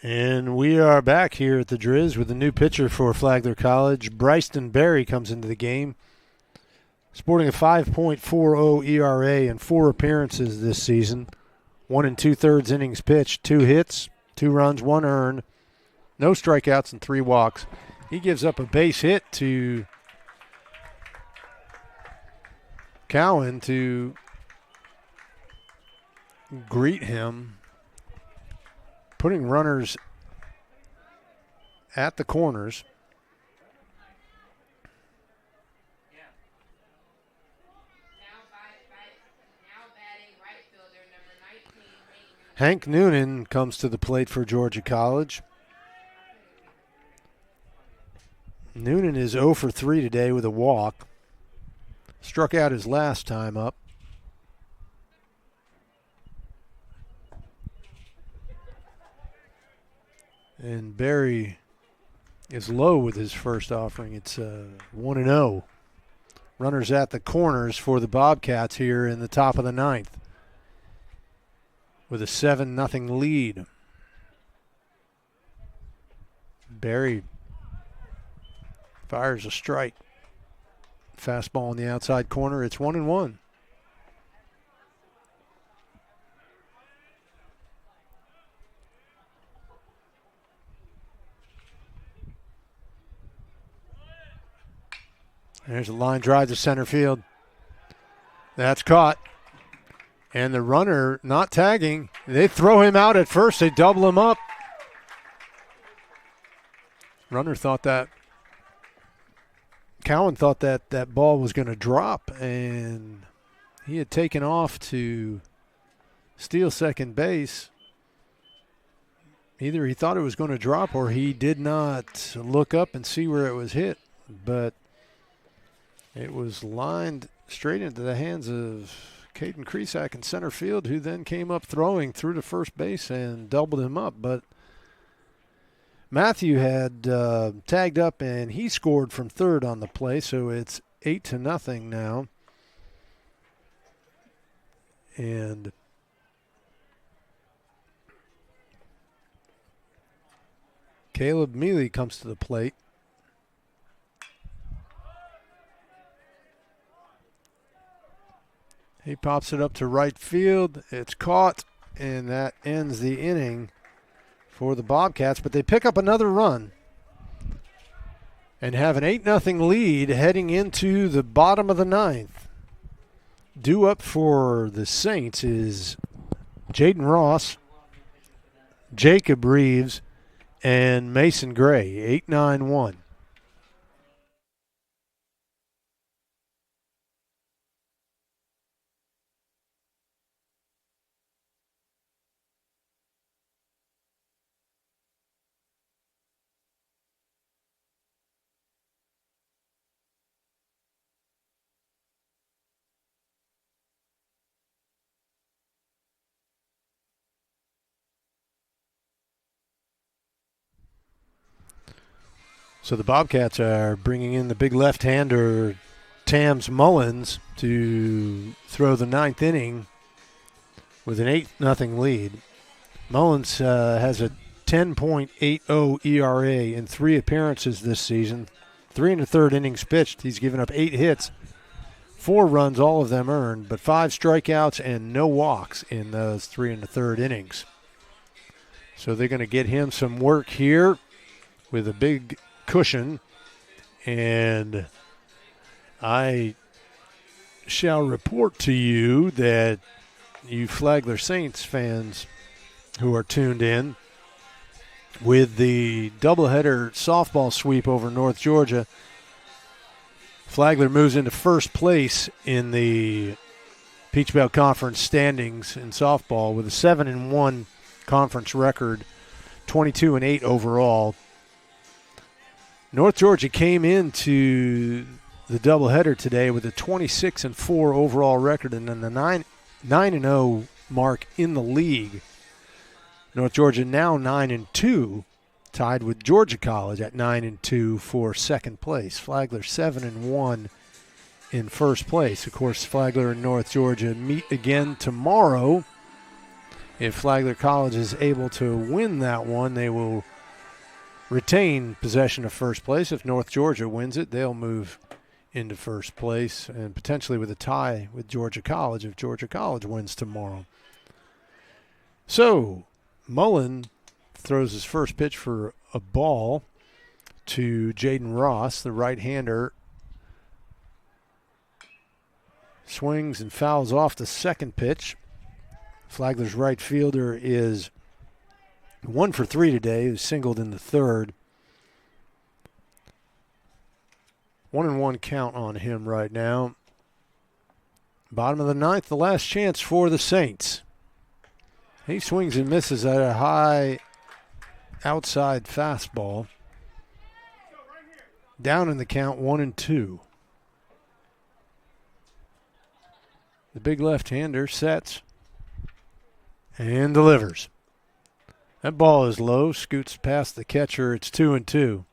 And we are back here at the Driz with a new pitcher for Flagler College. Bryson Berry comes into the game, sporting a 5.40 ERA in 4 appearances this season. 1 2/3 innings pitched, 2 hits, 2 runs, 1 earned, no strikeouts and 3 walks. He gives up a base hit to Cowan to greet him, putting runners at the corners. Now batting right fielder number 19, Hank Noonan comes to the plate for Georgia College. Noonan is 0 for 3 today with a walk. Struck out his last time up. And Barry is low with his first offering. It's 1-0. Runners at the corners for the Bobcats here in the top of the 9th with a 7-0 lead. Barry fires a strike. Fastball on the outside corner. It's 1-1. There's a line drive to center field. That's caught. And the runner not tagging. They throw him out at first. They double him up. Runner thought that. Cowan thought that ball was going to drop, and he had taken off to steal second base. Either he thought it was going to drop or he did not look up and see where it was hit. But it was lined straight into the hands of Caden Kresak in center field, who then came up throwing through to first base and doubled him up. But Matthew had tagged up, and he scored from third on the play, so it's 8-0 now. And Caleb Mealy comes to the plate. He pops it up to right field. It's caught, and that ends the inning for the Bobcats. But they pick up another run and have an 8-0 lead heading into the bottom of the 9th. Due up for the Saints is Jaden Ross, Jacob Reeves, and Mason Gray. 8-9-1. So the Bobcats are bringing in the big left-hander Tams Mullins to throw the 9th inning with an 8-0 lead. Mullins has a 10.80 ERA in 3 appearances this season. 3 1/3 innings pitched. He's given up 8 hits, 4 runs, all of them earned, but 5 strikeouts and no walks in those 3 1/3 innings. So they're going to get him some work here with a big cushion, and I shall report to you that you Flagler Saints fans who are tuned in, with the doubleheader softball sweep over North Georgia, Flagler moves into first place in the Peach Belt Conference standings in softball with a 7-1 conference record, 22-8 overall. North Georgia came into the doubleheader today with a 26-4 overall record and then the 9-0 mark in the league. North Georgia now 9-2, tied with Georgia College at 9-2 for second place. Flagler 7-1 in first place. Of course, Flagler and North Georgia meet again tomorrow If Flagler College is able to win that one, they will retain possession of first place. If North Georgia wins it, they'll move into first place and potentially with a tie with Georgia College if Georgia College wins tomorrow. So Mullen throws his first pitch for a ball to Jaden Ross, the right-hander. Swings and fouls off the second pitch. Flagler's right fielder is 1 for 3 today, who's singled in the third. 1-1 count on him right now. Bottom of the ninth, the last chance for the Saints. He swings and misses at a high outside fastball. Down in the count, 1-2. The big left-hander sets and delivers. That ball is low, scoots past the catcher. It's 2-2.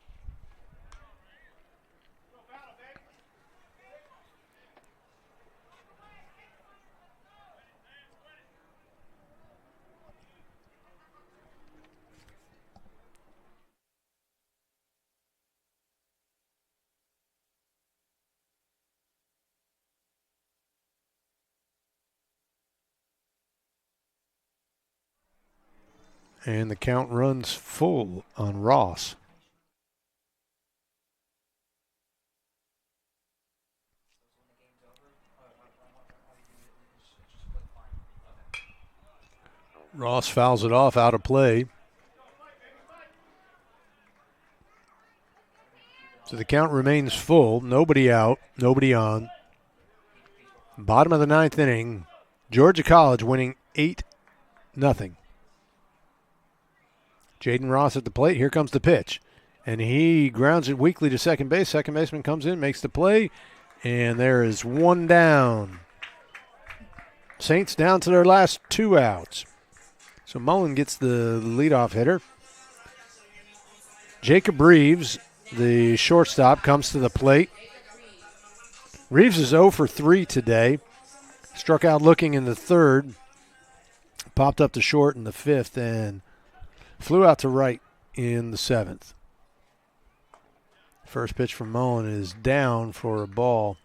And the count runs full on Ross. Ross fouls it off out of play. So the count remains full. Nobody out, nobody on. Bottom of the ninth inning. Georgia College winning 8-0. Jaden Ross at the plate. Here comes the pitch. And he grounds it weakly to second base. Second baseman comes in, makes the play. And there is one down. Saints down to their last 2 outs. So Mullen gets the leadoff hitter. Jacob Reeves, the shortstop, comes to the plate. Reeves is 0 for 3 today. Struck out looking in the third. Popped up to short in the fifth and flew out to right in the seventh. First pitch from Mullen is down for a ball.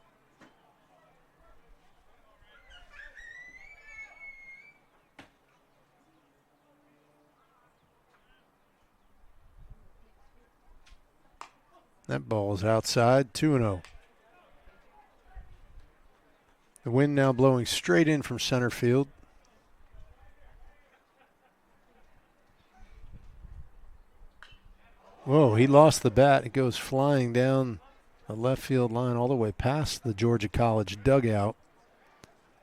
That ball is outside, 2-0. The wind now blowing straight in from center field. Whoa, he lost the bat. It goes flying down the left field line all the way past the Georgia College dugout.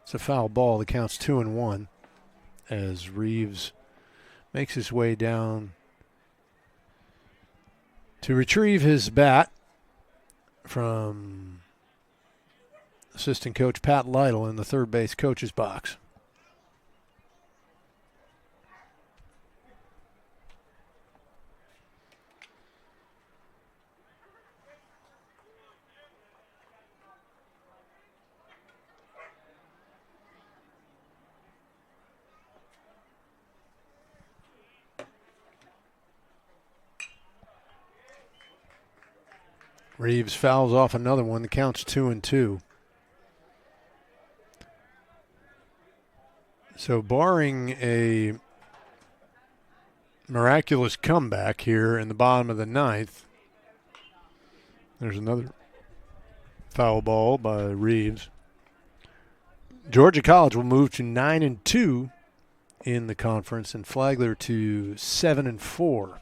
It's a foul ball. The count's 2-1 as Reeves makes his way down to retrieve his bat from assistant coach Pat Lytle in the third base coach's box. Reeves fouls off another one. The count's 2-2. So barring a miraculous comeback here in the bottom of the ninth, there's another foul ball by Reeves. Georgia College will move to 9-2 in the conference and Flagler to 7-4.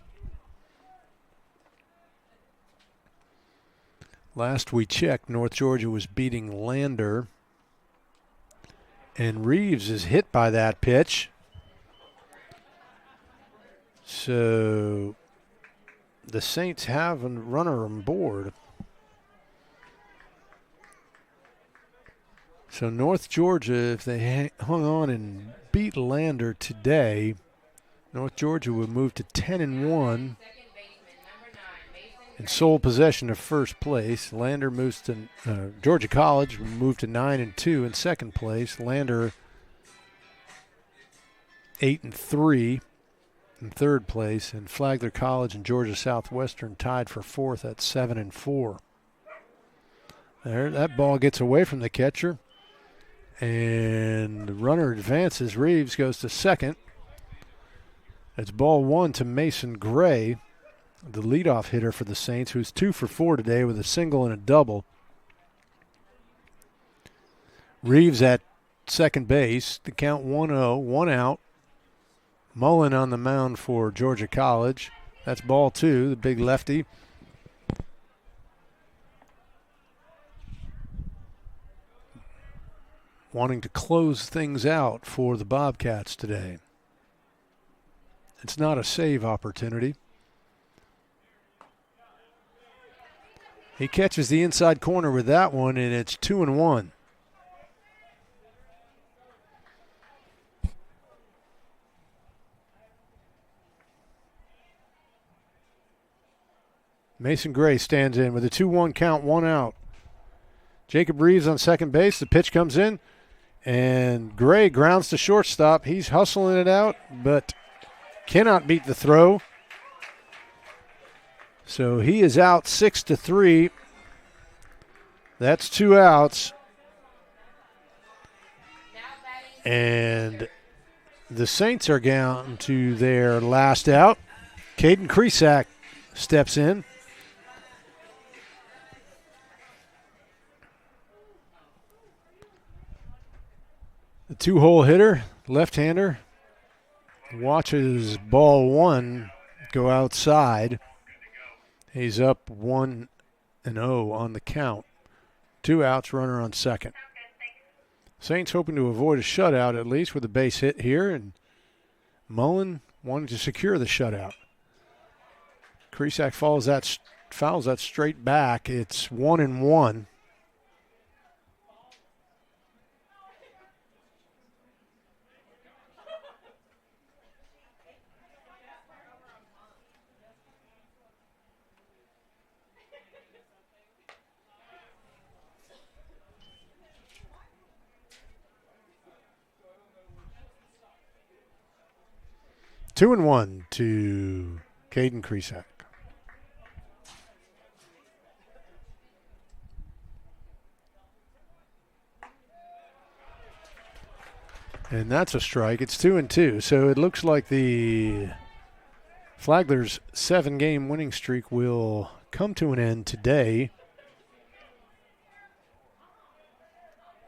Last we checked, North Georgia was beating Lander. And Reeves is hit by that pitch. So the Saints have a runner on board. So North Georgia, if they hung on and beat Lander today, North Georgia would move to 10-1 in sole possession of first place. Lander moves to Georgia College will move to 9-2 in second place. Lander 8-3 in third place, and Flagler College and Georgia Southwestern tied for fourth at 7-4. There, that ball gets away from the catcher, and the runner advances. Reeves goes to second. It's ball one to Mason Gray, the leadoff hitter for the Saints, who's 2 for 4 today with a single and a double. Reeves at second base. The count 1-0, 1 out. Mullen on the mound for Georgia College. That's ball two, the big lefty. Wanting to close things out for the Bobcats today. It's not a save opportunity. He catches the inside corner with that one, and it's 2-1. Mason Gray stands in with a 2-1 count, 1 out. Jacob Reeves on second base. The pitch comes in, and Gray grounds to shortstop. He's hustling it out, but cannot beat the throw. So he is out 6-3. That's 2 outs. And the Saints are down to their last out. Caden Kresak steps in. The two-hole hitter, left-hander, watches ball one go outside. He's up 1-0 on the count. 2 outs, runner on second. Saints hoping to avoid a shutout at least with a base hit here, and Mullen wanting to secure the shutout. Kresak fouls that straight back. It's 1-1. Two and 1 to Caden Kresak. And that's a strike. It's 2-2. So it looks like the Flagler's 7-game winning streak will come to an end today.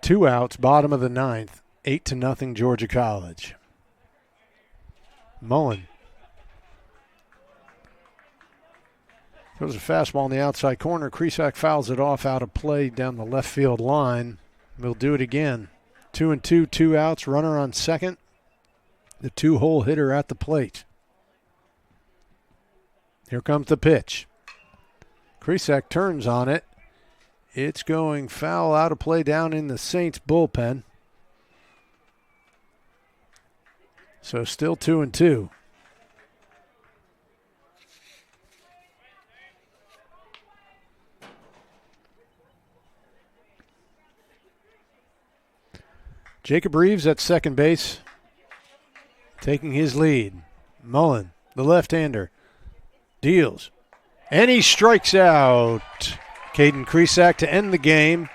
2 outs, bottom of the ninth, 8-0 Georgia College. Mullen throws a fastball in the outside corner. Kresak fouls it off out of play down the left field line. We'll do it again. 2-2, 2 outs, runner on second. The two-hole hitter at the plate. Here comes the pitch. Kresak turns on it. It's going foul out of play down in the Saints bullpen. So still 2-2. Jacob Reeves at second base, taking his lead. Mullen, the left-hander, deals, and he strikes out Caden Kresak to end the game.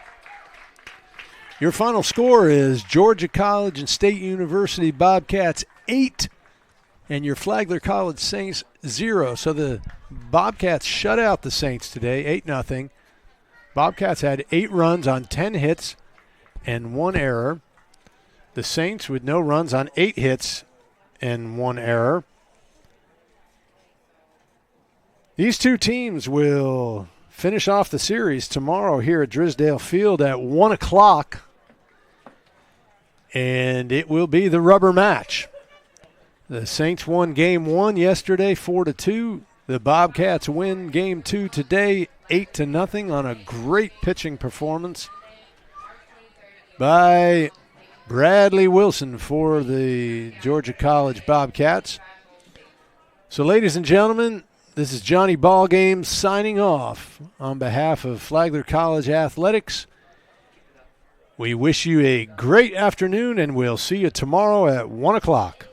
Your final score is Georgia College and State University Bobcats 8 and your Flagler College Saints 0. So the Bobcats shut out the Saints today, 8-0. Bobcats had 8 runs on 10 hits and 1 error. The Saints with no runs on 8 hits and 1 error. These two teams will finish off the series tomorrow here at Drisdale Field at 1 o'clock. And it will be the rubber match. The Saints won game 1 yesterday, 4-2. The Bobcats win game 2 today, 8-0 on a great pitching performance by Bradley Wilson for the Georgia College Bobcats. So, ladies and gentlemen, this is Johnny Ballgame signing off on behalf of Flagler College Athletics. We wish you a great afternoon, and we'll see you tomorrow at 1 o'clock.